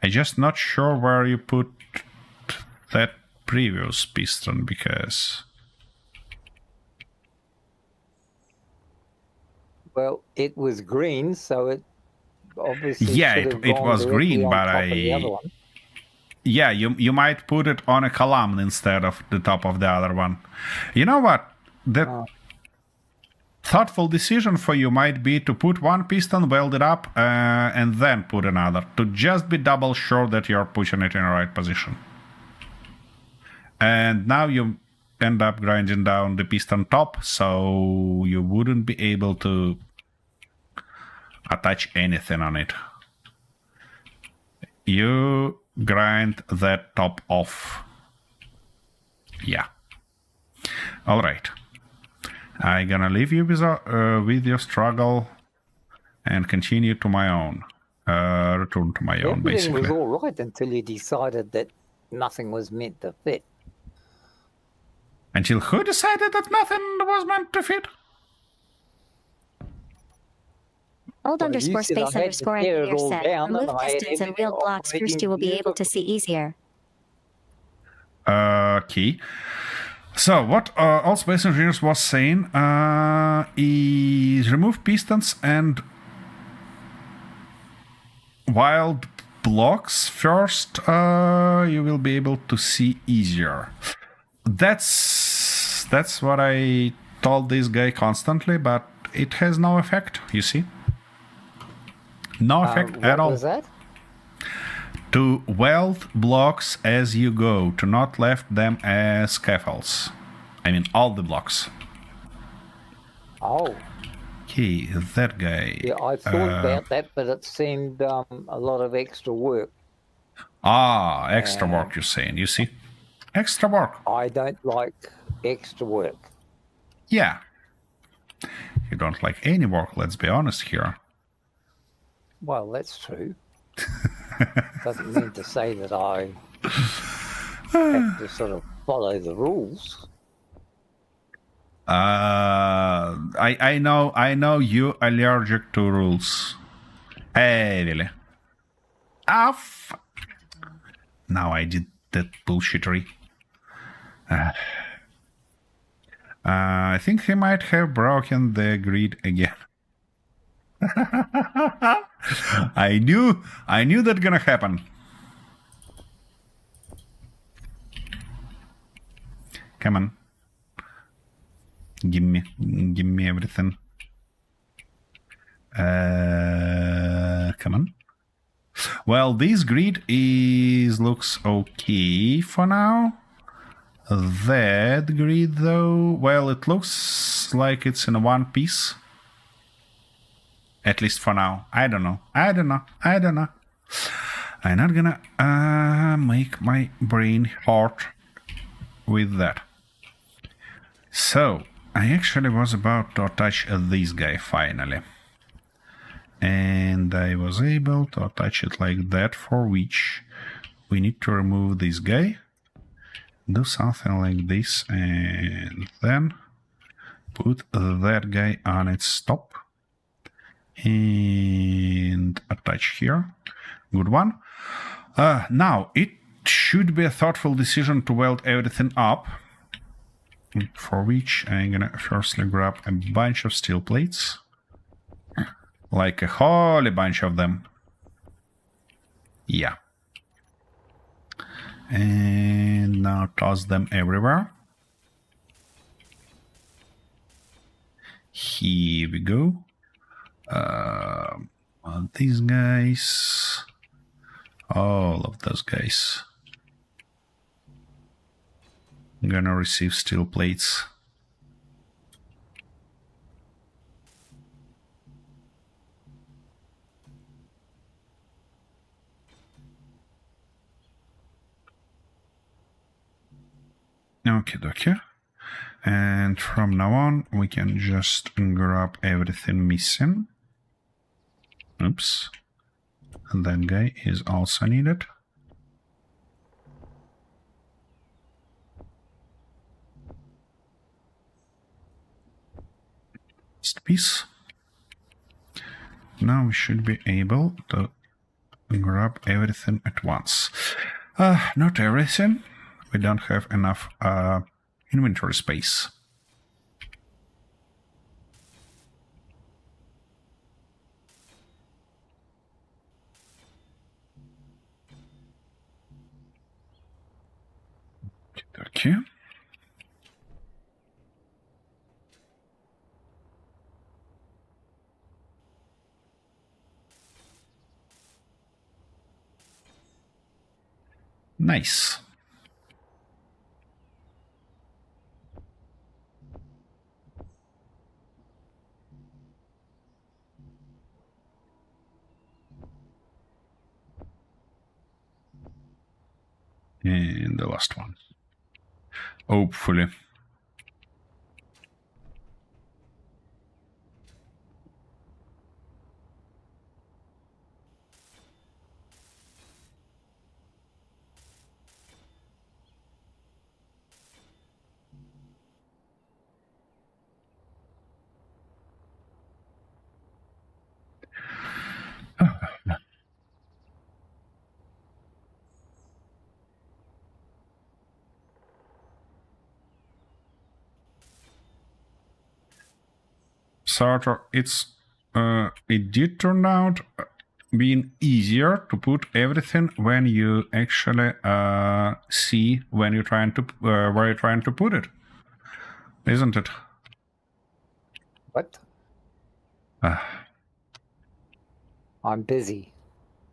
I'm just not sure where you put that previous piston because Well, it was green, so it obviously yeah, should have it gone was directly green, on but top of the other one. yeah, you might put it on a column instead of the top of the other one. You know what? The thoughtful decision for you might be to put one piston, weld it up, and then put another, to just be double sure that you're pushing it in the right position. And now you end up grinding down the piston top, so you wouldn't be able to attach anything on it. You grind that top off. Yeah. All right. I'm gonna leave you with your struggle and continue to my own. Return to my own, Everything basically. was all right until you decided that nothing was meant to fit. Until who decided that nothing was meant to fit? Old Well, you underscore said I space had to underscore tear it engineer all said, down and remove I had pistons and everything wheeled blocks. operating First you will be able to beautifully. see easier. Okay. So what all space engineers was saying is remove pistons and wild blocks first. You will be able to see easier. That's what I told this guy constantly, but it has no effect. You see, no effect at all. What was that? To weld blocks as you go, to not left them as scaffolds. I mean, all the blocks. Oh, Okay, that guy. yeah, I thought about that, but it seemed a lot of extra work. Extra work, you're saying. You see? Extra work. I don't like extra work. Yeah. You don't like any work, let's be honest here. Well, that's true. Doesn't mean to say that I have to sort of follow the rules. I know you allergic to rules. Heavily. Now I did that bullshittery. I think he might have broken the grid again. I knew that gonna happen. Come on. Give me everything. Come on. Well, this grid looks okay for now. That grid, though, well, it looks like it's in one piece. At least for now. I don't know. I'm not gonna make my brain hurt with that. So, I actually was about to attach this guy finally. And I was able to attach it like that, for which we need to remove this guy. Do something like this, and then put that guy on its top. And attach here. Good one. Now, it should be a thoughtful decision to weld everything up, for which I'm gonna firstly grab a bunch of steel plates. Like a whole bunch of them. Yeah. And now toss them everywhere. Here we go. These guys. All of those guys. I'm gonna receive steel plates. Okie dokie. And from now on, we can just grab everything missing. Oops. And that guy is also needed. Last piece. Now we should be able to grab everything at once. Not everything. We don't have enough inventory space. Okay. Nice. And the last one. Hopefully. sort of it did turn out being easier to put everything when you actually see when you're trying to where you're trying to put it, isn't it? What? I'm busy.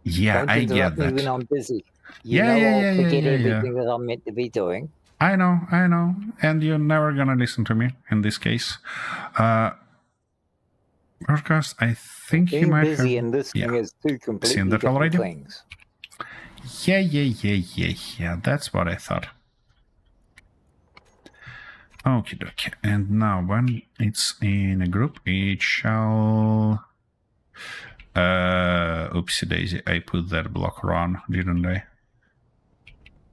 Yeah, Don't I interrupt get me when that. I'm busy. Yeah, I'll forget everything that I'm meant to be doing. I know, and you're never gonna listen to me in this case. Broadcast, I think he Being might busy have... and listening is two completely Seen that different already? things. Yeah, that's what I thought. Okie dokie. And now when it's in a group, it shall... oopsie daisy, I put that block wrong, didn't I?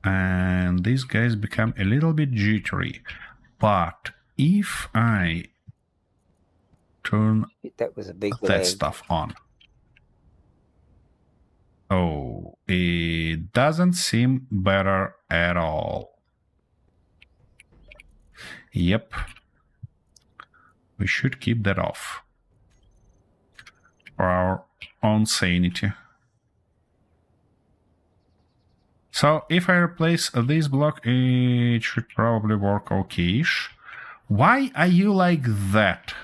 And these guys become a little bit jittery. But if I turn That was a big that lag. stuff on... Oh, it doesn't seem better at all. Yep. We should keep that off. For our own sanity. So, if I replace this block, it should probably work okay-ish. Why are you like that?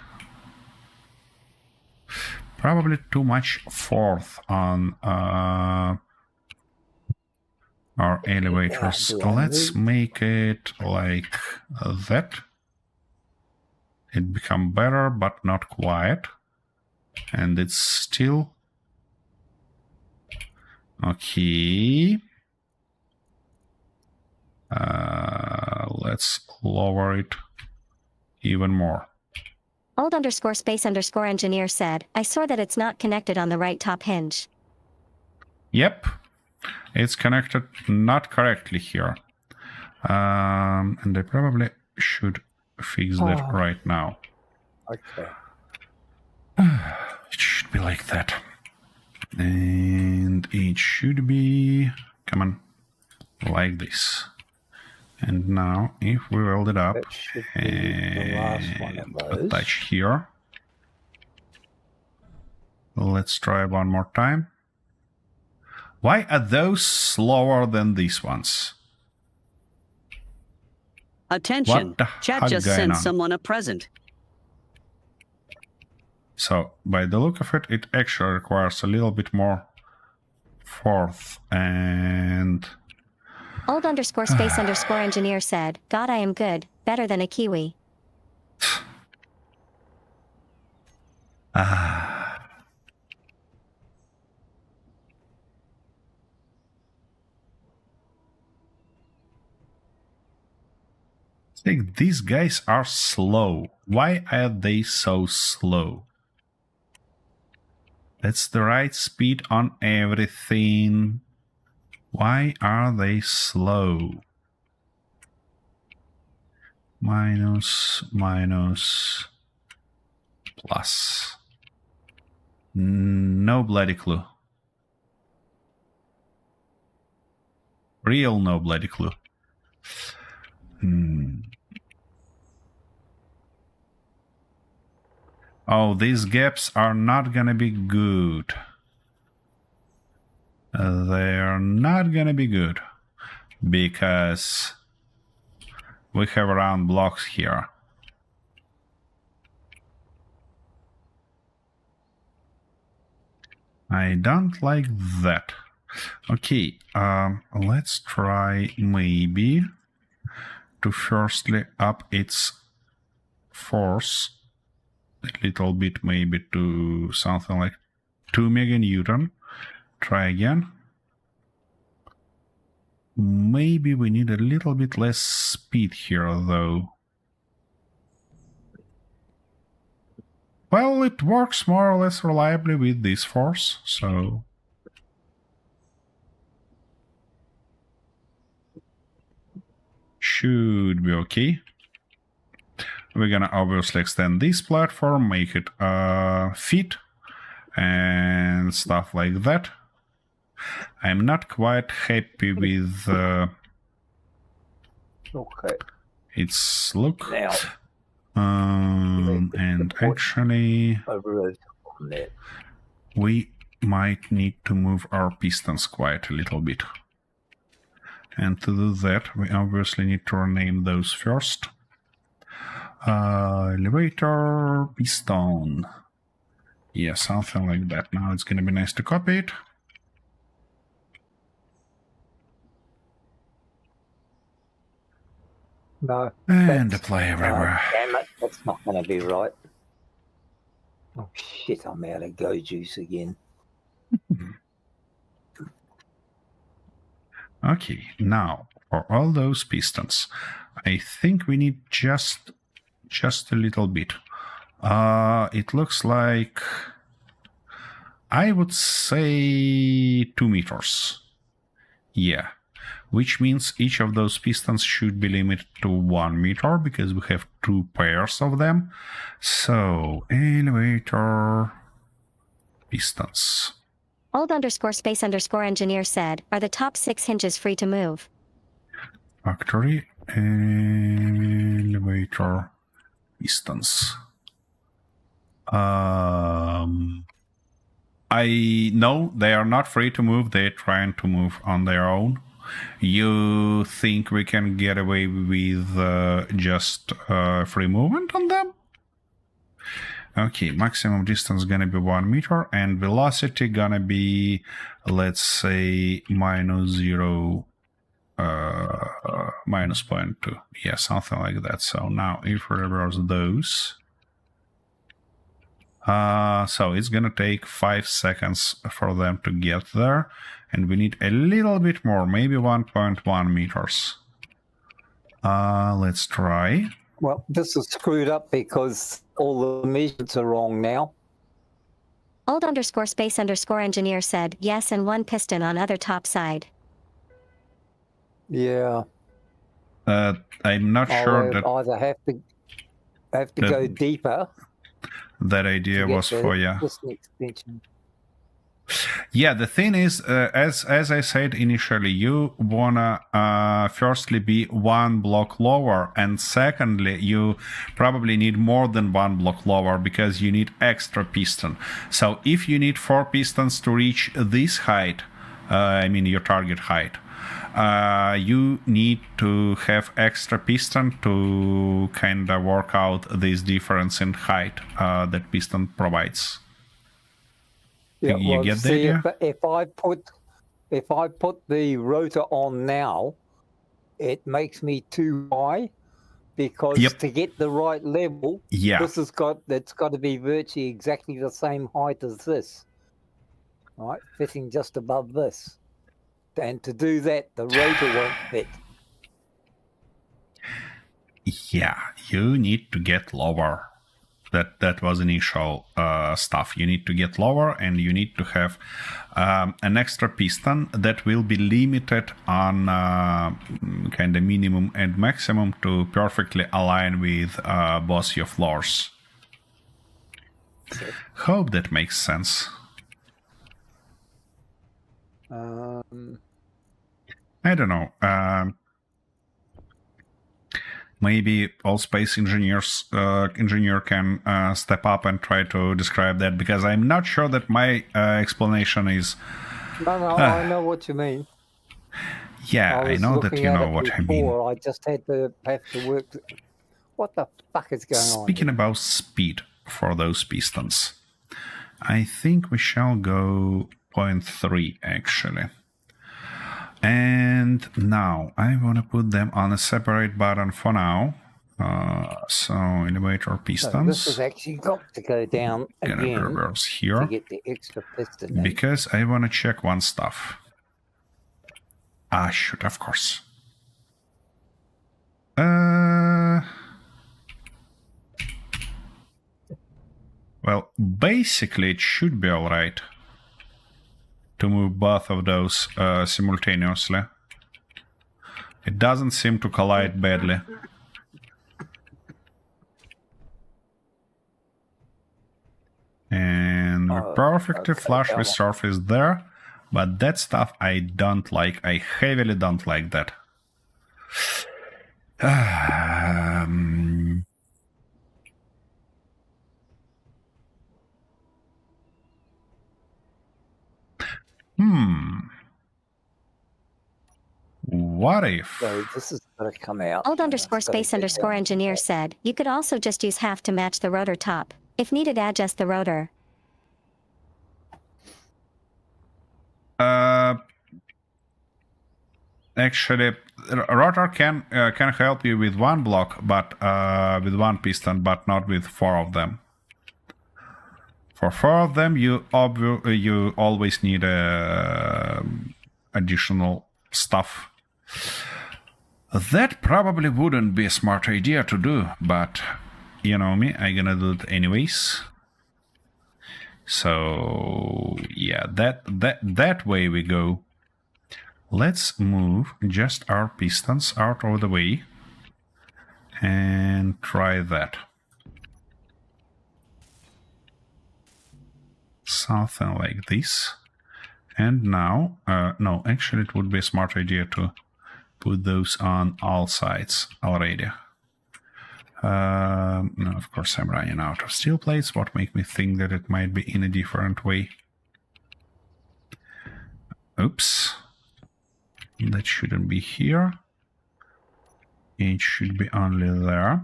Probably too much force on our elevators. Let's make it like that. It become better, but not quite. And it's still... Okay. Let's lower it even more. Old_space_engineer said, I saw that it's not connected on the right top hinge. Yep. It's connected not correctly here. And I probably should fix that right now. Okay. It should be like that. And it should be... Come on. Like this. And now, if we weld it up That should be the last one of those. Attach here. Let's try one more time. Why are those slower than these ones? Attention. What the Chat heck just going sent on? someone a present. So, by the look of it, it actually requires a little bit more force and... Old_space_engineer said, God, I am good, better than a kiwi. Like, these guys are slow. Why are they so slow? That's the right speed on everything. Why are they slow? Minus, plus. No bloody clue. Real no bloody clue. Oh, these gaps are not gonna be good. They're not gonna be good. Because we have round blocks here. I don't like that. Okay, let's try maybe to firstly up its force a little bit, maybe to something like 2 meganewton. Try again. Maybe we need a little bit less speed here, though. Well, it works more or less reliably with this force, so... Should be okay. We're gonna obviously extend this platform, make it fit, and stuff like that. I'm not quite happy with Okay. its look. Now, And actually, A rotor on there. we might need to move our pistons quite a little bit. And to do that, we obviously need to rename those first. Elevator, piston. Yeah, something like that. Now it's going to be nice to copy it. No. And that's- apply everywhere. Damn it, that's not going to be right. Oh shit, I'm out of go juice again. Okay, now for all those pistons, I think we need just a little bit. It looks like I would say 2 meters. Yeah, which means each of those pistons should be limited to 1 meter because we have 2 pairs of them. So elevator pistons. Old_space_engineer said, are the top 6 hinges free to move? Factory elevator pistons. I know they are not free to move. They're trying to move on their own. You think we can get away with just free movement on them? Okay, maximum distance gonna be 1 meter and velocity gonna be, let's say, -0, -0.2. Yeah, something like that. So now if we reverse those, so it's gonna take 5 seconds for them to get there, and we need a little bit more, maybe 1.1 meters. Let's try. Well, this is screwed up because all the measurements are wrong now. Old_space_engineer said, yes, and 1 piston on other top side. Yeah. I'm not sure that either have to go deeper. that idea to get was the for you. piston extension. Yeah, the thing is, as I said initially, you wanna firstly be 1 block lower, and secondly, you probably need more than 1 block lower because you need extra piston. So if you need 4 pistons to reach this height, I mean your target height, you need to have extra piston to kind of work out this difference in height that piston provides. Yeah, You get the idea? If I put the rotor on now, it makes me too high because Yep. to get the right level, Yeah. it's got to be virtually exactly the same height as this, right? Fitting just above this, and to do that, the rotor won't fit. Yeah, you need to get lower. That was initial stuff. You need to get lower, and you need to have an extra piston that will be limited on kind of minimum and maximum to perfectly align with both your floors. Hope that makes sense. I don't know. Maybe all space engineer can step up and try to describe that, because I'm not sure that my explanation is. No, I know what you mean. Yeah, I know that you know what I mean. I just have to work. What the fuck is going on? Speaking about speed for those pistons, I think we shall go 0.3 actually. And now I want to put them on a separate button for now. So elevator pistons. So this has actually got to go down again reverse here to get the extra piston. Because I want to check one stuff. Shoot, of course. Well, basically it should be all right to move both of those simultaneously. It doesn't seem to collide badly. And we're perfectly flush with surface there, but that stuff I don't like. I heavily don't like that. What if? So this is going to come out. Old and underscore it's gotta space get underscore down. engineer said, you could also just use half to match the rotor top. If needed, adjust the rotor. Actually, rotor can help you with one block, but with one piston, but not with 4 of them. For 4 of them, you always need additional stuff. That probably wouldn't be a smart idea to do, but you know me, I'm gonna do it anyways. So yeah, that way we go. Let's move just our pistons out of the way and try that. Something like this. And now, no, actually it would be a smart idea to put those on all sides already. No, of course I'm running out of steel plates. What makes me think that it might be in a different way? Oops. That shouldn't be here. It should be only there.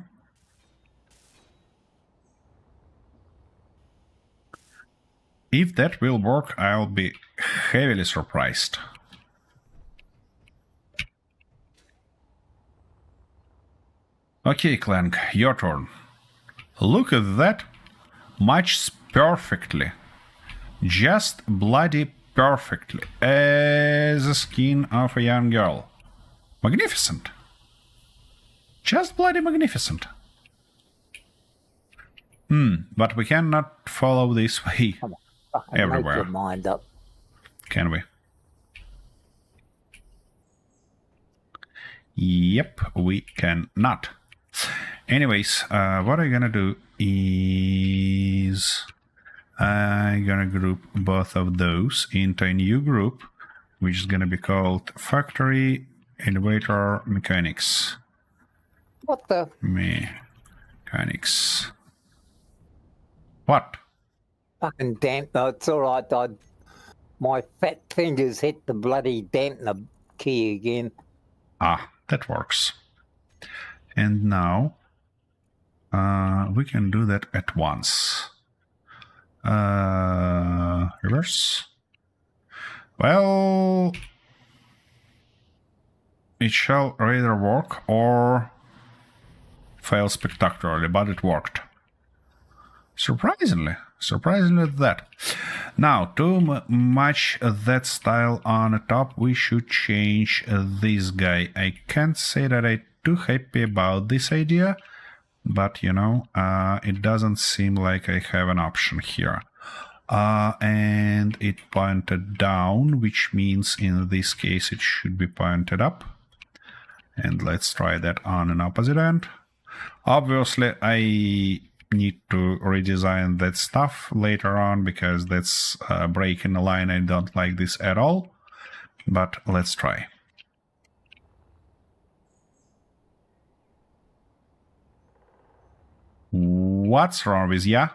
If that will work, I'll be heavily surprised. Okay, Clank, your turn. Look at that. Matches perfectly. Just bloody perfectly. As the skin of a young girl. Magnificent. Just bloody magnificent. But we cannot follow this way everywhere. Make your mind up. Can we? Yep, we cannot. Anyways, what I'm gonna do is I'm gonna group both of those into a new group, which is gonna be called Factory Elevator Mechanics. What the? Mechanics. What? Fucking damn. No, it's all right. My fat fingers hit the bloody dampener key again. Ah, that works. And now we can do that at once. Reverse. Well, it shall either work or fail spectacularly, but it worked. Surprisingly that. Now, to match that style on the top, we should change this guy. I can't say that I'm too happy about this idea, but you know, it doesn't seem like I have an option here. And it pointed down, which means in this case it should be pointed up. And let's try that on an opposite end. Obviously, I need to redesign that stuff later on because that's breaking a line. I don't like this at all, but let's try. What's wrong with ya?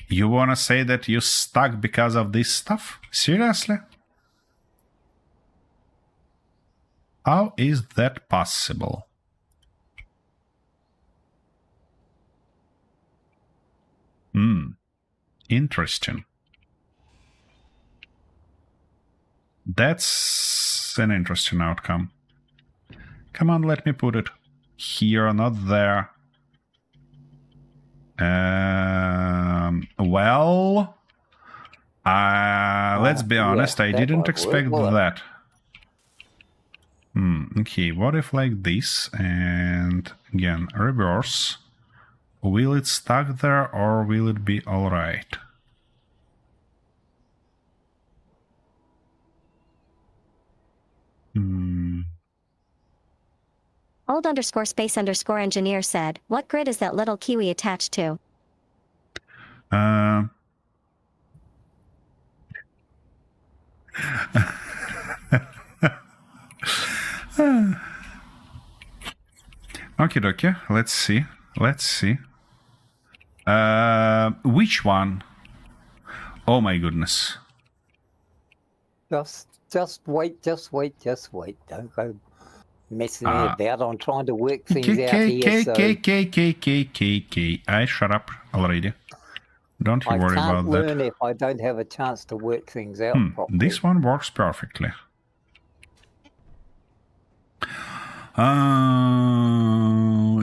You wanna say that you stuck because of this stuff? Seriously? How is that possible? Interesting. That's an interesting outcome. Come on, let me put it here, not there. Well, let's be honest, I didn't expect that. Okay, what if like this, and again, reverse. Will it stuck there or will it be alright? Old underscore space underscore engineer said, what grid is that little kiwi attached to? Okie dokie, let's see. Which one? Oh my goodness. Just wait. Don't go messing me about. I'm trying to work things out here, so I shut up already. Don't you I worry can't about learn that. if I don't have a chance to work things out properly. This one works perfectly.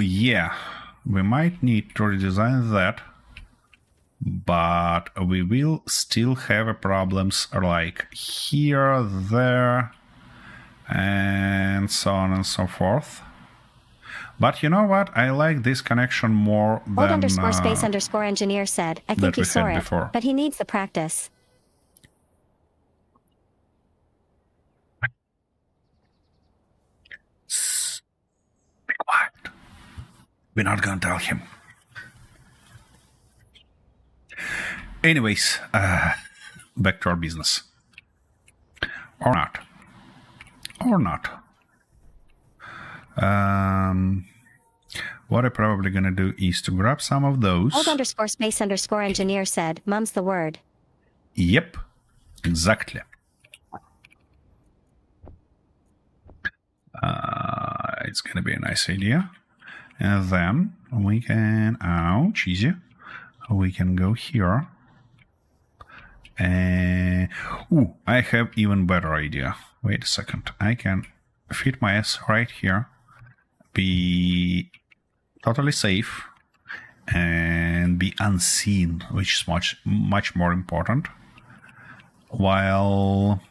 Yeah, we might need to redesign that, but we will still have problems like here, there, and so on and so forth. But you know what? I like this connection more than _space_engineer said, I think he saw it, before. but he needs the practice. Be quiet. We're not gonna tell him. Anyways, back to our business. Or not. What I'm probably gonna do is to grab some of those. _space_engineer said, mum's the word. Yep, exactly. It's gonna be a nice idea. And then we can, cheesy. We can go here. And, I have even better idea. Wait a second. I can fit my ass right here. Be totally safe. And be unseen, which is much more important. While...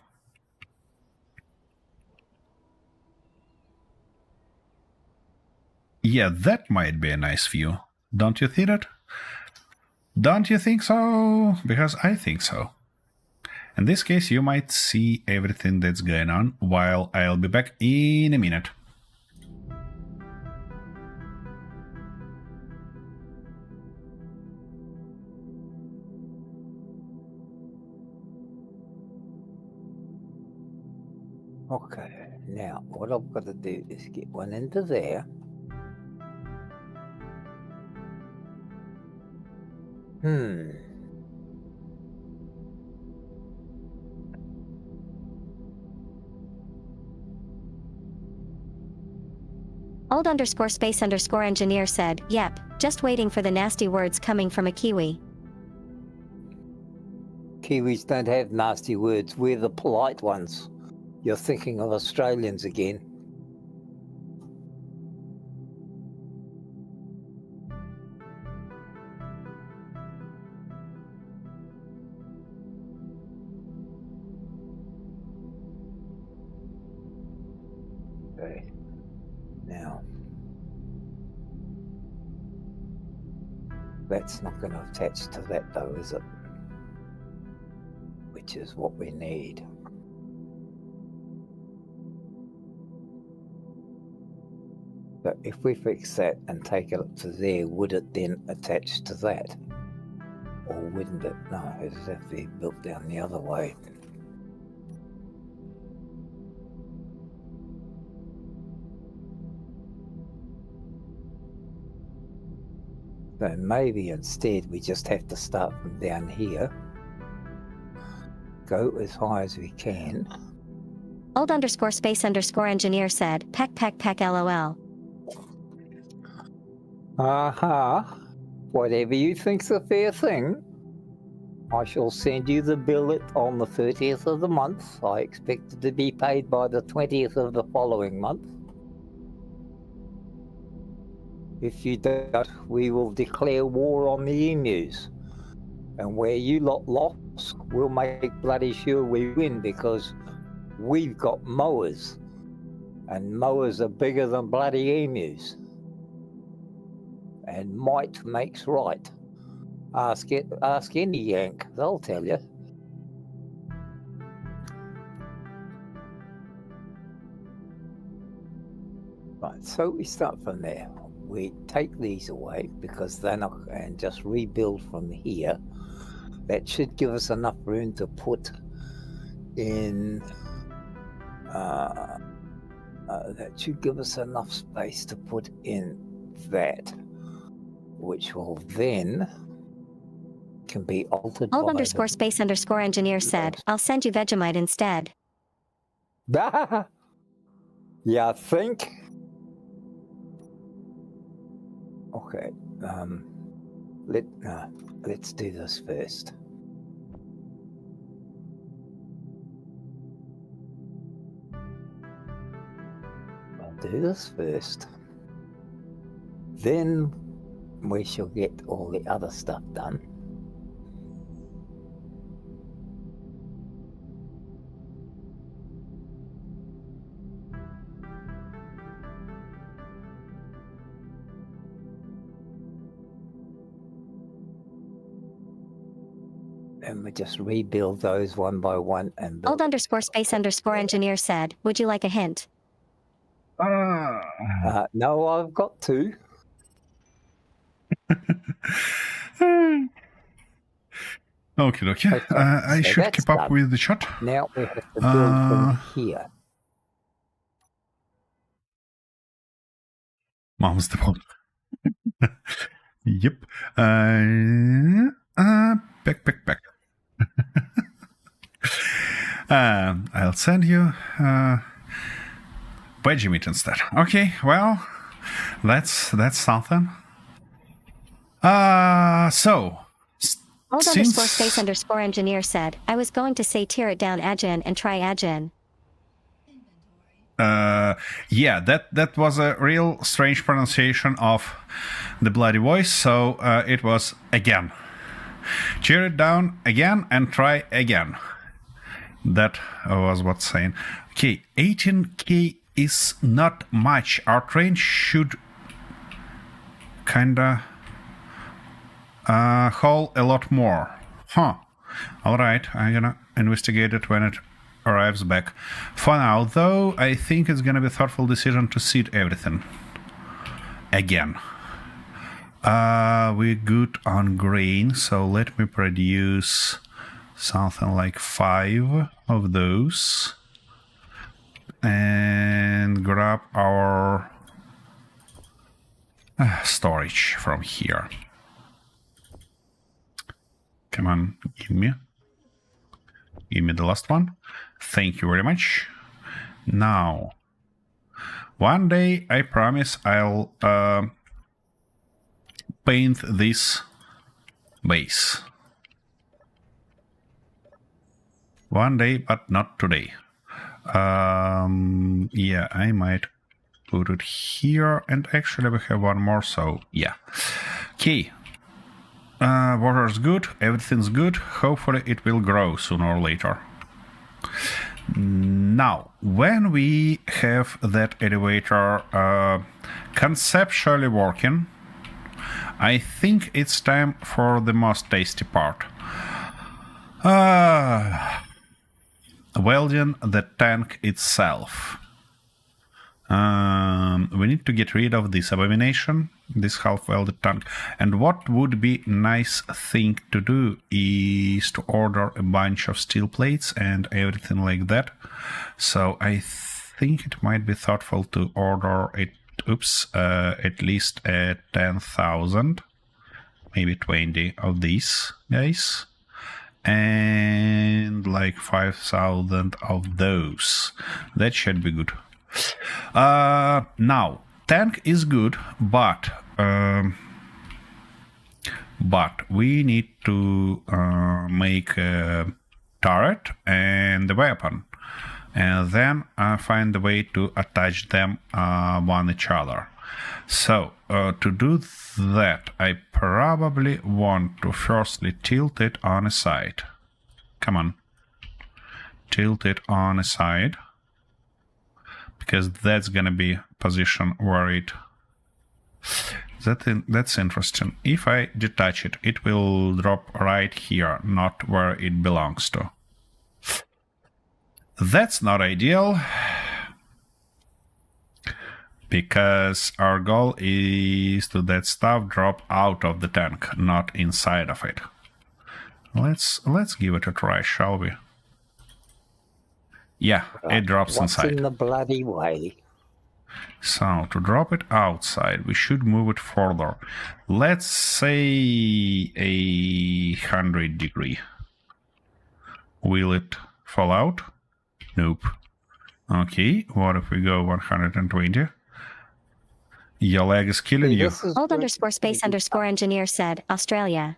Yeah, that might be a nice view. Don't you think it? Don't you think so? Because I think so. In this case, you might see everything that's going on while I'll be back in a minute. Okay, now what I've got to do is get one into there. _space_engineer said, yep, just waiting for the nasty words coming from a Kiwi. Kiwis don't have nasty words. We're the polite ones. You're thinking of Australians again. Okay. Now, that's not going to attach to that though, is it? Which is what we need. But if we fix that and take it up to there, would it then attach to that? Or wouldn't it? No, it would have to be built down the other way. So maybe instead we just have to start from down here, go as high as we can. _space_engineer said, peck lol. Whatever you think's a fair thing. I shall send you the billet on the 30th of the month. I expect it to be paid by the 20th of the following month. If you don't, we will declare war on the emus. And where you lot lost, we'll make bloody sure we win, because we've got mowers. And mowers are bigger than bloody emus. And might makes right. Ask any Yank, they'll tell you. Right, so we start from there. We take these away because they're not, and just rebuild from here. That should give us enough room to put in. That should give us enough space to put in that, which will then can be altered. Alt by underscore the- space underscore engineer said, I'll send you Vegemite instead. Yeah, I think. Okay. Let's do this first. I'll do this first. Then we shall get all the other stuff done. And we just rebuild those one by one and Alt underscore space underscore engineer said, would you like a hint? no, I've got two. Okay. I so should that's keep up done. with the chat. Now we have to build from here. Mom's the one. Yep. Back. I'll send you veggie meat instead. Okay, well, that's something. So. Alt underscore space underscore engineer said, I was going to say tear it down again and try again. Yeah, that was a real strange pronunciation of the bloody voice, so it was again. Tear it down again and try again. That was what's saying. Okay, 18k is not much. Our train should kinda haul a lot more. Alright, I'm gonna investigate it when it arrives back. For now, though, I think it's gonna be a thoughtful decision to seed everything. Again. We're good on grain, so let me produce something like 5 of those. And grab our storage from here. Come on, give me the last one. Thank you very much. Now, one day I promise I'll paint this base. One day, but not today. Yeah, I might put it here, and actually we have one more, so yeah. Okay. Water's good, everything's good. Hopefully it will grow sooner or later. Now, when we have that elevator conceptually working, I think it's time for the most tasty part. Welding the tank itself. We need to get rid of this abomination, this half-welded tank. And what would be nice thing to do is to order a bunch of steel plates and everything like that. So I think it might be thoughtful to order it, at least 10,000, maybe 20 of these guys. And like 5,000 of those. That should be good. Now, tank is good, but we need to make a turret and the weapon, and then find a way to attach them one each other. So to do that, I probably want to firstly tilt it on a side. Come on, tilt it on a side. Because that's gonna be position where it... That's interesting. If I detach it, it will drop right here, not where it belongs to. That's not ideal. Because our goal is to that stuff drop out of the tank, not inside of it. Let's give it a try, shall we? Yeah, it drops What's inside. in the bloody way? So to drop it outside, we should move it further. Let's say 100 degree. Will it fall out? Nope. Okay, what if we go 120? Your leg is killing you. Old underscore space underscore engineer said, Australia.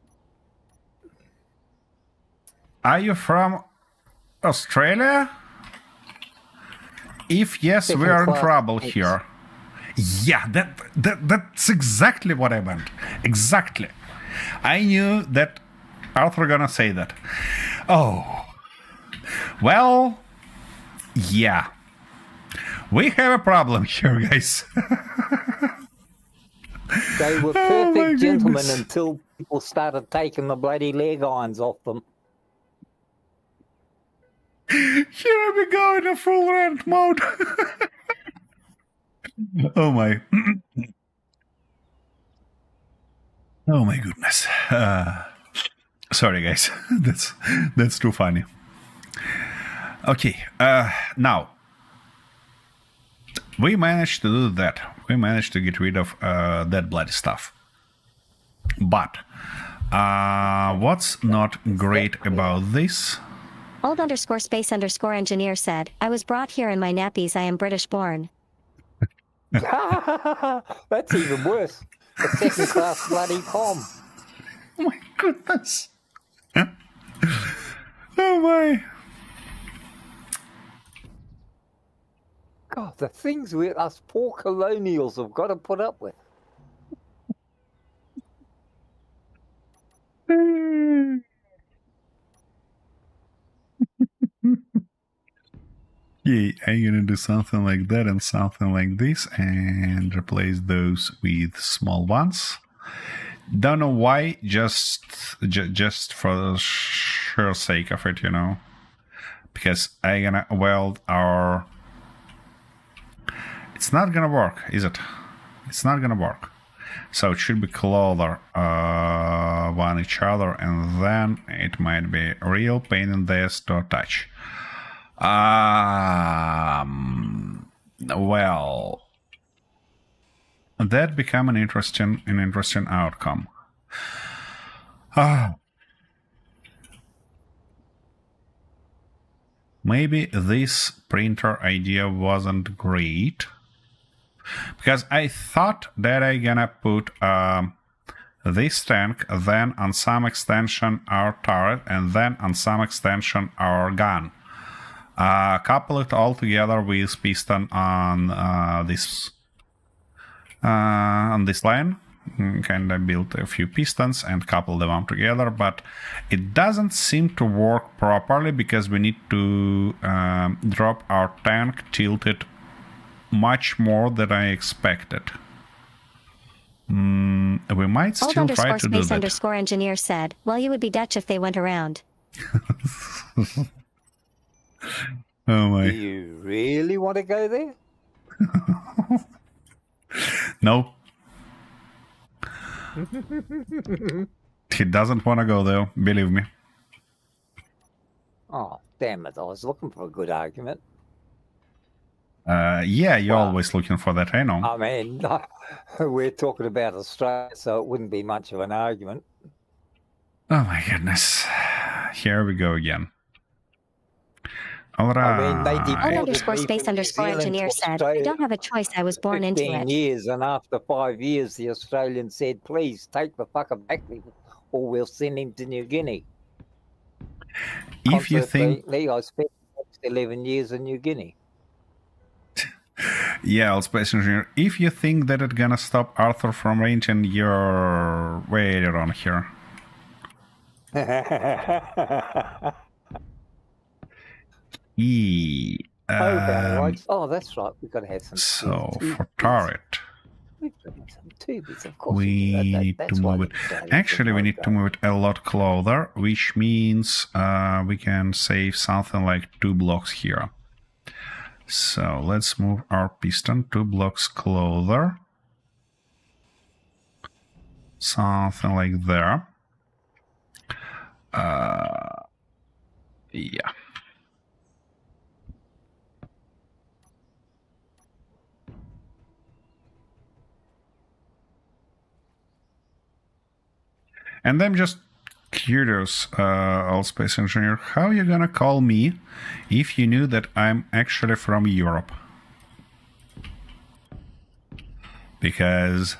Are you from Australia? If yes, we are in trouble here. Yeah, that's exactly what I meant. Exactly. I knew that Arthur gonna say that. Oh. Well, yeah. We have a problem here, guys. They were perfect gentlemen until people started taking the bloody leg irons off them. Here we go in a full rant mode. Oh my. Oh my goodness. Sorry guys. That's too funny. Okay, now we managed to do that. We managed to get rid of that bloody stuff. But what's not great about this? Old underscore space underscore engineer said, I was brought here in my nappies. I am British born. That's even worse. A second class bloody pom. Oh my goodness. Oh my. God, the things we us poor colonials have got to put up with. Yeah, I'm gonna do something like that and something like this and replace those with small ones. Don't know why, just for the sheer sake of it, you know. Because I'm gonna weld our... It's not gonna work, is it? It's not gonna work. So it should be closer one each other, and then it might be a real pain in the ass to touch. Well, that become an interesting outcome. Maybe this printer idea wasn't great, because I thought that I gonna put this tank, then on some extension our turret, and then on some extension our gun. Couple it all together with piston on this line. Kind of built a few pistons and couple them up together, but it doesn't seem to work properly because we need to drop our tank tilted much more than I expected. We might still try to do that. Underscore engineer said, well, you would be Dutch if they went around. Oh my. Do you really want to go there? No. He doesn't want to go there, believe me. Oh, damn it. I was looking for a good argument. Yeah, you're always looking for that, I know. I mean, we're talking about Australia, so it wouldn't be much of an argument. Oh my goodness. Here we go again. All right. I mean, they deported underscore me space from New underscore Zealand engineer to said, I Australia don't have a choice. I was born into 15 it. years, and after 5 years, the Australian said, please take the fucker back or we'll send him to New Guinea. If you think... I spent 11 years in New Guinea. Yeah, I'll space engineer. If you think that it's gonna stop Arthur from ranging, you're way wrong here. Oh, that's right. We've got to have some. So for turret, we've got to have some tubies, of course. we need to move it. Actually, we need to move it a lot closer, which means we can save something like 2 blocks here. So let's move our piston 2 blocks closer. Something like there. Yeah. And I'm just curious, old space engineer, how you gonna call me if you knew that I'm actually from Europe? Because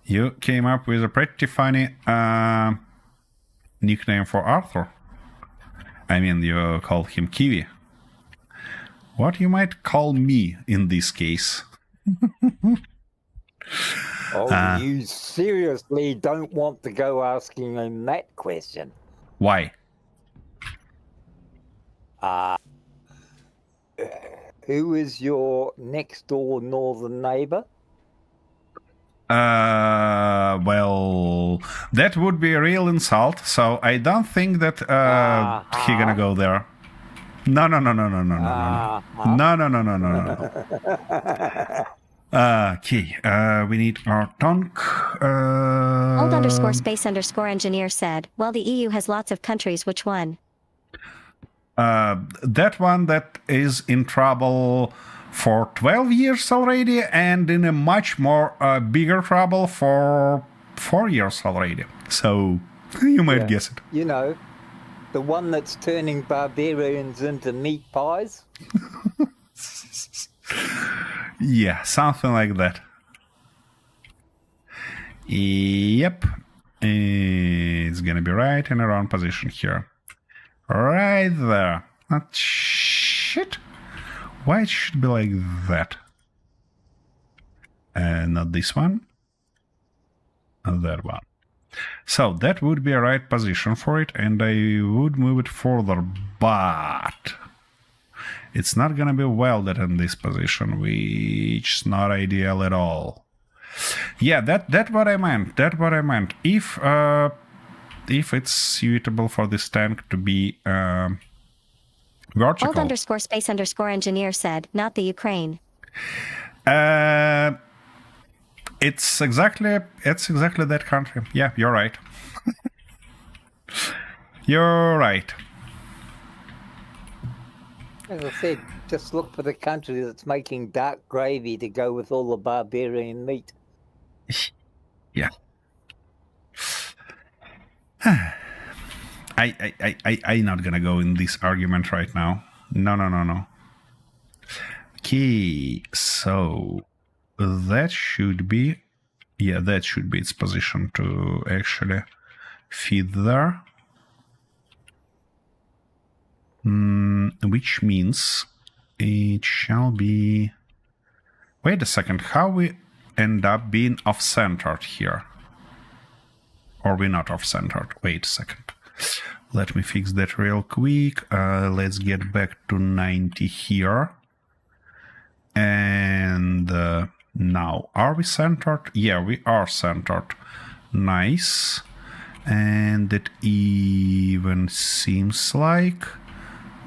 you came up with a pretty funny nickname for Arthur. I mean, you called him Kiwi. What you might call me in this case? Oh, you seriously don't want to go asking him that question? Why? Who is your next door northern neighbor? Well, that would be a real insult, so I don't think that he gonna go there. No. Okay, we need our tonk. Old_space_engineer said, well, the EU has lots of countries. Which one? That one that is in trouble for 12 years already, and in a much more bigger trouble for 4 years already. So you might guess it. You know, the one that's turning barbarians into meat pies? Yeah, something like that. Yep. It's gonna be right in a wrong position here. Right there. Shit. Why it should be like that? Not this one. That one. So that would be a right position for it, and I would move it further, but it's not gonna be welded in this position, which is not ideal at all. Yeah, that's what I meant. That's what I meant. If it's suitable for this tank to be vertical. Old_space_engineer said, not the Ukraine. It's exactly that country. Yeah, you're right. You're right. As I said, just look for the country that's making dark gravy to go with all the barbarian meat. Yeah. I'm not gonna go in this argument right now. No. Okay, so that should be its position to actually feed there. Which means it shall be... Wait a second, how we end up being off-centered here? Or we're not off-centered? Wait a second. Let me fix that real quick. Let's get back to 90 here. And now, are we centered? Yeah, we are centered. Nice. And it even seems like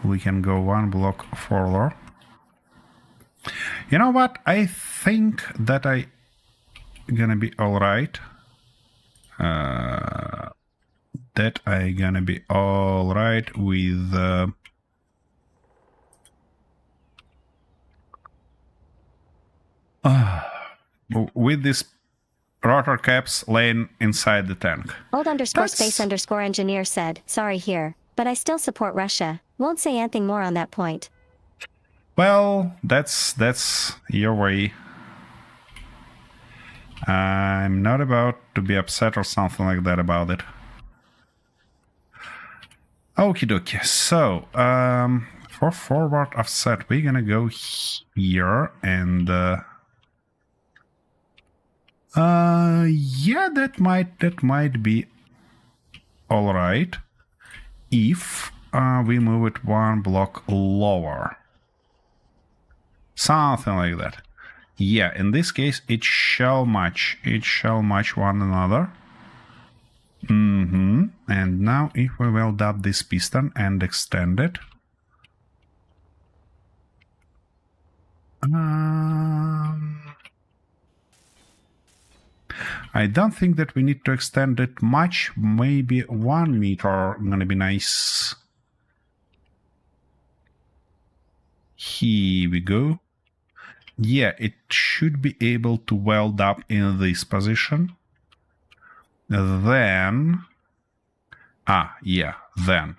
we can go one block further. You know what? I think that I gonna be alright. That I gonna be alright with this rotor caps laying inside the tank. Old_space_engineer said, sorry here, but I still support Russia. Won't say anything more on that point. Well, that's your way. I'm not about to be upset or something like that about it. Okie dokie. So, for forward offset, we're gonna go here and yeah, that might be all right if we move it one block lower. Something like that. Yeah, in this case, it shall match one another. And now if we weld up this piston and extend it. I don't think that we need to extend it much. Maybe 1 meter gonna be nice. Here we go. Yeah, it should be able to weld up in this position. Then Ah, yeah, then.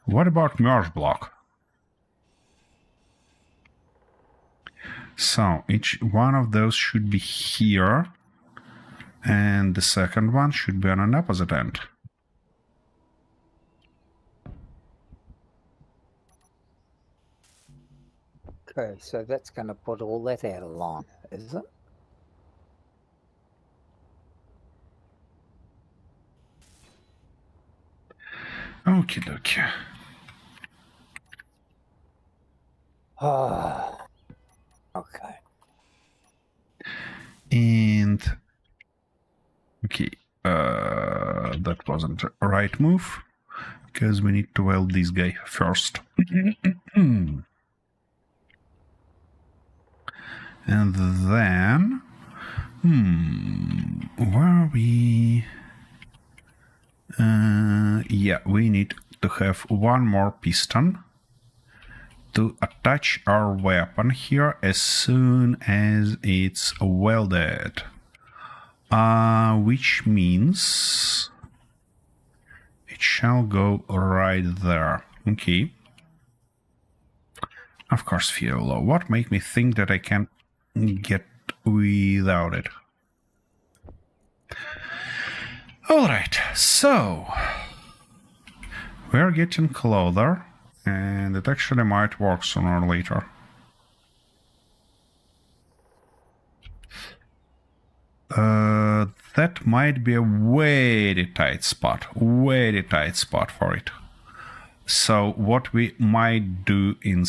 What about merge block? So each one of those should be here, and the second one should be on an opposite end. Okay, so that's going to put all that out of line, is it? Okie dokie. Ah, okay. And okay, that wasn't the right move because we need to weld this guy first. And then, where are we? Yeah, we need to have one more piston to attach our weapon here as soon as it's welded. Which means it shall go right there. Okay. Of course, fuel low. What make me think that I can get without it? Alright, so we're getting closer, and it actually might work sooner or later. That might be a very tight spot for it. So what we might do in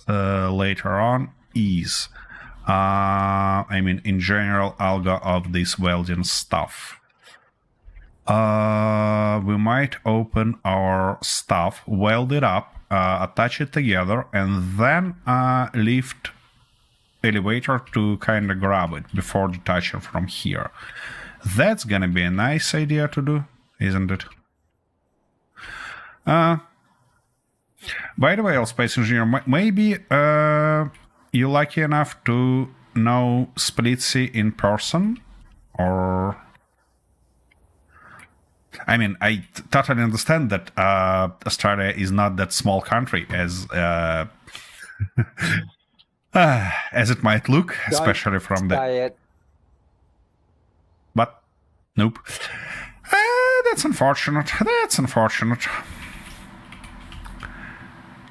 later on is, in general, I'll go of this welding stuff. We might open our stuff, weld it up, attach it together, and then lift elevator to kind of grab it before detaching from here. That's gonna be a nice idea to do, isn't it? By the way, Space Engineer, maybe you're lucky enough to know Splitsy in person, or... I totally understand that Australia is not that small country as it might look, especially from the... But, nope. That's unfortunate.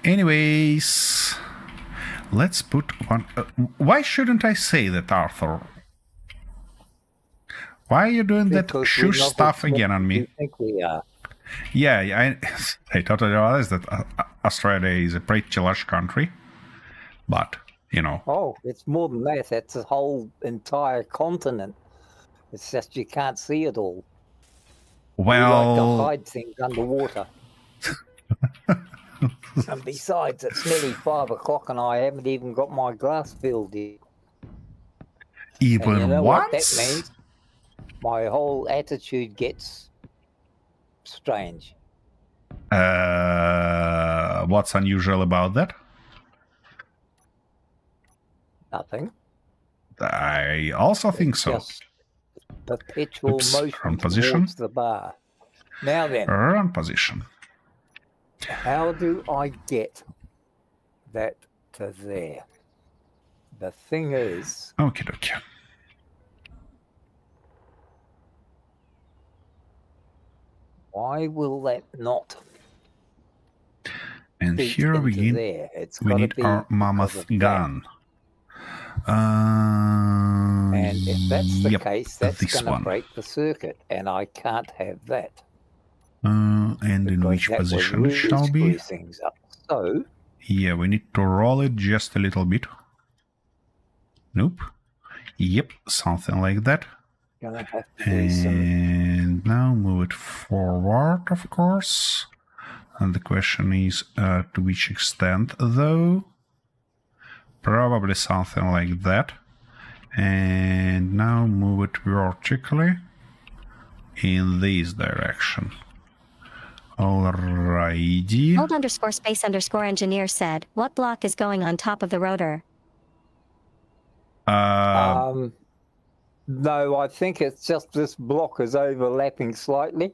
Anyways, let's put one... why shouldn't I say that, Arthur? Why are you doing that shush stuff again on me? I think we are. Yeah, I totally realize that Australia is a pretty large country, but, Oh, it's more than that. That's a whole entire continent. It's just you can't see it all. Well... We like to hide things underwater. And besides, it's nearly 5 o'clock and I haven't even got my glass filled yet. Even and you know once? What that means? My whole attitude gets strange. What's unusual about that? Nothing. I also think so. Just perpetual motion wrong position. towards the bar. Now then. Wrong position. How do I get that to there? The thing is... Okie dokie. Why will that not? And here we need our mammoth gun. And if that's the case, that's going to break the circuit, and I can't have that. And in which position it shall be? Things up. So, yeah, we need to roll it just a little bit. Nope. Yep, something like that. Gonna have to and now move it forward, of course. And the question is, to which extent, though? Probably something like that. And now move it vertically in this direction. Alrighty. Hold_space_engineer said, what block is going on top of the rotor? No, I think it's just this block is overlapping slightly.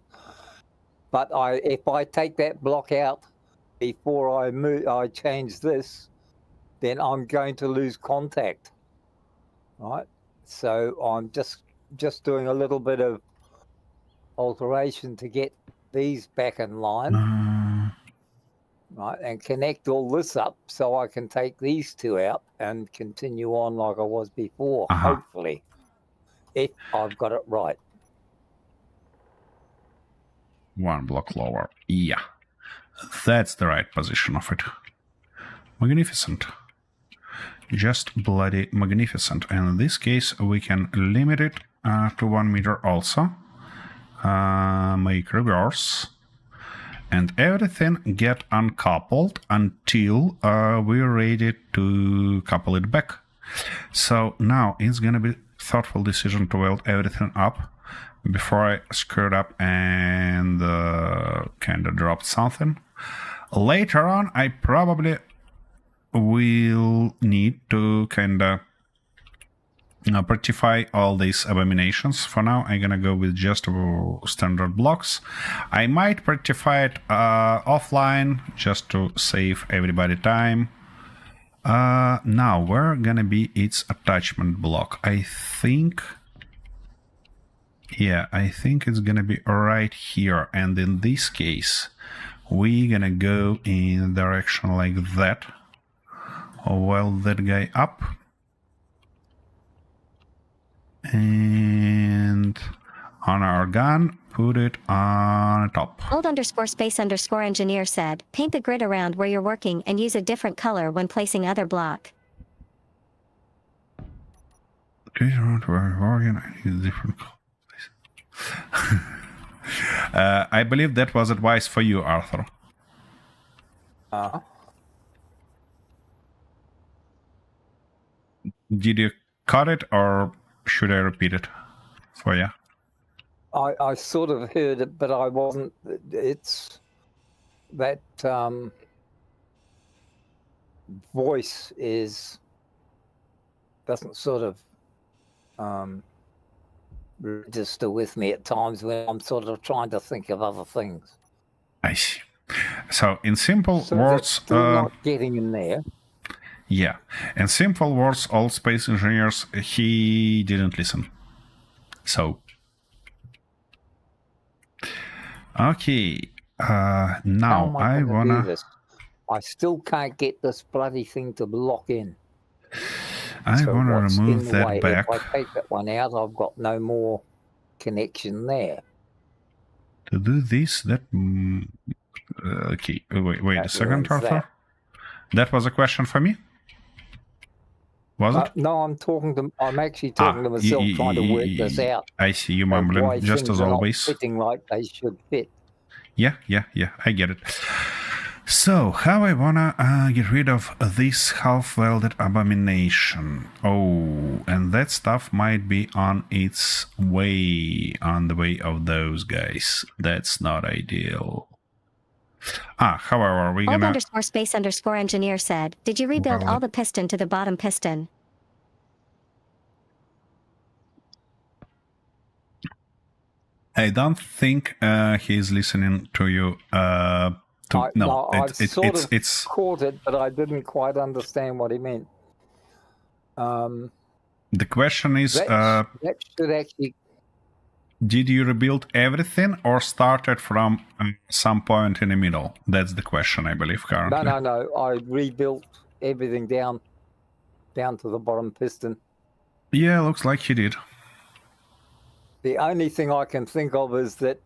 But if I take that block out before I change this, then I'm going to lose contact, right? So I'm just doing a little bit of alteration to get these back in line, right, and connect all this up so I can take these two out and continue on like I was before, hopefully, if I've got it right. One block lower. Yeah. That's the right position of it. Magnificent. Just bloody magnificent. And in this case, we can limit it to 1 meter also. Make reverse. And everything get uncoupled until we're ready to couple it back. So now it's gonna be thoughtful decision to weld everything up before I screwed up and kind of dropped something. Later on, I probably will need to kind of prettify all these abominations. For now, I'm gonna go with just standard blocks. I might prettify it offline just to save everybody time. Now, where gonna be its attachment block? I think it's gonna be right here. And in this case, we're gonna go in a direction like that. Weld that guy up. And on our gun, put it on top. Old_space_engineer said, paint the grid around where you're working and use a different color when placing other block. Grid around where you're working and use different color. I believe that was advice for you, Arthur. Did you cut it, or should I repeat it for you? I sort of heard it, but I wasn't. It's that voice doesn't sort of register with me at times when I'm sort of trying to think of other things. I see. So in simple So words, that's still not getting in there. yeah, in simple words, all space engineers, he didn't listen. So, okay, now I wanna. Do this? I still can't get this bloody thing to lock in. I So wanna what's in remove the that way? back. If I take that one out, I've got no more connection there. To do this, that okay. Wait a That second, ruins Arthur. That was a question for me. Was it? No, I'm actually talking to myself, trying to work this out. I see you of mumbling, why just things as are not always. fitting like they should fit. Yeah, I get it. So, how I wanna get rid of this half-welded abomination? Oh, and that stuff might be on its way, on the way of those guys. That's not ideal. However, we're gonna... Old_space_engineer said, did you rebuild Well, all the piston to the bottom piston? I don't think he's listening to you. I've sort of caught it, but I didn't quite understand what he meant. The question is, that should actually... did you rebuild everything or started from some point in the middle? That's the question, I believe, currently. No. I rebuilt everything down to the bottom piston. Yeah, looks like you did. The only thing I can think of is that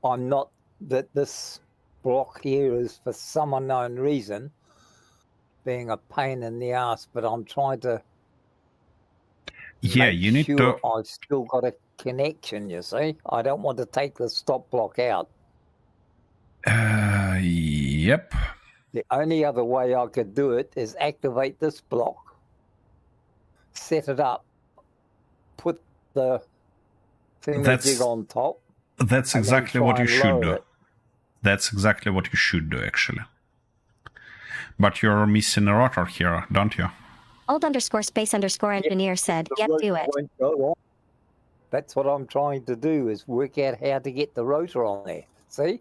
that this block here is, for some unknown reason, being a pain in the ass, but I'm trying to you need to... I've still got a connection, you see. I don't want to take the stop block out. Yep. The only other way I could do it is activate this block, set it up, put the jig on top. That's exactly what you should do. That's exactly what you should do, actually. But you're missing a rotor here, don't you? Old_space_engineer said, yep, do it. That's what I'm trying to do, is work out how to get the rotor on there. See?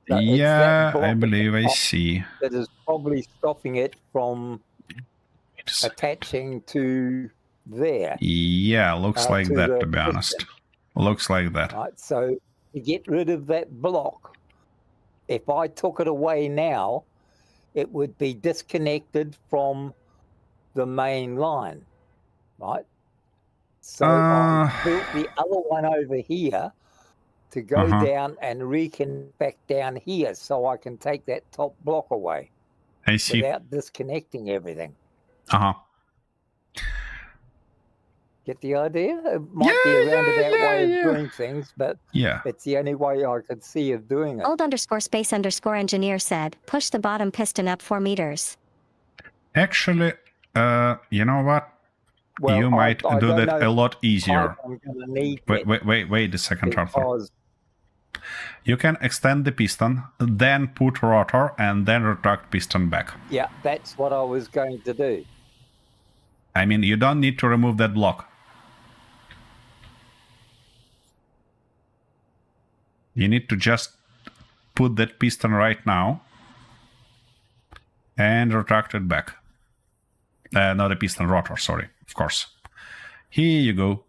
So it's Yeah, that block I at the believe I top see. that is probably stopping it from Wait a second. attaching to there. Yeah, looks like to that, the to be honest. Looks like that. Right. So to get rid of that block, if I took it away now, it would be disconnected from the main line. Right. So I built the other one over here to go down and reconnect back down here so I can take that top block away I see. without disconnecting everything. Uh-huh. Get the idea? It might be a roundabout way of doing things, but Yeah. it's the only way I could see of doing it. Old_space_engineer said, push the bottom piston up 4 meters. Actually, you know what? Well, you might I do don't that know a lot easier. I'm going to need Wait a second, Arthur. because You can extend the piston, then put rotor, and then retract piston back. yeah, that's what I was going to do. I mean, you don't need to remove that block. You need to just put that piston right now and retract it back. Not a piston, rotor, sorry, of course. Here you go.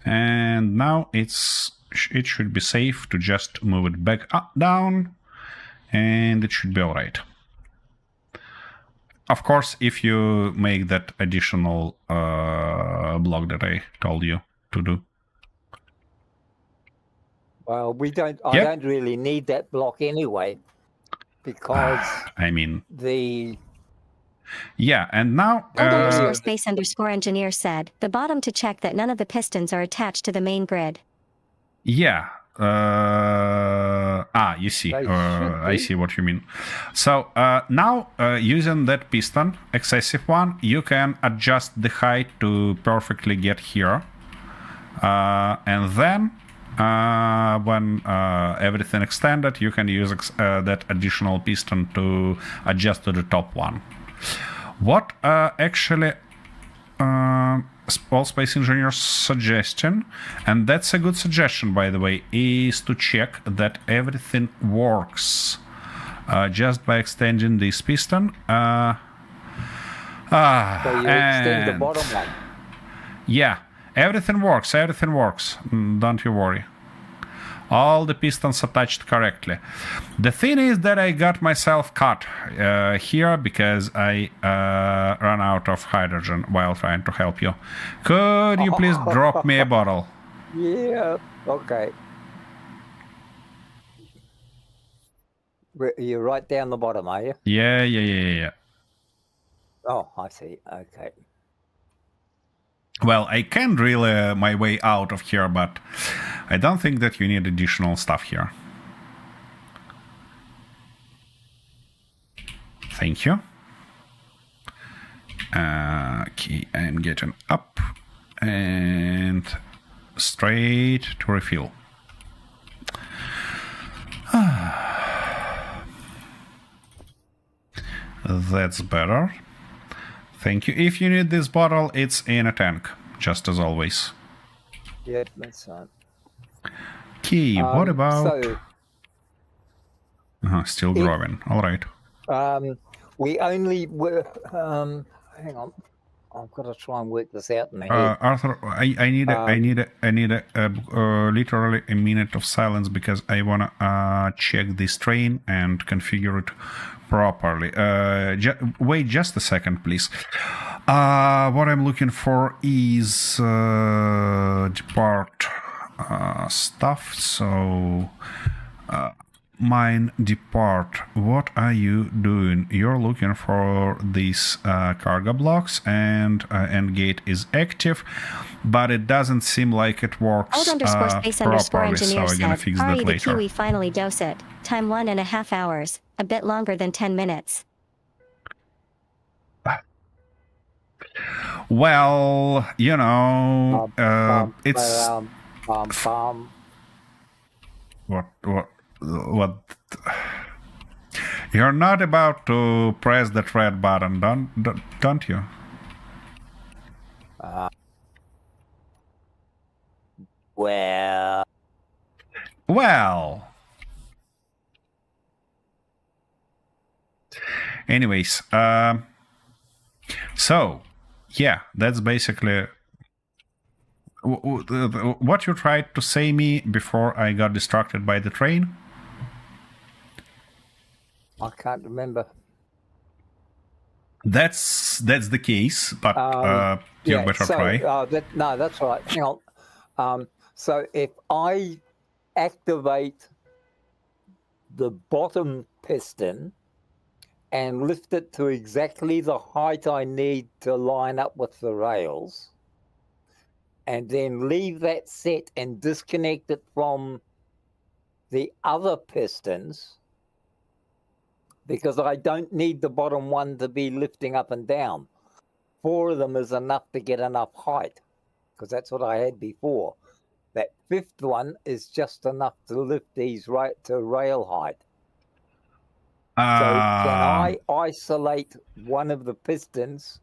And now it should be safe to just move it back up, down, and it should be all right. Of course, if you make that additional block that I told you to do. Well, I don't really need that block anyway, because I mean, yeah, and now Old_space_engineer said, the bottom to check that none of the pistons are attached to the main grid. Yeah. You see. I see what you mean. So now, using that piston, excessive one, you can adjust the height to perfectly get here. And then, when everything extended, you can use that additional piston to adjust to the top one. What actually all space engineers' suggestion, and that's a good suggestion, by the way, is to check that everything works just by extending this piston. So you extend the bottom one. Yeah, everything works. Don't you worry. All the pistons attached correctly. The thing is that I got myself cut here because I ran out of hydrogen while trying to help you. Could you please drop me a bottle? Yeah, okay. You're right down the bottom, are you? Yeah. Oh, I see. Okay. Well, I can drill my way out of here, but I don't think that you need additional stuff here. Thank you. Okay, I'm getting up and straight to refill. That's better. Thank you. If you need this bottle, it's in a tank, just as always. Yeah, that's right. Okay, what about... So, still growing. All right. we only were... hang on. I've got to try and work this out in my head. Arthur, I need literally a minute of silence because I wanna check this train and configure it properly. Wait just a second, please. What I'm looking for is depart stuff. So mine depart. What are you doing? You're looking for these cargo blocks, and gate is active, but it doesn't seem like it works properly. So I'm gonna fix that the later. Kiwi finally dose it. Time 1.5 hours. A bit longer than 10 minutes. Well, you know, it's what you're not about to press that red button, don't you? Well, Anyways, so yeah, that's basically what you tried to say me before I got distracted by the train. I can't remember. That's the case, but you better so, try. No, that's right. Hang on. So if I activate the bottom piston and lift it to exactly the height I need to line up with the rails, and then leave that set and disconnect it from the other pistons, because I don't need the bottom one to be lifting up and down. 4 of them is enough to get enough height, because that's what I had before. That 5th one is just enough to lift these right to rail height. So can I isolate one of the pistons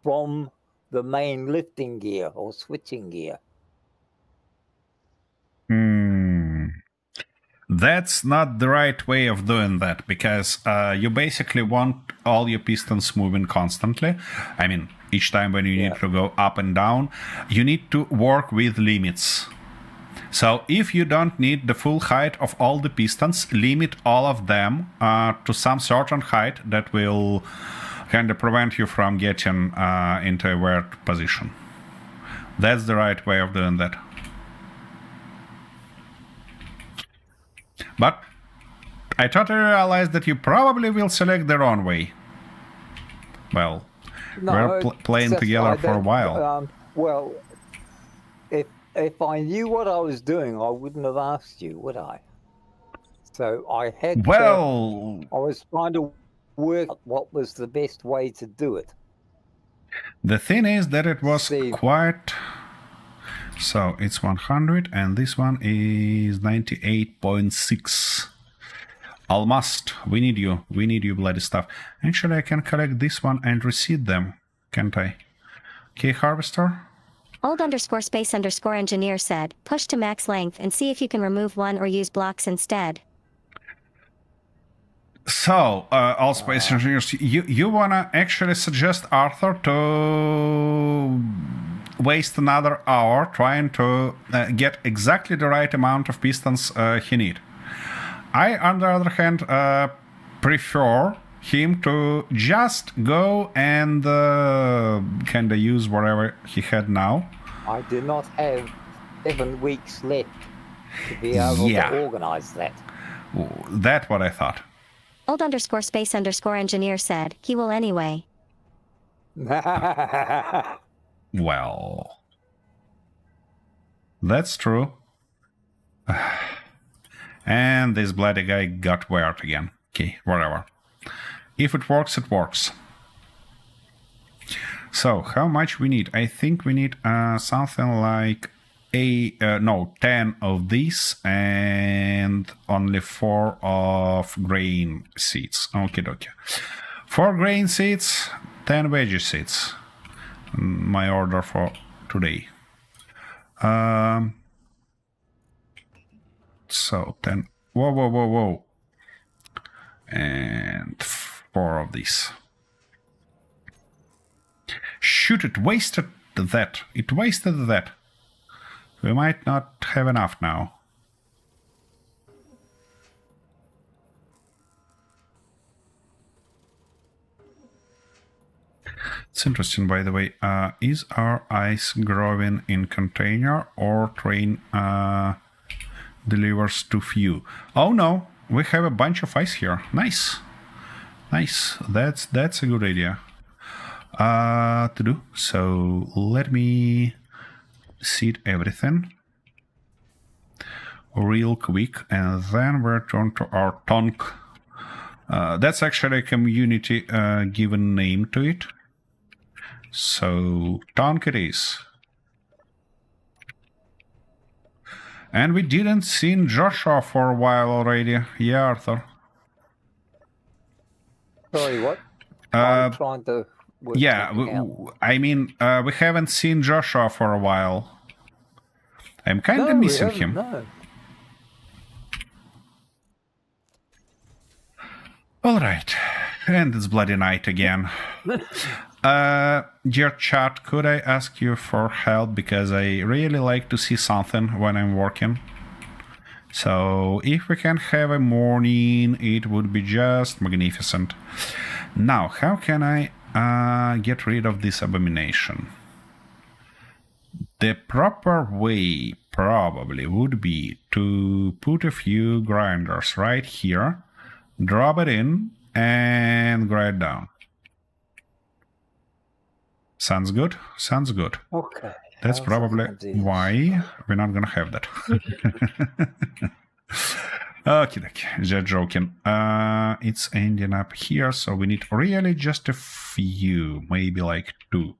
from the main lifting gear or switching gear? That's not the right way of doing that, because you basically want all your pistons moving constantly. I mean, each time when you need to go up and down, you need to work with limits. So if you don't need the full height of all the pistons, limit all of them to some certain height that will kind of prevent you from getting into a weird position. That's the right way of doing that. But I totally realized that you probably will select the wrong way. Well, we're playing together for a while. Well, if I knew what I was doing, I wouldn't have asked you, would I? So I had I was trying to work out what was the best way to do it. The thing is that it was quite... So it's 100, and this one is 98.6. Almost. We need you. We need you, bloody stuff. Actually, I can collect this one and reseed them, can't I? Okay, harvester. Old_space_engineer said, push to max length and see if you can remove one or use blocks instead. So, all space engineers, you wanna actually suggest Arthur to waste another hour trying to get exactly the right amount of pistons he need. I, on the other hand, prefer him to just go and kind of use whatever he had now. I do not have 7 weeks left to be able to organize that. That's what I thought. Old_space_engineer said, he will anyway. Well, that's true. And this bloody guy got weird again. Okay, whatever. If it works, it works. So, how much we need? I think we need something like 10 of these and only 4 of grain seeds. Okie dokie. 4 grain seeds, 10 veggie seeds. My order for today. So 10. Whoa. And 4 of these. Shoot, it wasted that. It wasted that. We might not have enough now. It's interesting, by the way. Is our ice growing in container or train delivers too few? Oh no, we have a bunch of ice here. Nice. That's a good idea to do. So let me seed everything real quick, and then we'll turn to our Tonks. That's actually a community given name to it. So Tonks it is. And we didn't see Joshua for a while already. Yeah, Arthur. Sorry, what? I'm trying to work I mean, we haven't seen Joshua for a while. I'm kind of missing him. No. All right. And it's bloody night again. Dear chat, could I ask you for help? Because I really like to see something when I'm working. So if we can have a morning, it would be just magnificent. Now, how can I get rid of this abomination? The proper way probably would be to put a few grinders right here, drop it in, and grind down. Sounds good? Sounds good. Okay. That's probably why we're not gonna have that. Okay, just joking. It's ending up here, so we need really just a few, maybe like 2.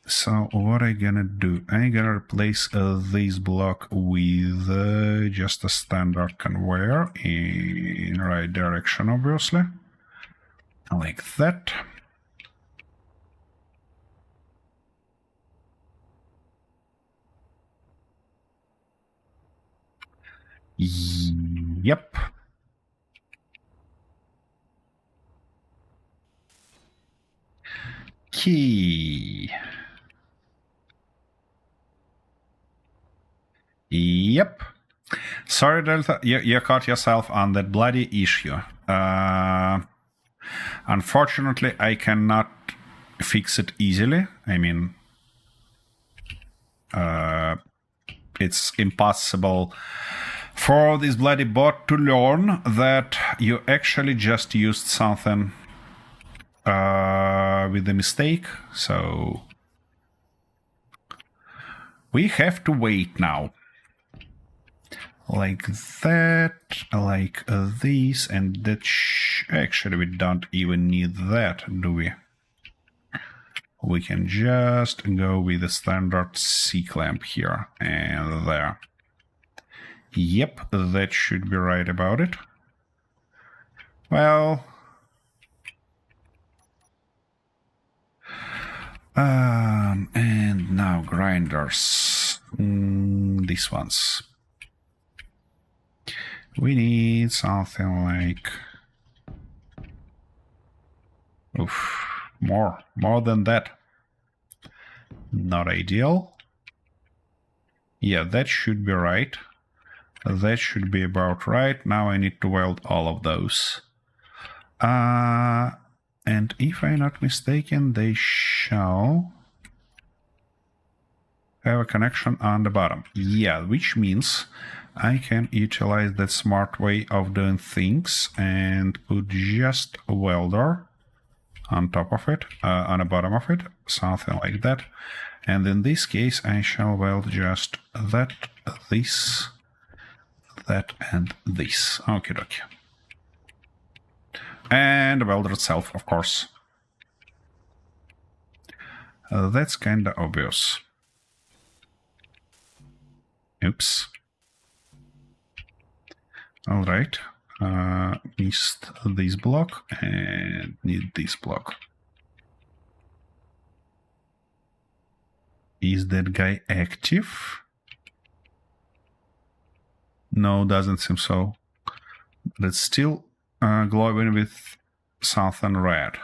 So what I'm gonna do, I'm gonna replace this block with just a standard conveyor in right direction, obviously. Like that. Yep. Key. Yep. Sorry, Delta, you caught yourself on that bloody issue. Unfortunately, I cannot fix it easily. I mean, it's impossible for this bloody bot to learn that you actually just used something with a mistake. So we have to wait now. Like that, like this, and that. Actually, we don't even need that, do we? We can just go with the standard C-clamp here and there. Yep, that should be right about it. Well, and now grinders. These ones. We need something like... Oof, more than that. Not ideal. Yeah, that should be right. That should be about right. Now I need to weld all of those. And if I'm not mistaken, they shall have a connection on the bottom. Yeah, which means I can utilize that smart way of doing things and put just a welder on top of it, on the bottom of it, something like that. And in this case, I shall weld just that, this, that, and this. Okie dokie. And the welder itself, of course. That's kinda obvious. Oops. All right. Missed this block and need this block. Is that guy active? No, doesn't seem so. But it's still glowing with something red.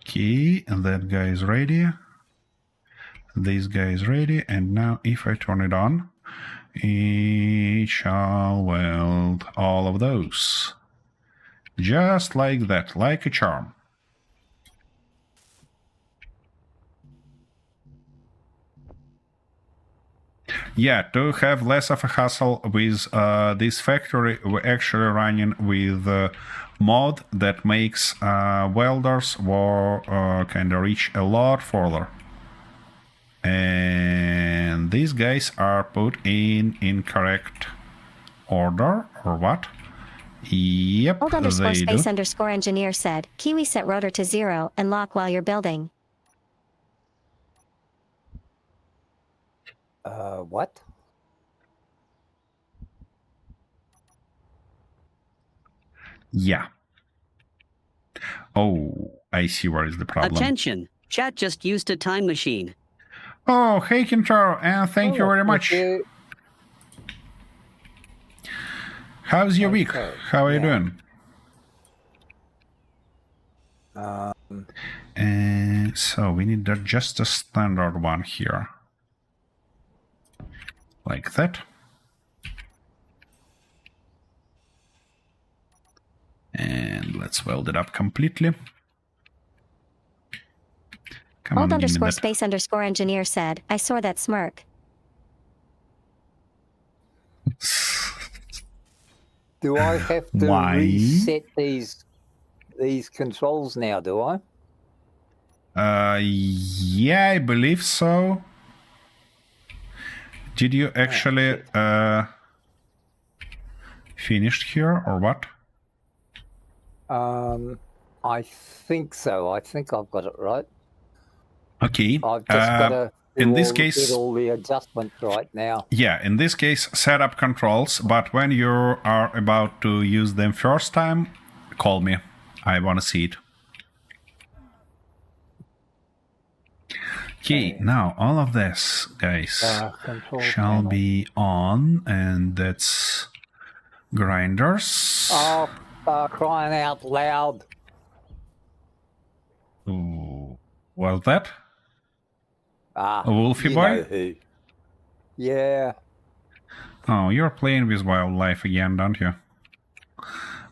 Okay, and that guy is ready. This guy is ready, and now if I turn it on, it shall weld all of those. Just like that, like a charm. Yeah, to have less of a hassle with this factory, we're actually running with a mod that makes welders kind of reach a lot further. And these guys are put in incorrect order, or what? Yep, Hold they _space do. _engineer said, Kiwi set rotor to 0 and lock while you're building. What? Yeah. Oh, I see where is the problem. Attention! Chat just used a time machine. Oh, hey, Kintaro, and thank you very much. How's your week? How are you doing? And so we need just a standard one here. Like that. And let's weld it up completely. Come on, Hold give me underscore that. space underscore engineer said, I saw that smirk. Do I have to Why? reset these controls now, do I? Yeah, I believe so. Did you actually finished here or what? I think so. I think I've got it right. Okay. I've just got to in this get case, all the adjustments right now. yeah, in this case, set up controls, but when you are about to use them first time, call me. I want to see it. Okay, now all of this, guys, shall be on, and that's grinders. Oh, crying out loud. Ooh, what's that? A Wolfie boy? Who. Yeah. Oh, you're playing with wildlife again, don't you?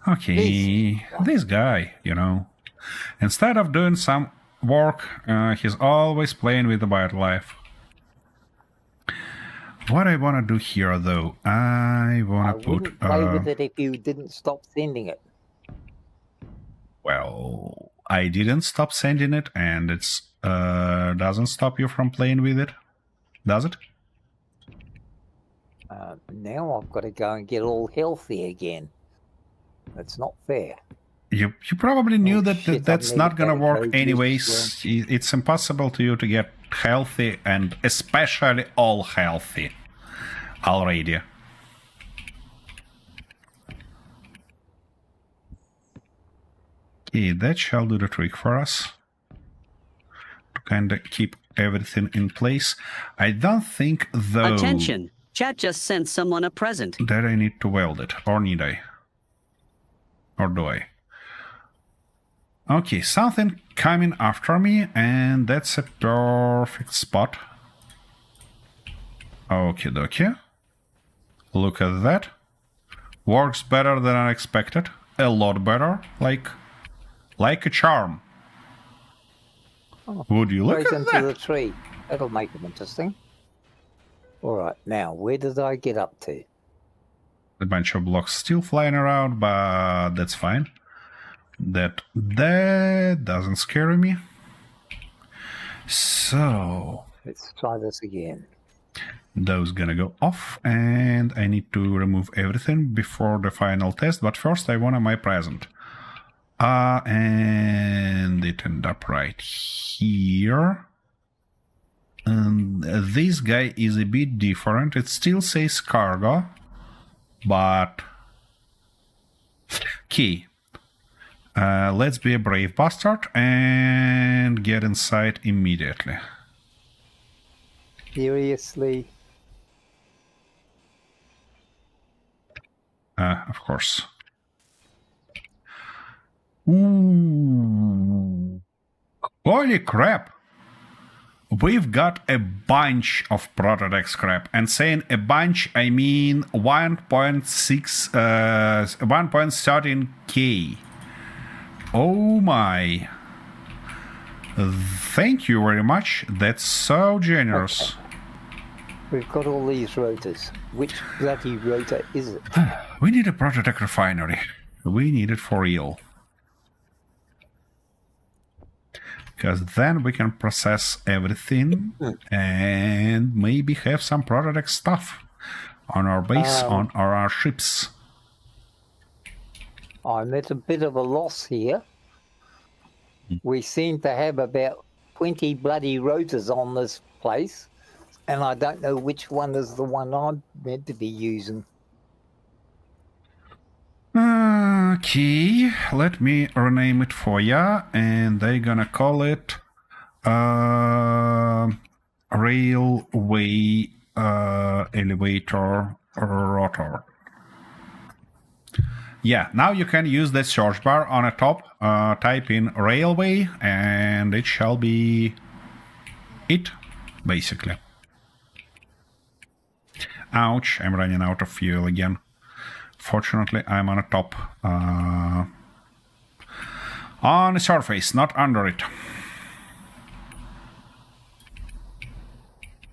Okay, this guy, you know. Instead of doing some work, he's always playing with the wildlife. What I want to do here, though, I want to put... wouldn't play with it if you didn't stop sending it. Well, I didn't stop sending it, and it's doesn't stop you from playing with it, does it? Now I've got to go and get all healthy again. That's not fair. You probably knew that shit, that's I've not gonna never work played anyways. this It's impossible to you to get healthy, and especially all healthy already. Okay, that shall do the trick for us. To kind of keep everything in place. I don't think, though, Attention! Chat just sent someone a present. that I need to weld it. Or need I? Or do I? Okay, something coming after me, and that's a perfect spot. Okie dokie. Look at that. Works better than I expected. A lot better. Like a charm. Would you look Goes at into that? the tree. That'll make them interesting. All right, now where did I get up to? A bunch of blocks still flying around, but that's fine. That doesn't scare me. So Let's try this again. those gonna go off, and I need to remove everything before the final test. But first, I want my present. And it ended up right here. And this guy is a bit different. It still says cargo, but key. Let's be a brave bastard and get inside immediately. Seriously? Of course. Ooh. Holy crap! We've got a bunch of prototype scrap, and saying a bunch, I mean 1.13k. Oh my! Thank you very much. That's so generous. Okay. We've got all these rotors. Which bloody rotor is it? We need a prototype refinery. We need it for real. Because then we can process everything and maybe have some prototype stuff on our base, on our ships. I'm at a bit of a loss here. We seem to have about 20 bloody rotors on this place, and I don't know which one is the one I'm meant to be using. Okay, let me rename it for ya, and they're gonna call it Railway Elevator Rotor. Yeah, now you can use the search bar on the top type in railway, and it shall be it, basically. Ouch, I'm running out of fuel again. Fortunately, I'm on a top. On the surface, not under it.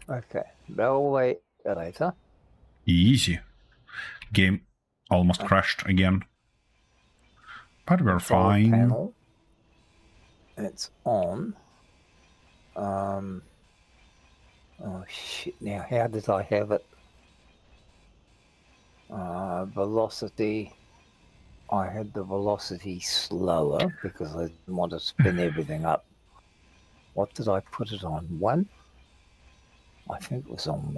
Okay. Railway later. Easy. Game almost crashed again. But we're Control fine. Panel. It's on. Oh shit! Now, how did I have it? Velocity. I had the velocity slower because I didn't want to spin everything up. What did I put it on? 1? I think it was on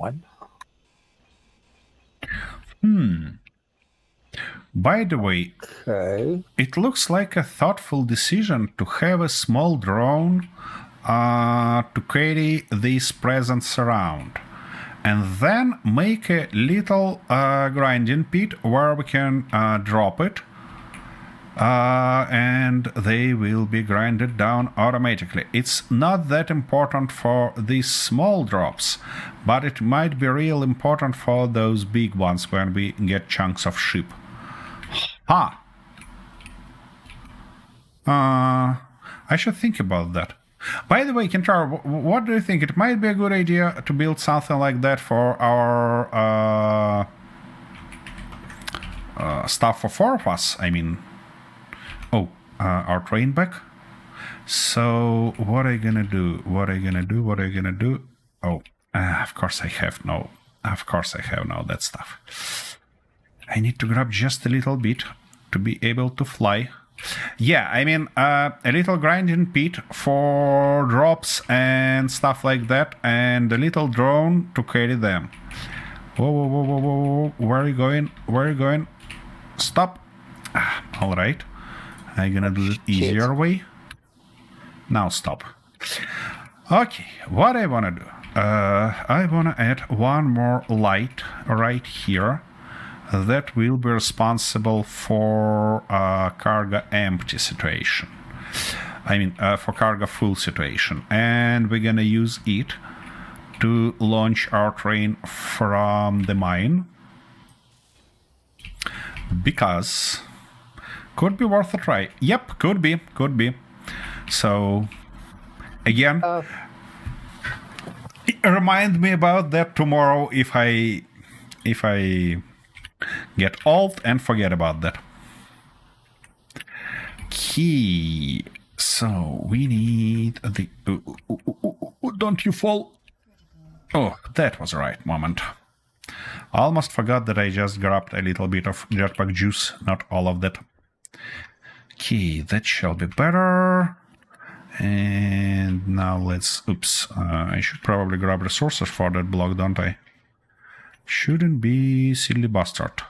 1. By the way, Okay. it looks like a thoughtful decision to have a small drone to carry these presents around. And then make a little grinding pit where we can drop it. And they will be grinded down automatically. It's not that important for these small drops, but it might be real important for those big ones when we get chunks of ship. I should think about that. By the way, Kentaro, what do you think? It might be a good idea to build something like that for our stuff for 4 of us. I mean, our train back. So what are you gonna do? Oh, of course I have no that stuff. I need to grab just a little bit to be able to fly. Yeah, I mean, a little grinding pit for drops and stuff like that, and a little drone to carry them. Whoa. Where are you going? Stop. All right. I'm gonna do the easier way. Now stop. Okay, what I wanna do? I wanna add one more light right here that will be responsible for cargo empty situation. I mean, for cargo full situation. And we're gonna use it to launch our train from the mine. Because could be worth a try. Yep, could be. So, again, remind me about that tomorrow if I get old and forget about that. Key. So we need the. Don't you fall? Oh, that was the right moment. Almost forgot that I just grabbed a little bit of jetpack juice, not all of that. Okay, that shall be better. And now let's... Oops, I should probably grab resources for that block, don't I? Shouldn't be silly bastard.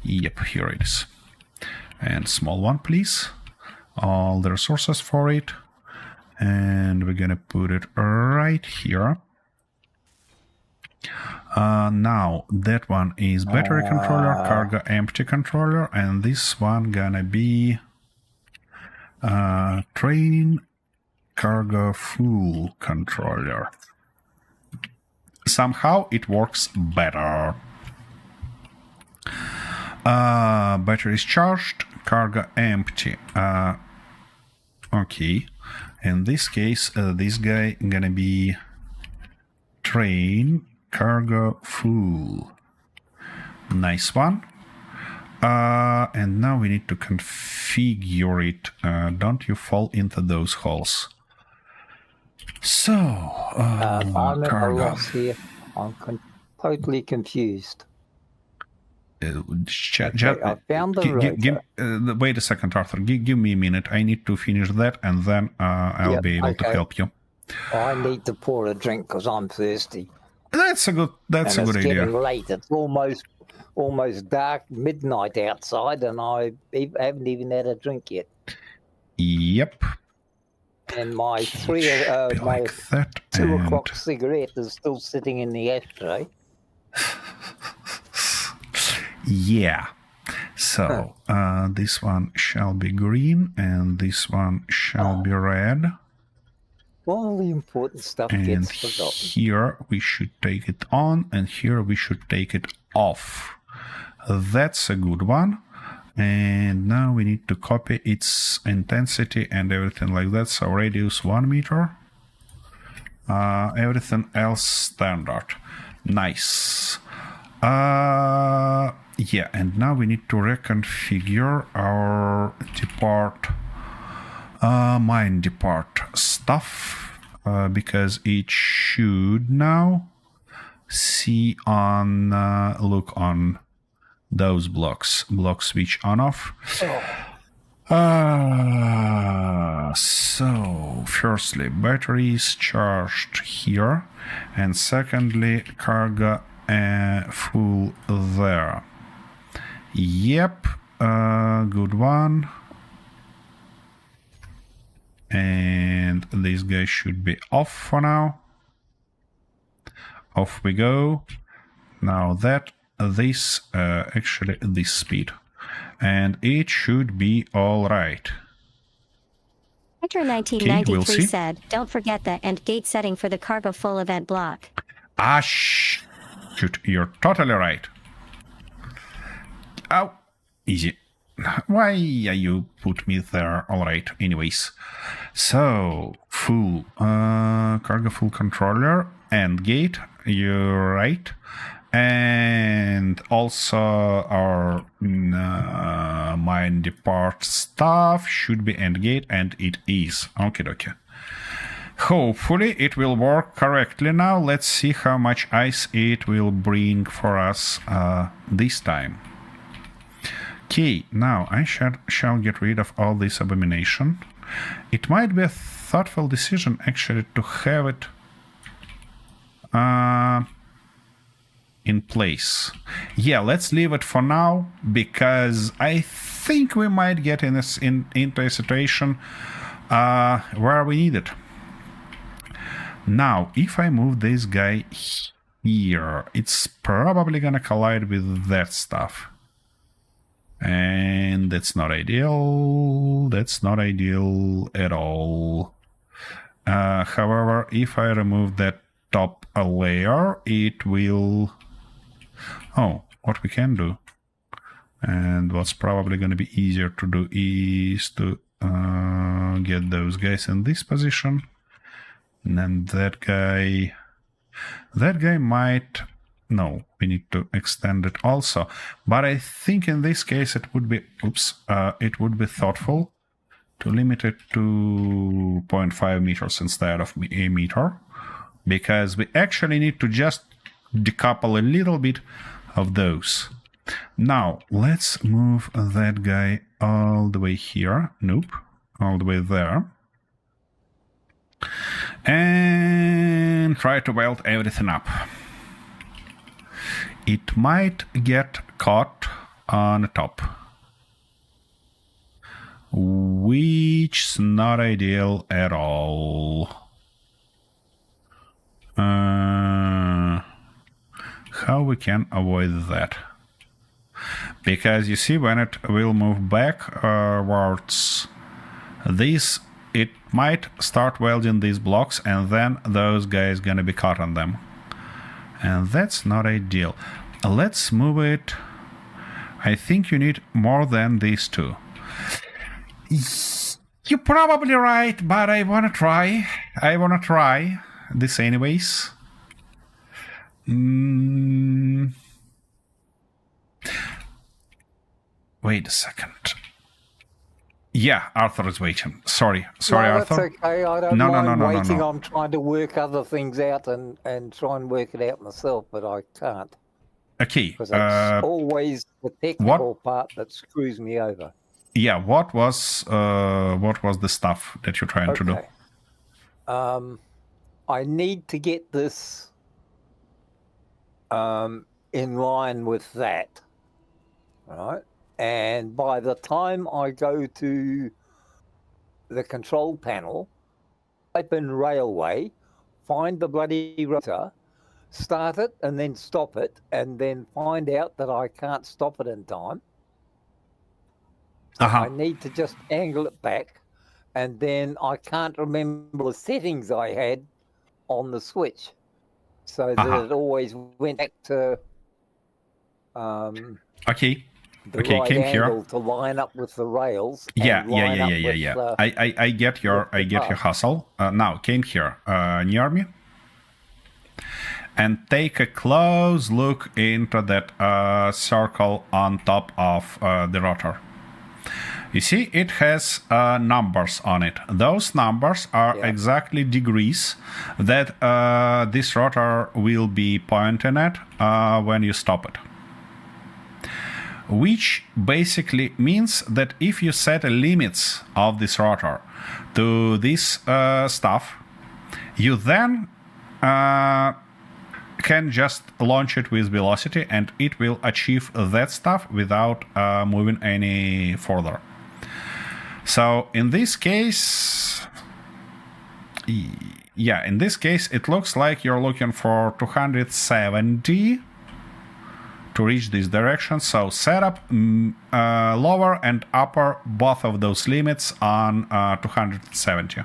Yep, here it is. And small one, please. All the resources for it. And we're gonna put it right here. Now that one is battery controller, cargo empty controller, and this one gonna be train cargo full controller. Somehow it works better. Battery is charged, cargo empty. Okay, in this case, this guy gonna be train cargo full. Nice one. And now we need to configure it. Don't you fall into those holes. So, I'm at a cargo. loss here. I'm totally confused. I found the rotor. Wait a second, Arthur. Give me a minute. I need to finish that, and then I'll be able to help you. I need to pour a drink because I'm thirsty. That's a good idea. It's getting late. It's almost dark, midnight outside, and I haven't even had a drink yet. Yep. And my like that, 2 o'clock cigarette is still sitting in the ashtray. Yeah. So this one shall be green and this one shall be red. All the important stuff And gets forgotten. here we should take it on and here we should take it off. That's a good one. And now we need to copy its intensity and everything like that. So radius 1 meter. Everything else standard. Nice. Yeah, and now we need to reconfigure our mine depart stuff because it should now see on look on those blocks switch on off. So firstly batteries charged here and secondly cargo full there. Yep, good one. And this guy should be off for now. Off we go. Now that this actually this speed, and it should be all right. Hydra 1993 said, "Don't forget the end gate setting for the cargo full event block." Shoot, you're totally right. Oh, easy. Why you put me there? All right. Anyways, so full cargo full controller and gate. You're right. And also our mine depart stuff should be end gate, and it is. Okay. Hopefully it will work correctly now. Let's see how much ice it will bring for us this time. Okay, now I shall get rid of all this abomination. It might be a thoughtful decision actually to have it in place. Yeah, let's leave it for now because I think we might get into a situation where we need it. Now, if I move this guy here, it's probably gonna collide with that stuff. And that's not ideal. That's not ideal at all. However, if I remove that top layer, it will... Oh, what we can do, and what's probably going to be easier to do, is to get those guys in this position. And then that guy might... No, we need to extend it also. But I think in this case it would be... it would be thoughtful to limit it to 0.5 meters instead of a meter. Because we actually need to just decouple a little bit of those. Now, let's move that guy all the way here. Nope. All the way there. And try to weld everything up. It might get caught on the top, which is not ideal at all. How we can avoid that? Because you see, when it will move backwards, it might start welding these blocks, and then those guys gonna be caught on them. And that's not ideal. Let's move it. I think you need more than these two. You're probably right, but I wanna try. This anyways. Wait a second. Yeah, Arthur is waiting. Sorry, no, Arthur. That's okay. I don't mind waiting. No. I'm trying to work other things out and try and work it out myself, but I can't. Okay. Because it's always the technical part that screws me over. Yeah. What was the stuff that you're trying to do? I need to get this in line with that, right? And by the time I go to the control panel, type in railway, find the bloody rotor, start it and then stop it, and then find out that I can't stop it in time. I need to just angle it back, and then I can't remember the settings I had on the switch, so that it always went back to Okay. the Okay, right came angle here. to line up with the rails. Yeah. and line up with, I get your hustle. Now came here near me, and take a close look into that circle on top of the rotor. You see, it has numbers on it. Those numbers are exactly degrees that this rotor will be pointing at when you stop it. Which basically means that if you set a limits of this rotor to this stuff, you then can just launch it with velocity, and it will achieve that stuff without moving any further. So in this case, in this case, it looks like you're looking for 270 to reach this direction. So set up lower and upper, both of those limits on 270.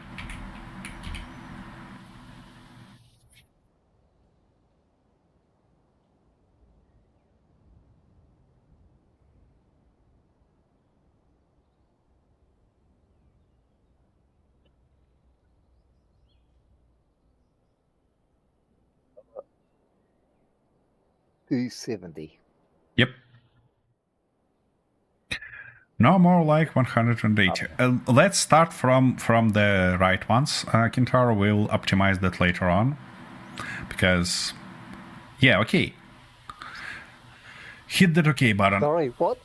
$270. Yep. No more like 180. Let's start from the right ones. Kintaro will optimize that later on. Because, okay. Hit that OK button. Sorry, what?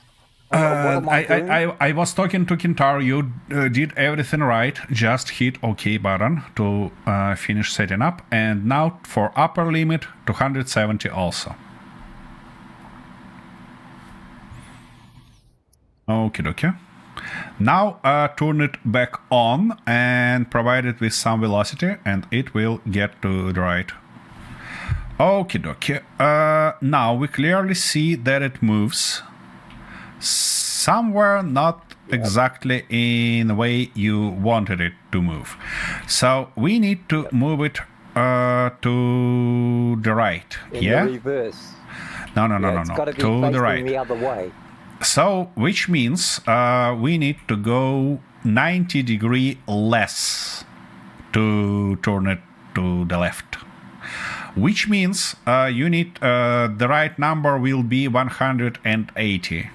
What am I doing? I was talking to Kintaro. You did everything right. Just hit OK button to finish setting up. And now for upper limit, 270 also. Okie dokie. Now turn it back on and provide it with some velocity, and it will get to the right. Okie dokie. Now we clearly see that it moves somewhere not exactly in the way you wanted it to move. So we need to move it to the right. In the reverse. No. It's got to be to the right. the other way. So, which means we need to go 90 degree less to turn it to the left. Which means you need the right number will be 180.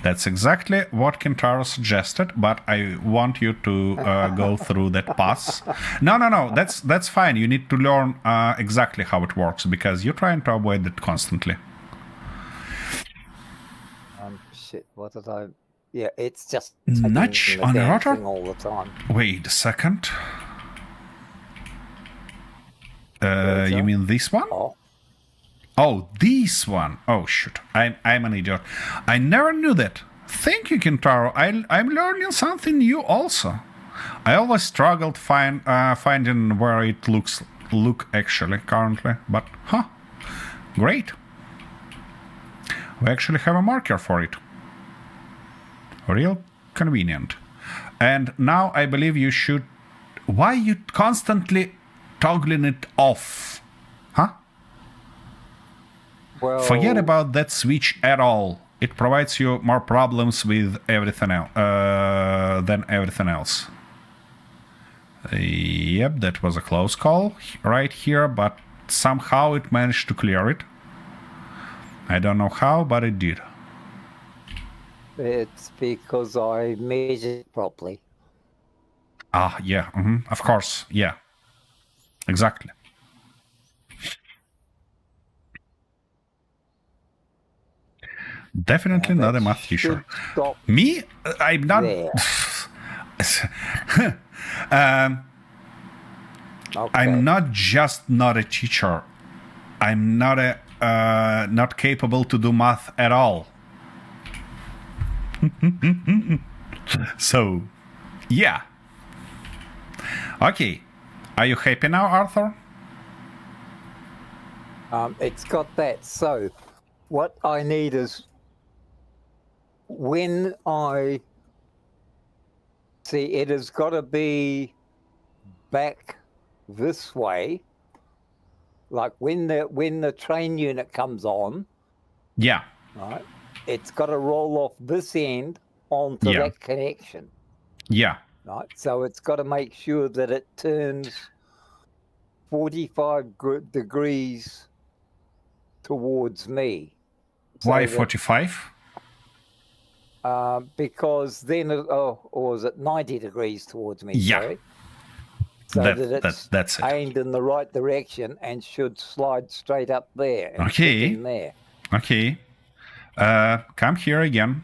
That's exactly what Kintaro suggested, but I want you to go through that path. No, that's fine. You need to learn exactly how it works, because you're trying to avoid it constantly. Shit, what did I... Yeah, it's just... Nudge on the rotor? All the time. Wait a second. You mean this one? Oh, this one. Oh, shoot. I'm an idiot. I never knew that. Thank you, Kintaro. I'm learning something new also. I always struggled finding where it look actually currently, but great. We actually have a marker for it. Real convenient. And now I believe you should... Why you constantly toggling it off? Well, forget about that switch at all. It provides you more problems with everything else than everything else. Yep, that was a close call right here, but somehow it managed to clear it. I don't know how, but it did. It's because I measured properly. Yeah, of course, yeah. Exactly. Definitely not a math teacher. Me? I'm not... I'm not just not a teacher. I'm not not capable to do math at all. So, yeah. Okay. Are you happy now, Arthur? It's got that. So, what I need is when I See, it has got to be back this way. Like when the train unit comes on, Yeah. right? It's got to roll off this end onto Yeah. that connection, Yeah. right? So it's got to make sure that it turns 45 degrees towards me. Why So that, 45? because then, or is it 90 degrees towards me? Yeah. Sorry. So that That's it. aimed in the right direction and should slide straight up there and Okay. stick in there. Okay. Come here again.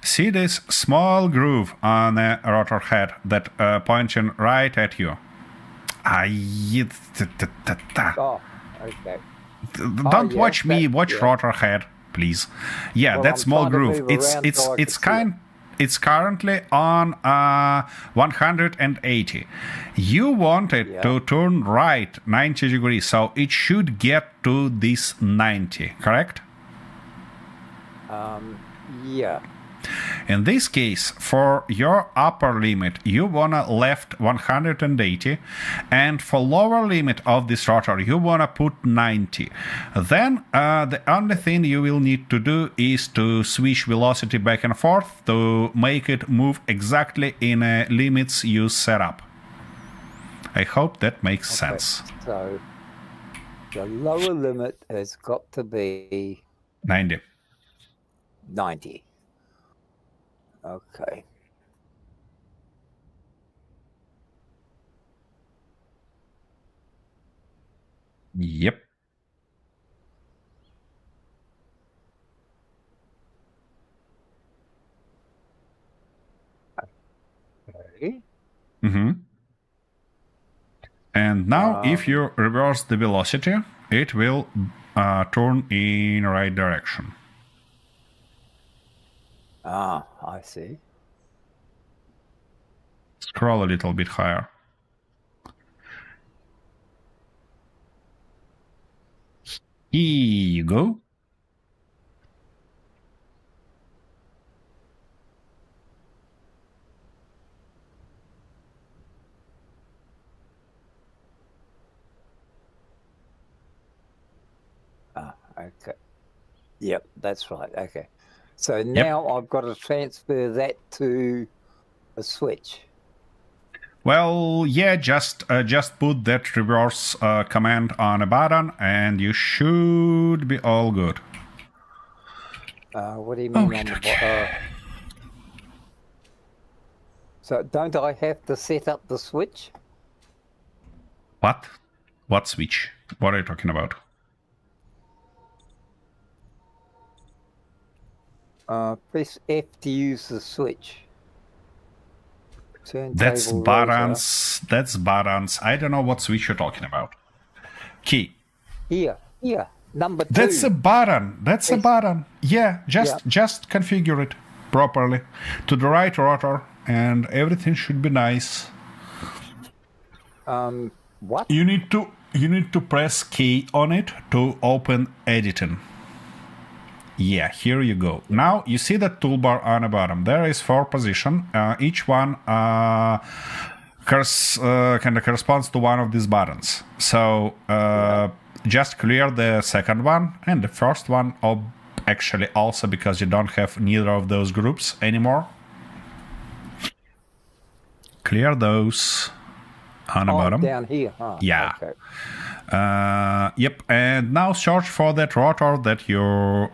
See this small groove on the rotor head that pointing right at you. Oh, okay. Don't yeah, watch me. Watch yeah. rotor head, please. Yeah, Well, that I'm small trying to groove. move It's around it's so I it's can see it's currently on 180. You want it to turn right 90 degrees, so it should get to this 90. Correct? Yeah. In this case, for your upper limit, you wanna left 180, and for lower limit of this rotor, you wanna put 90. Then the only thing you will need to do is to switch velocity back and forth to make it move exactly in limits you set up. I hope that makes sense. So the lower limit has got to be 90. 90. Okay. Yep. Okay. Mm-hmm. And now, if you reverse the velocity, it will turn in right direction. Ah, I see. Scroll a little bit higher. Here you go. Okay. Yep, that's right. Okay. So now I've got to transfer that to a switch. Well, yeah, just put that reverse command on a button, and you should be all good. What do you mean on the So don't I have to set up the switch? What? What switch? What are you talking about? Press F to use the switch. That's Turntable buttons. That's buttons. I don't know what switch you're talking about. Key. Here, number 2. That's a button. That's a button. Yeah, just configure it properly to the right rotor, and everything should be nice. What? You need to press K on it to open editing. Yeah, here you go. Now you see the toolbar on the bottom. There is 4 positions. Each one kind of corresponds to one of these buttons. So just clear the second one and the first one. Actually, also because you don't have neither of those groups anymore. Clear those on the bottom. Down here. Huh? Yeah. Okay. Yep, and now search for that rotor that you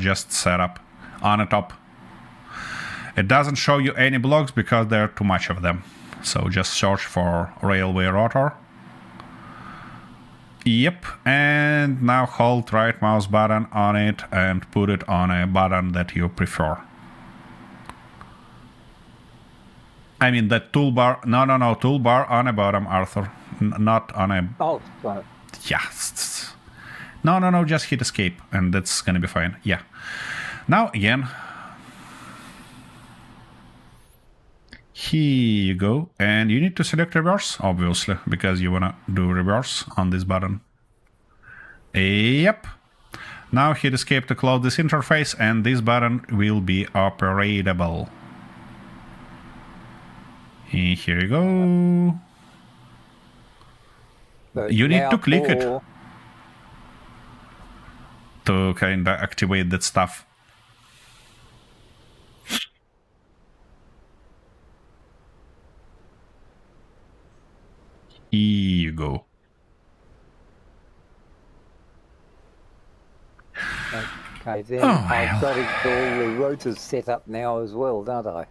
just set up on the top. It doesn't show you any blocks because there are too much of them. So just search for railway rotor. Yep, and now hold right mouse button on it and put it on a button that you prefer. I mean that toolbar, no, toolbar on a bottom, Arthur, not on a... Oh, sorry. Yeah. No, just hit escape and that's gonna be fine. Yeah. Now again. Here you go. And you need to select reverse, obviously, because you wanna do reverse on this button. Yep. Now hit escape to close this interface and this button will be operatable. Here you go. But You need now to click it for- to kind of activate that stuff. Here you go. Okay, then Oh, I've well. got to get all the rotors set up now as well, don't I?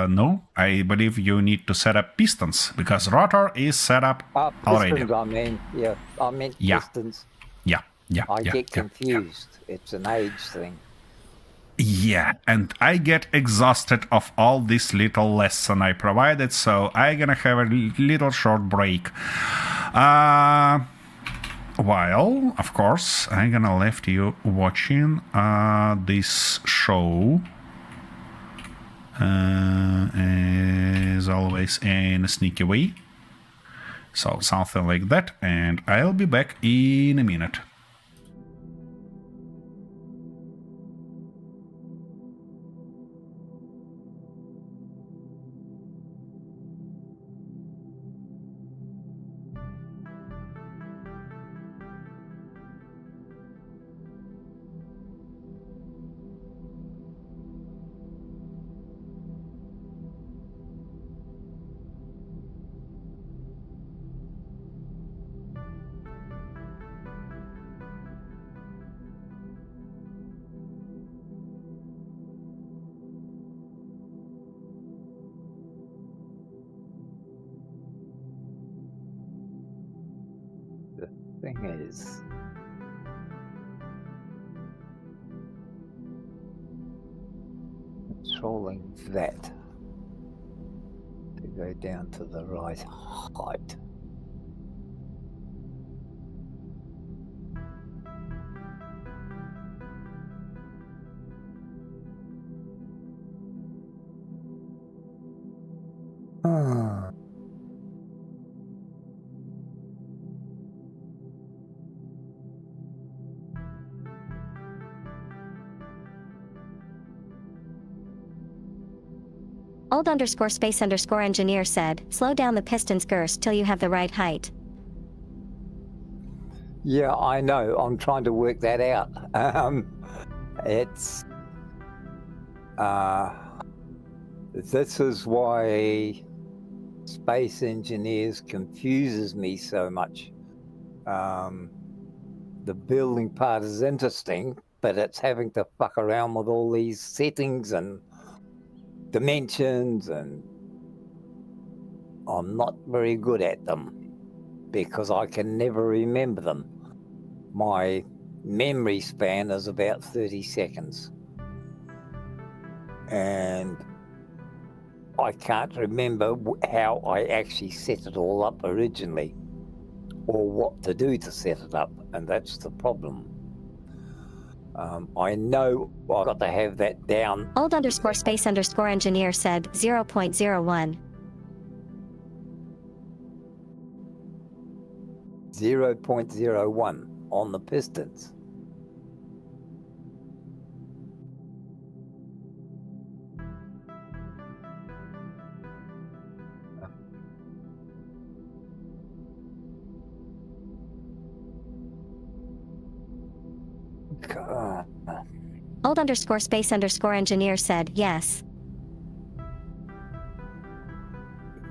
No, I believe you need to set up pistons because rotor is set up already. Pistons, I mean. Yeah, I meant Yeah. pistons. Yeah. I get confused. It's an age thing. Yeah, and I get exhausted of all this little lesson I provided, so I'm gonna have a little short break. While, of course, I'm gonna left you watching this show. As always, in a sneaky way. So, something like that, and I'll be back in a minute. The thing is, controlling that to go down to the right height. Old_space_engineer said, slow down the piston's girth till you have the right height. Yeah, I know. I'm trying to work that out. It's this is why space engineers confuses me so much. The building part is interesting, but it's having to fuck around with all these settings and dimensions, and I'm not very good at them because I can never remember them. My memory span is about 30 seconds. And I can't remember how I actually set it all up originally or what to do to set it up, and that's the problem. I know I've got to have that down. Old_space_engineer said 0.01. 0.01 on the pistons. Old_space_engineer said yes.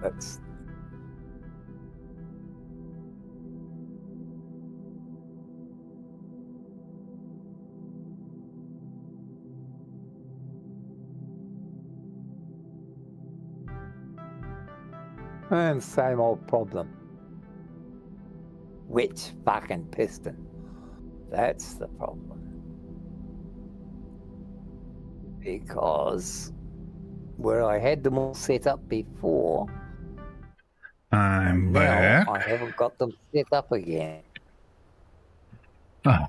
That's and same old problem. Which fucking piston? That's the problem. Because where I had them all set up before, I'm now back. I haven't got them set up again. Oh.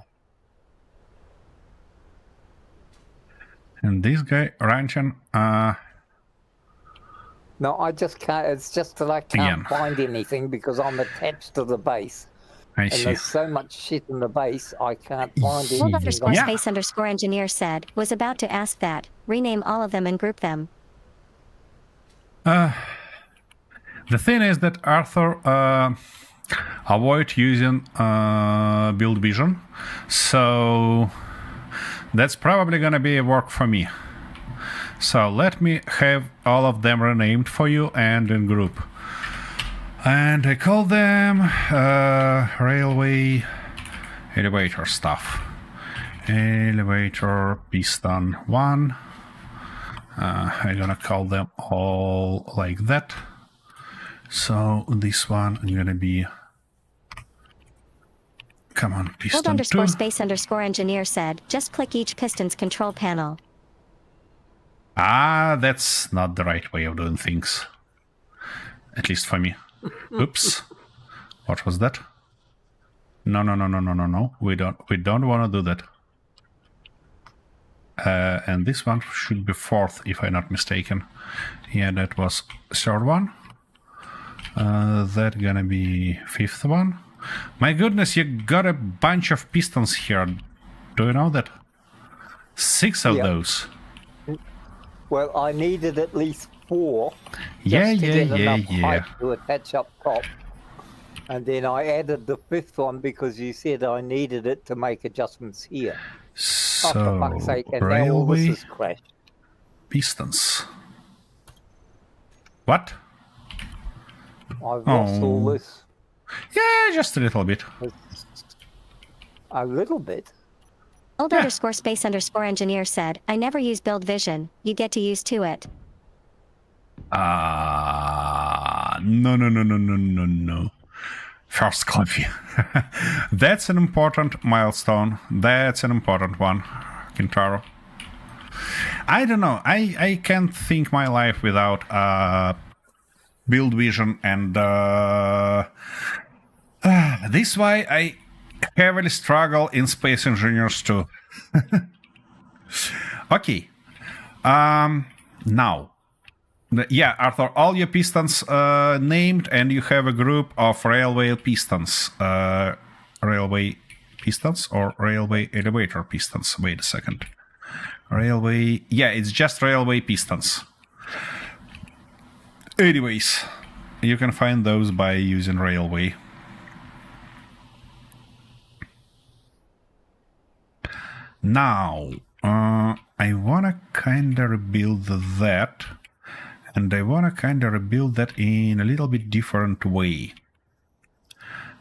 And this guy ranching, No, I just can't. It's just that I can't Again. find anything because I'm attached to the base. I And see. there's so much shit in the base, I can't find Yeah. anything. Yeah. Old_space_engineer said, was about to ask that. Rename all of them and group them. The thing is that Arthur avoid using build vision, so that's probably gonna be a work for me. So let me have all of them renamed for you and in group. And I call them railway elevator stuff. Elevator piston 1. I'm gonna call them all like that. So this one is gonna be, come on, piston 2. _space_engineer said, just click each piston's control panel. That's not the right way of doing things. At least for me. Oops. What was that? No. We don't want to do that. And this one should be 4th, if I'm not mistaken. Yeah, that was 3rd one. That gonna be 5th one. My goodness, you got a bunch of pistons here. Do you know that? 6 of those. Well, I needed at least 4. Yeah. Height to attach up top. And then I added the 5th one because you said I needed it to make adjustments here. So, for fuck's sake, and now all this has crashed. Pistons. What? I've lost all this. Yeah, just a little bit. A little bit? _space_engineer said, I never use build vision. You get to use to it. No. First coffee. That's an important milestone. That's an important one, Kintaro. I don't know. I can't think my life without build vision, and this why I heavily struggle in Space Engineers too. Okay. Now. Yeah, Arthur, all your pistons named, and you have a group of railway pistons. Railway pistons or railway elevator pistons? Wait a second. Railway... Yeah, it's just railway pistons. Anyways, you can find those by using railway. Now, I wanna kinda rebuild that. And I want to kind of rebuild that in a little bit different way.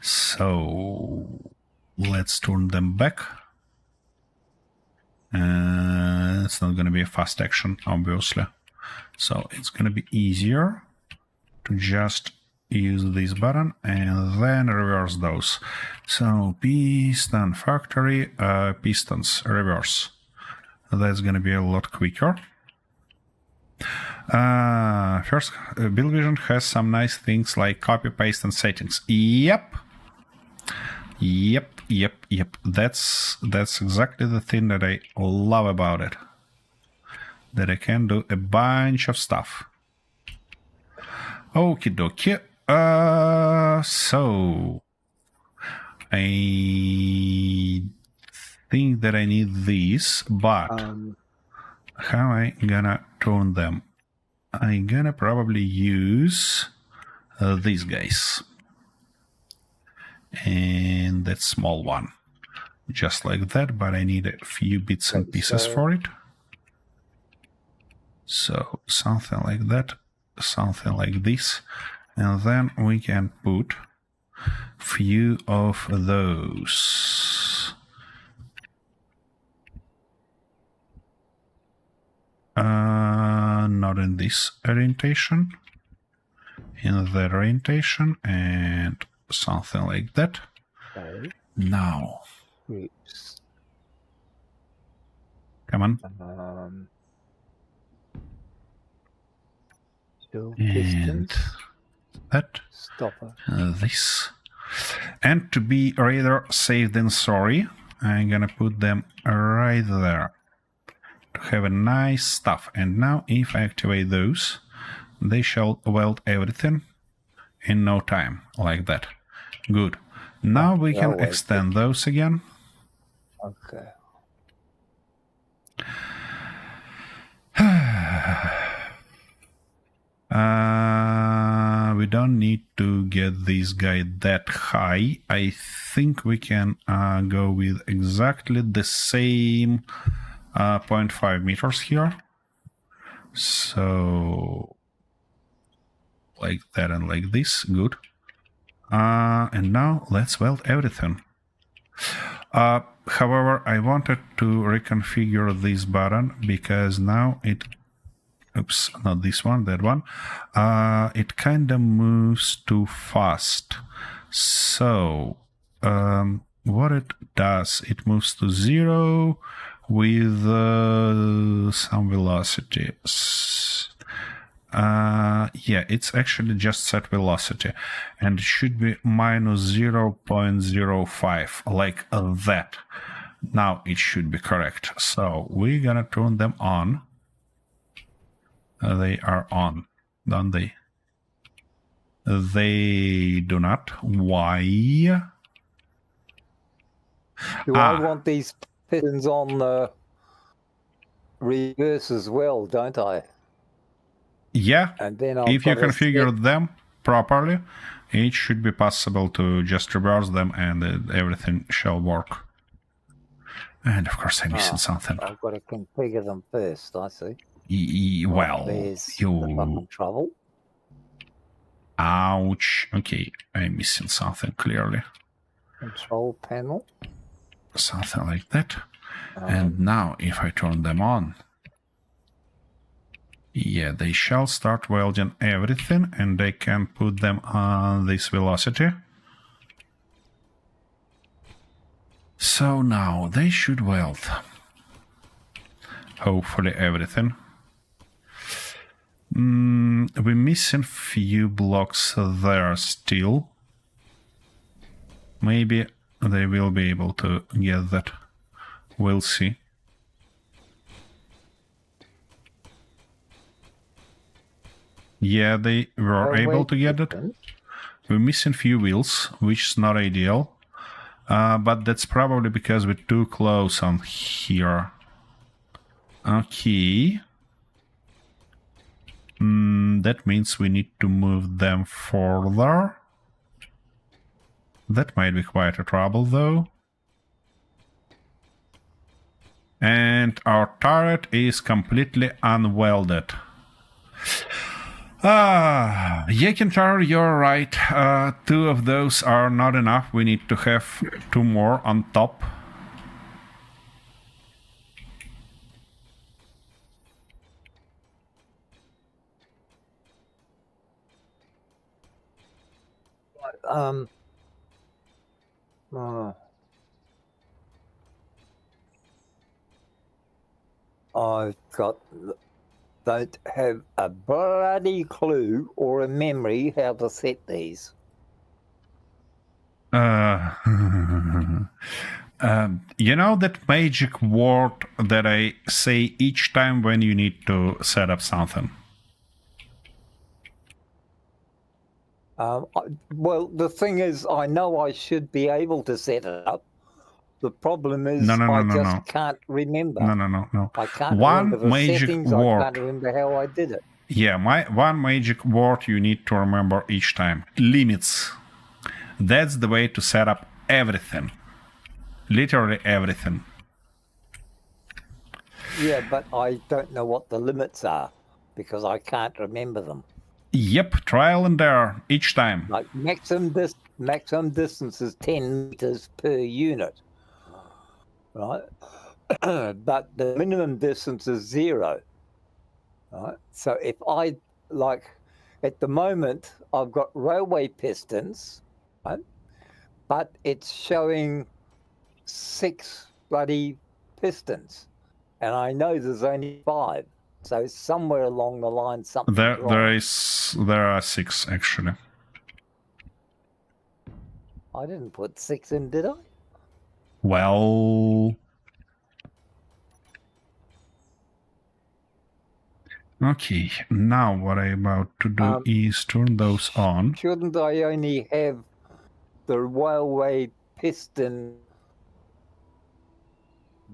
So let's turn them back. It's not going to be a fast action, obviously. So it's going to be easier to just use this button and then reverse those. So piston factory, pistons, reverse. That's going to be a lot quicker. First, build vision has some nice things like copy, paste, and settings. Yep. That's exactly the thing that I love about it. That I can do a bunch of stuff. Okie dokie. So I think that I need these, but how I gonna turn them? I'm gonna probably use these guys and that small one, just like that, but I need a few bits and pieces for it. So something like that, something like this, and then we can put few of those. Not in this orientation, in that orientation, and something like that. Okay. Now, Oops. come on. Still And pistons. that. Stopper. This. And to be rather safe than sorry, I'm gonna put them right there. To have a nice stuff. And now if I activate those, they shall weld everything in no time, like that. Good. Now we can extend those again. Okay. We don't need to get this guy that high. I think we can go with exactly the same 0.5 meters here. So like that and like this. Good. And now let's weld everything. However, I wanted to reconfigure this button because now it... Oops, not this one, that one. It kind of moves too fast. So, what it does, it moves to 0 with some velocity. Yeah, it's actually just set velocity. And it should be minus 0.05, like that. Now it should be correct. So, we're gonna turn them on. They are on, don't they? They do not. Why? Do I want these pistons on the reverse as well, don't I? Yeah, And then if you configure them properly, it should be possible to just reverse them and everything shall work. And of course I'm missing something. I've got to configure them first, I see. Well, there's the fucking trouble. Ouch. Okay, I'm missing something clearly. Control panel. Something like that. And now if I turn them on, yeah, they shall start welding everything and I can put them on this velocity. So now they should weld. Hopefully everything. We're missing few blocks there still. Maybe they will be able to get that. We'll see. Yeah, they were able to get it. We're missing few wheels, which is not ideal. But that's probably because we're too close on here. Okay. That means we need to move them further. That might be quite a trouble, though. And our turret is completely unwelded. Yakintar, you're right. 2 of those are not enough. We need to have 2 more on top. I've don't have a bloody clue or a memory how to set these. You know that magic word that I say each time when you need to set up something? Well, the thing is, I know I should be able to set it up. The problem is I just can't remember. No. I can't one remember the magic settings. word. I can't remember how I did it. Yeah, one magic word you need to remember each time. Limits. That's the way to set up everything. Literally everything. Yeah, but I don't know what the limits are because I can't remember them. Yep, trial and error each time. Like maximum distance is 10 meters per unit, right? But the minimum distance is 0, right? So if I, like, at the moment, I've got railway pistons, right? But it's showing 6 bloody pistons, and I know there's only 5. So somewhere along the line, something. There are 6 actually. I didn't put 6 in, did I? Well, okay. Now what I'm about to do is turn those on. Shouldn't I only have the railway piston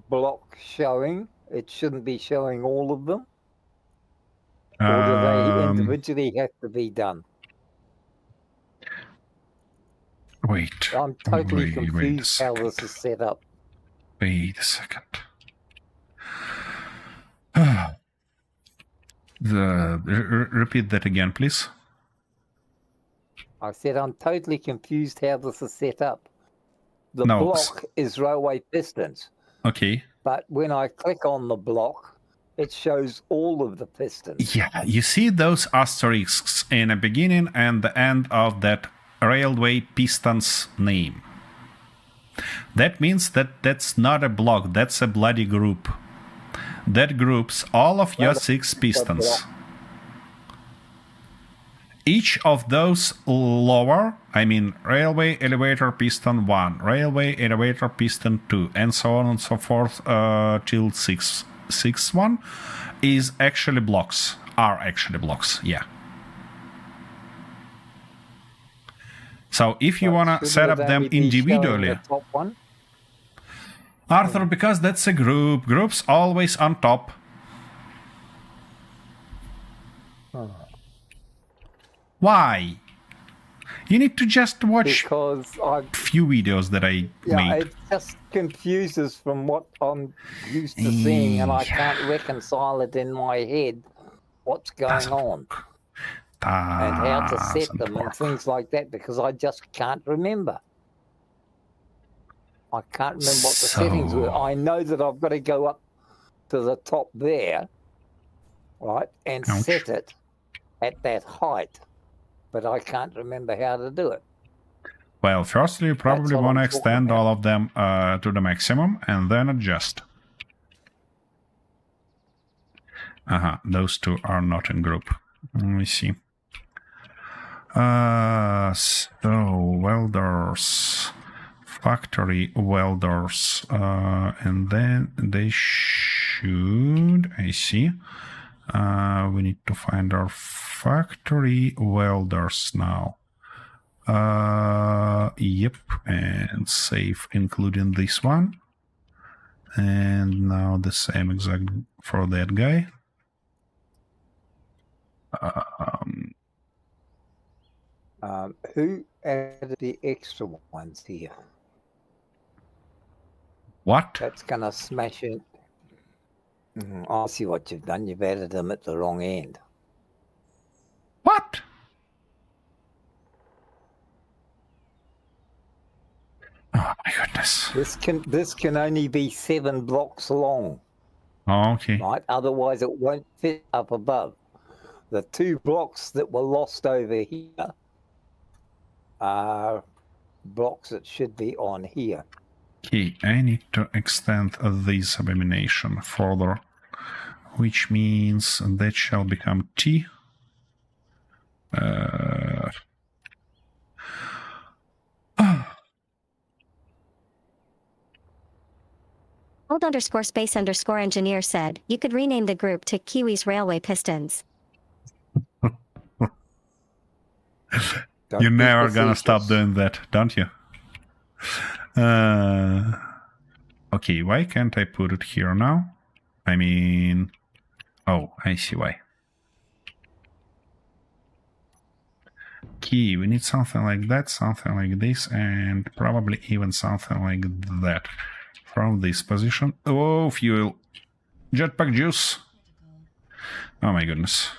block showing? It shouldn't be showing all of them. Or do they Um, individually have to be done? wait. I'm totally Wait a confused how second. this is set up. Wait a second. Repeat that again, please. I said I'm totally confused how this is set up. The No. block is railway pistons, Okay. but when I click on the block, it shows all of the pistons. Yeah, you see those asterisks in the beginning and the end of that railway piston's name. That means that that's not a block, that's a bloody group. That groups all of your 6 pistons. Each of those lower, I mean railway elevator piston 1, railway elevator piston 2, and so on and so forth till 6th one is actually blocks, are actually blocks, yeah. So if you want to set up them individually, the top one? Arthur, because that's a group, groups always on top. Why? You need to just watch Because a few videos that I made. it just confuses from what I'm used to seeing, and I can't reconcile it in my head what's going on and how to set them and things like that, because I just can't remember. I can't remember what the settings were. I know that I've got to go up to the top there, right, and set it at that height, but I can't remember how to do it. Well, firstly, you probably want to extend all of them to the maximum and then adjust. Those two are not in group. Let me see. So, welders, factory welders, and then they should, I see, we need to find our factory welders now. Yep, and save including this one. And now the same exact for that guy. Who added the extra ones here? What? That's going to smash it. I see what you've done. You've added them at the wrong end. What? Oh my goodness. This can only be 7 blocks long. Oh, okay. Right? Otherwise it won't fit up above. The 2 blocks that were lost over here are blocks that should be on here. Okay, I need to extend this abomination further, which means that shall become T. Old_space_engineer said you could rename the group to Kiwi's Railway Pistons. You're never gonna stop doing that, don't you? Okay, why can't I put it here now? I mean... Oh, I see why. Key, we need something like that, something like this, and probably even something like that. From this position. Oh, fuel. Jetpack juice. Oh my goodness.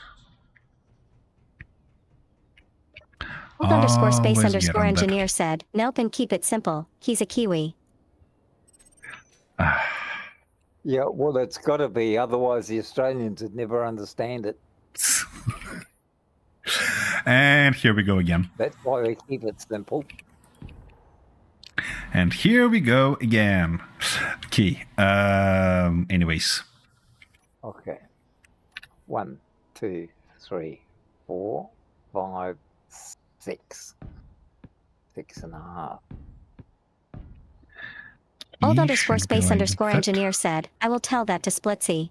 Old_space_engineer said, nope, and keep it simple. He's a Kiwi. Yeah, well, it's got to be. Otherwise, the Australians would never understand it. And here we go again. That's why we keep it simple. And here we go again. Okay. Anyways. Okay. 1, 2, 3, 4, 5, 6. 6.5. Old_space_engineer said, I will tell that to Splitsy.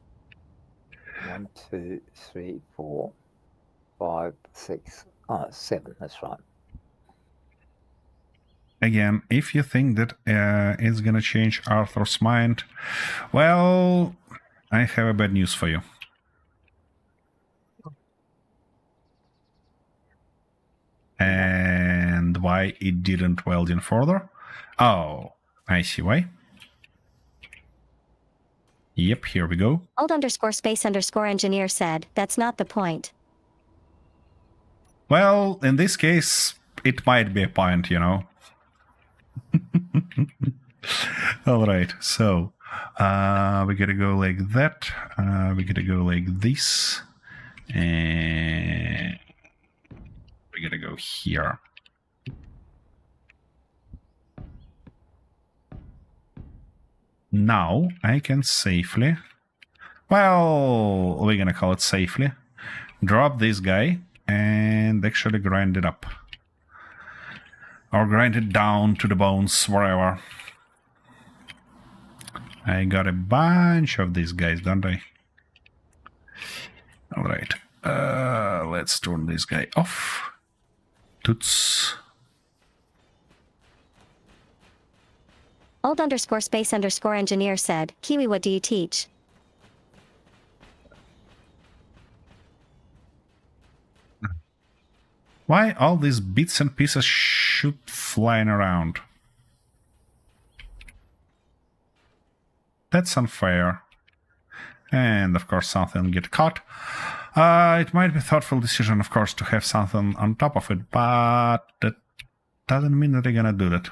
1, 2, 3, 4, 5, 6. Oh, 7, that's right. Again, if you think that it's gonna change Arthur's mind, well, I have a bad news for you. And why it didn't weld in further? Oh, I see why. Yep, here we go. Old_space_engineer said, that's not the point. Well, in this case, it might be a point, you know. All right, so we gotta go like that. We gotta go like this. And we gotta go here. Now I can safely, well, we're gonna call it safely, drop this guy and actually grind it up. Or grind it down to the bones, wherever. I got a bunch of these guys, don't I? Alright, let's turn this guy off. Toots. Old_space_engineer said, Kiwi, what do you teach? Why all these bits and pieces shoot flying around? That's unfair. And of course something get caught. It might be a thoughtful decision, of course, to have something on top of it, but that doesn't mean that they're gonna do that.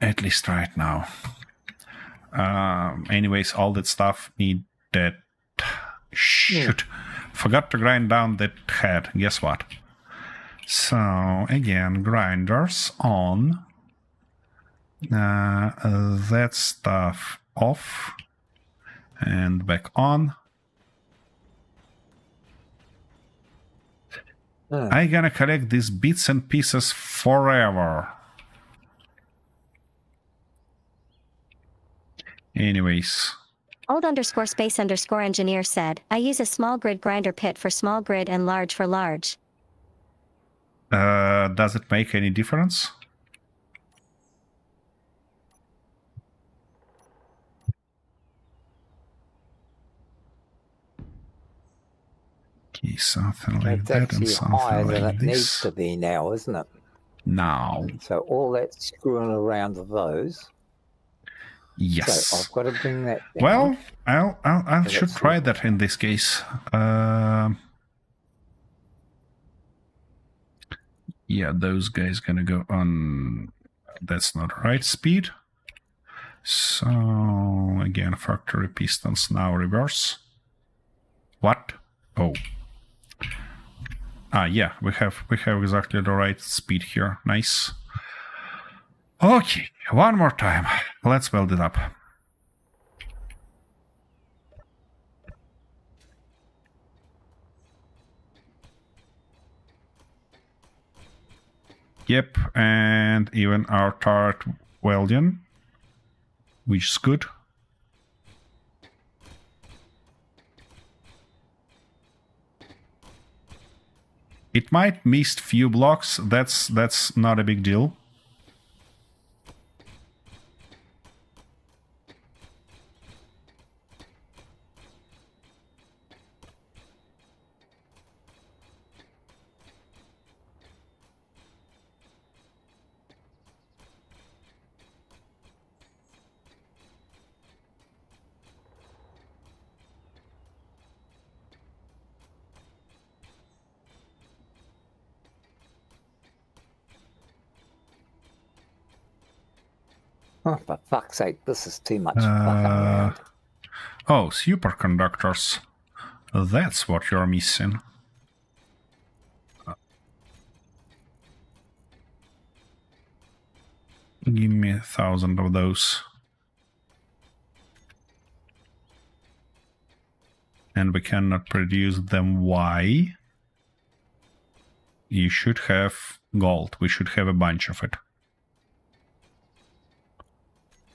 At least right now. Anyways, all that stuff need that... Shoot. Forgot to grind down that head. Guess what? So, again, grinders on. That stuff off. And back on. I'm gonna collect these bits and pieces forever. Anyways. Old_space_engineer said, I use a small grid grinder pit for small grid and large for large. Does it make any difference? Okay, something like It's that and actually something higher than like it needs this. to be now, isn't it? Now. So all that screwing around of those. Yes. So I've got to bring that down. Well, I So should let's try see. that in this case. Yeah, those guys gonna go on. That's not right speed. So again, factory pistons now reverse. What? Oh. Yeah, we have exactly the right speed here. Nice. Okay, one more time. Let's weld it up. Yep, and even our turret welding, which is good. It might miss few blocks. That's not a big deal. Oh, for fuck's sake, this is too much fucking around. Oh, superconductors. That's what you're missing. Give me 1,000 of those. And we cannot produce them. Why? You should have gold. We should have a bunch of it.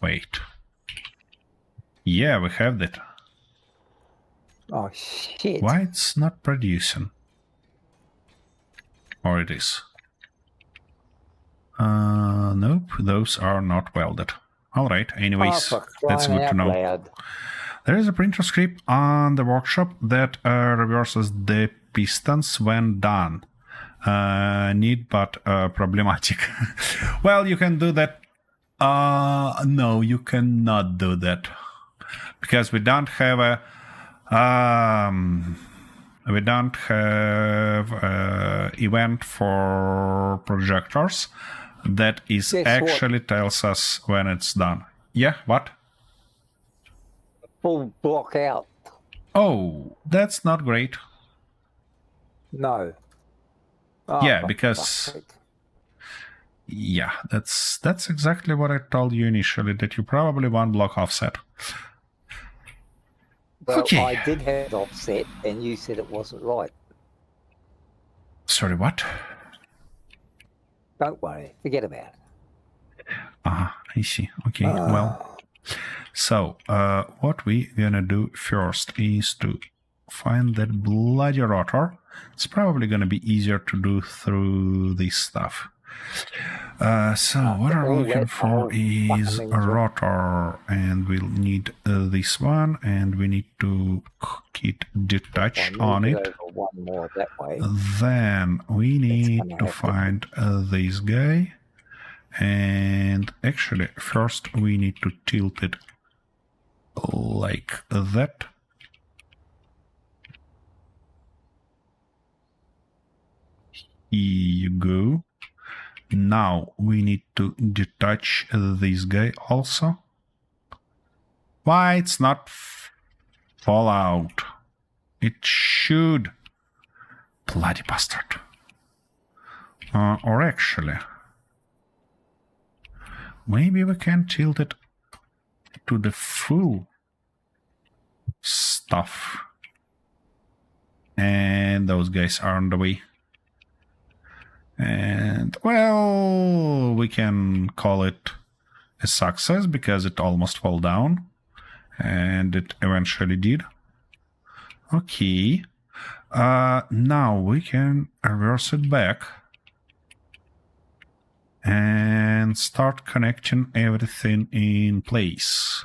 Wait. Yeah, we have that. Oh, shit. Why it's not producing? Or it is. Nope, those are not welded. Alright, anyways, for that's crying good to out know. loud. There is a printer script on the workshop that reverses the pistons when done. neat but problematic. Well, you can do that. No, you cannot do that because we don't have a event for projectors that is Guess actually what? tells us when it's done. Yeah, what? Full block out. Oh, that's not great. No. Oh, Yeah, for because fuck's sake. yeah, that's exactly what I told you initially, that you probably want block offset. Well, Okay. I did have it offset, and you said it wasn't right. Sorry, what? Don't worry. Forget about it. I see. Okay, well. So, what we're gonna do first is to find that bloody rotor. It's probably gonna be easier to do through this stuff. So what I'm all looking that for whole is fucking a rotor, and we'll need this one, and we need to get detached on it. Over one more that way. Then we need gonna to have to- find this guy, and actually first we need to tilt it like that. Here you go. Now we need to detach this guy also. Why it's not fall out? It should. Bloody bastard. Or actually, maybe we can tilt it to the full stuff. And those guys are on the way. And, well, we can call it a success because it almost fell down. And it eventually did. Okay. Now we can reverse it back. And start connecting everything in place.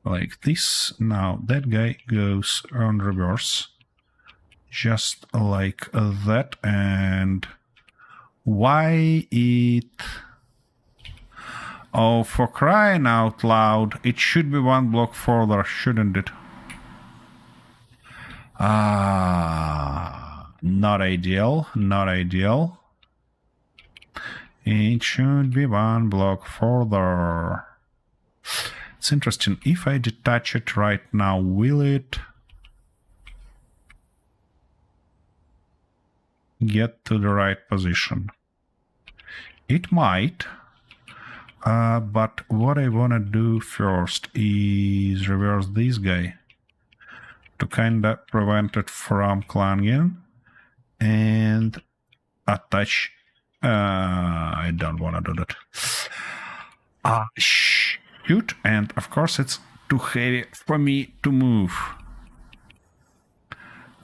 Like this. Now that guy goes on reverse. Just like that. And why it... Oh, for crying out loud, it should be one block further, shouldn't it? Not ideal, not ideal. It should be one block further. It's interesting, if I detach it right now, will it get to the right position? It might. But what I want to do first is reverse this guy to kind of prevent it from clanging and attach. I don't want to do that. Shoot, and of course it's too heavy for me to move.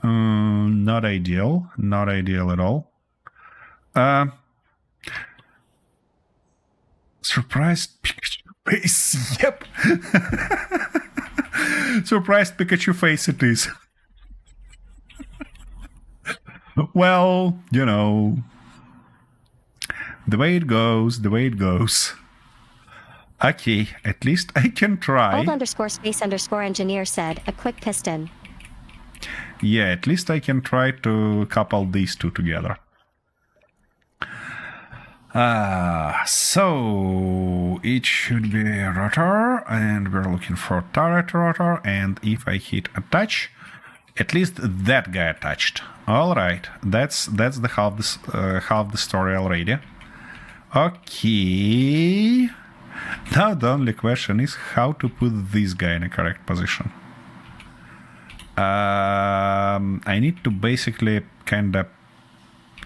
Not ideal, not ideal at all. Surprised Pikachu face. Yep. Surprised Pikachu face it is. Well, you know. The way it goes, the way it goes. Okay, at least I can try. Old_space_engineer said, a quick piston. Yeah, at least I can try to couple these two together. So it should be a rotor, and we're looking for turret rotor, and if I hit attach, at least that guy attached. All right, that's the half the story already. Okay. Now the only question is how to put this guy in a correct position. I need to basically kind of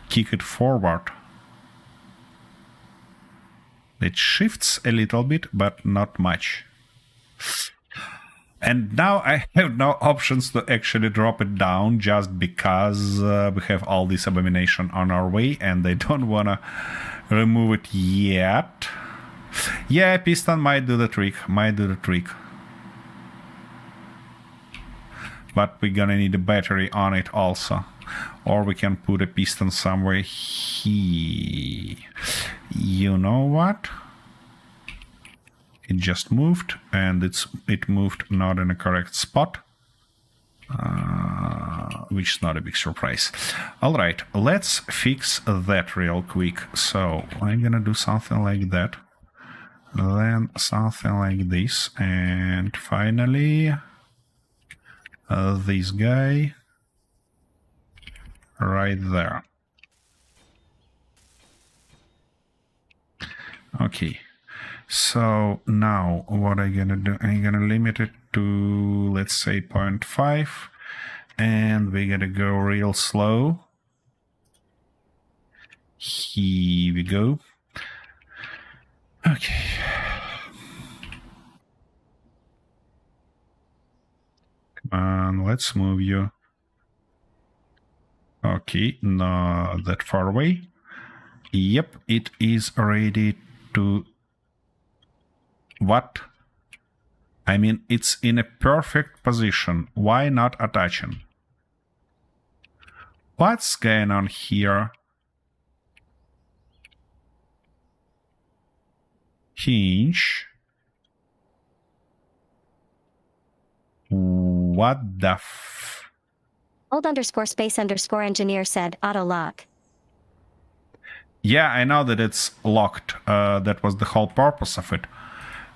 kick it forward. It shifts a little bit, but not much. And now I have no options to actually drop it down just because we have all this abomination on our way and I don't want to remove it yet. Yeah, piston might do the trick, But we're gonna need a battery on it also. Or we can put a piston somewhere here. You know what? It just moved, and it moved not in a correct spot. Which is not a big surprise. Alright, let's fix that real quick. So I'm gonna do something like that. Then something like this. And finally, this guy right there. Okay. So now what I'm gonna do, I'm gonna limit it to, let's say, 0.5. And we gotta go real slow. Here we go. Okay. Come on, let's move you. Okay, not that far away. Yep, it is ready to... What? I mean, it's in a perfect position. Why not attaching? What's going on here? Hinge. What the f... Old_space_engineer said auto lock. Yeah, I know that it's locked. That was the whole purpose of it.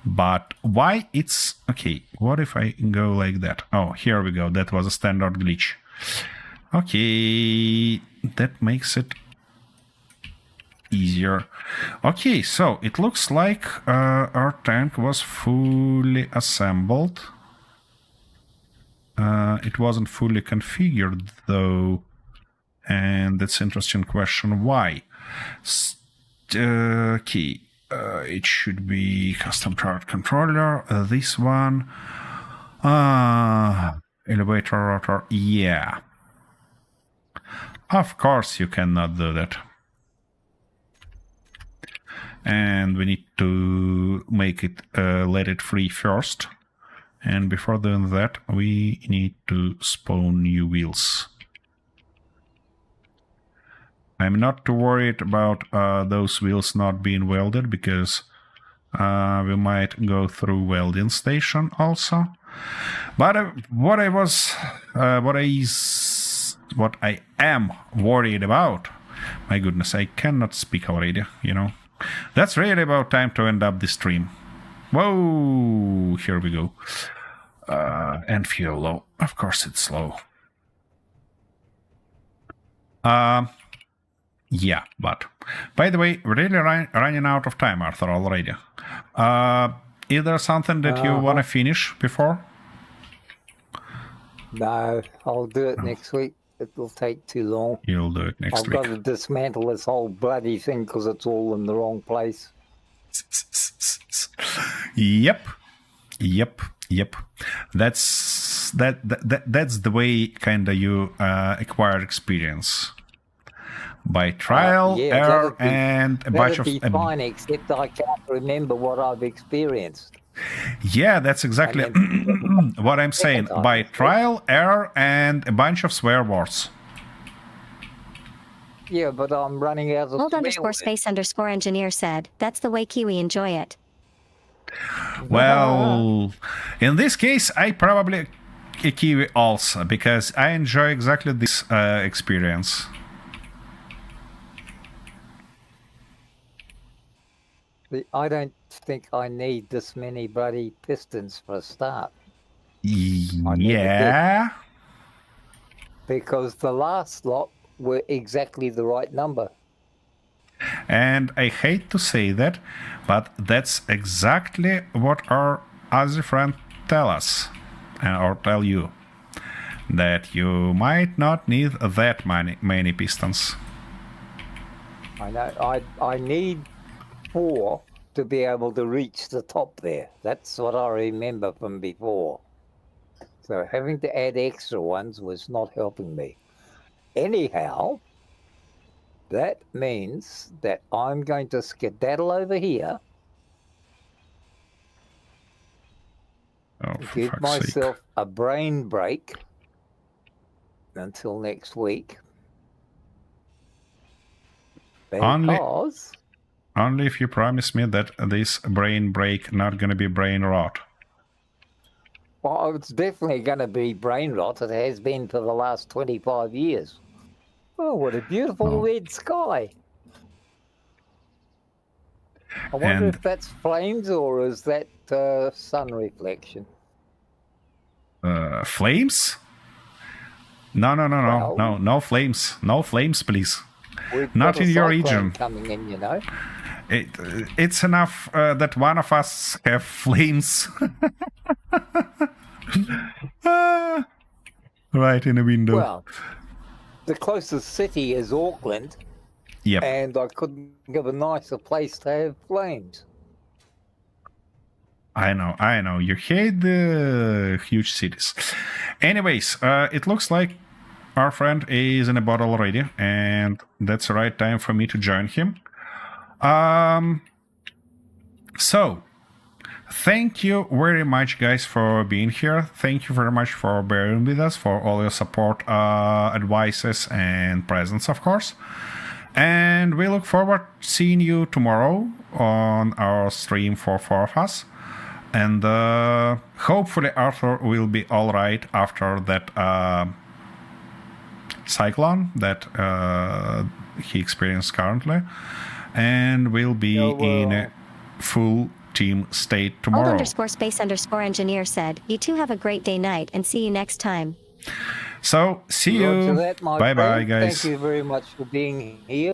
But why it's... Okay, what if I go like that? Oh, here we go. That was a standard glitch. Okay, that makes it easier. Okay, so it looks like our tank was fully assembled. It wasn't fully configured though, and that's an interesting question. Why? Okay, it should be custom chart controller. This one, elevator rotor. Yeah. Of course you cannot do that. And we need to make it, let it free first. And before doing that, we need to spawn new wheels. I'm not too worried about those wheels not being welded, because we might go through welding station also. But what I am worried about, my goodness, I cannot speak already, you know. That's really about time to end up this stream. Whoa, here we go. And fuel low. Of course it's low. Yeah, but by the way, we're really running out of time, Arthur, already. Is there something that you want to finish before? No, I'll do it next week. It will take too long. You'll do it next week. I've got to dismantle this whole bloody thing because it's all in the wrong place. Yep. That's the way kinda you acquire experience. By trial, error, and a bunch of... That'd be fine, except I can't remember what I've experienced. Yeah, that's exactly what I'm saying. By trial, error, and a bunch of swear words. Yeah, but I'm running out of... Old_space_engineer said, that's the way Kiwi enjoy it. Well, in this case, I probably a Kiwi also, because I enjoy exactly this experience. I don't think I need this many bloody pistons for a start. Yeah. Because the last lot were exactly the right number. And I hate to say that, but that's exactly what our Aussie friend tell us, or tell you, that you might not need that many pistons. I know. I need 4 to be able to reach the top there. That's what I remember from before. So having to add extra ones was not helping me. Anyhow, that means that I'm going to skedaddle over here. Oh, give myself a brain break. until next week. Only- Because Only if you promise me that this brain break not gonna be brain rot. well, it's definitely going to be brain rot. It has been for the last 25 years. Oh, what a beautiful Oh. red sky. I wonder And- if that's flames or is that sun reflection? Flames? No, Well- no flames. No flames, please. We've Not got a in your cyclone region. coming in, you know. It's enough that one of us have flames. Right in the window. Well, the closest city is Auckland, Yep. and I couldn't give a nicer place to have flames. I know. You hate the huge cities. Anyways, it looks like our friend is in a bottle already, and that's the right time for me to join him. So, thank you very much, guys, for being here. Thank you very much for bearing with us, for all your support, advices, and presence, of course. And we look forward to seeing you tomorrow on our stream for four of us. And hopefully Arthur will be all right after that cyclone that he experienced currently. And will be in a full team state tomorrow. Old_space_engineer said, you two have a great day night and see you next time. So, see Roger you. that, my Bye-bye, friend. guys. Thank you very much for being here.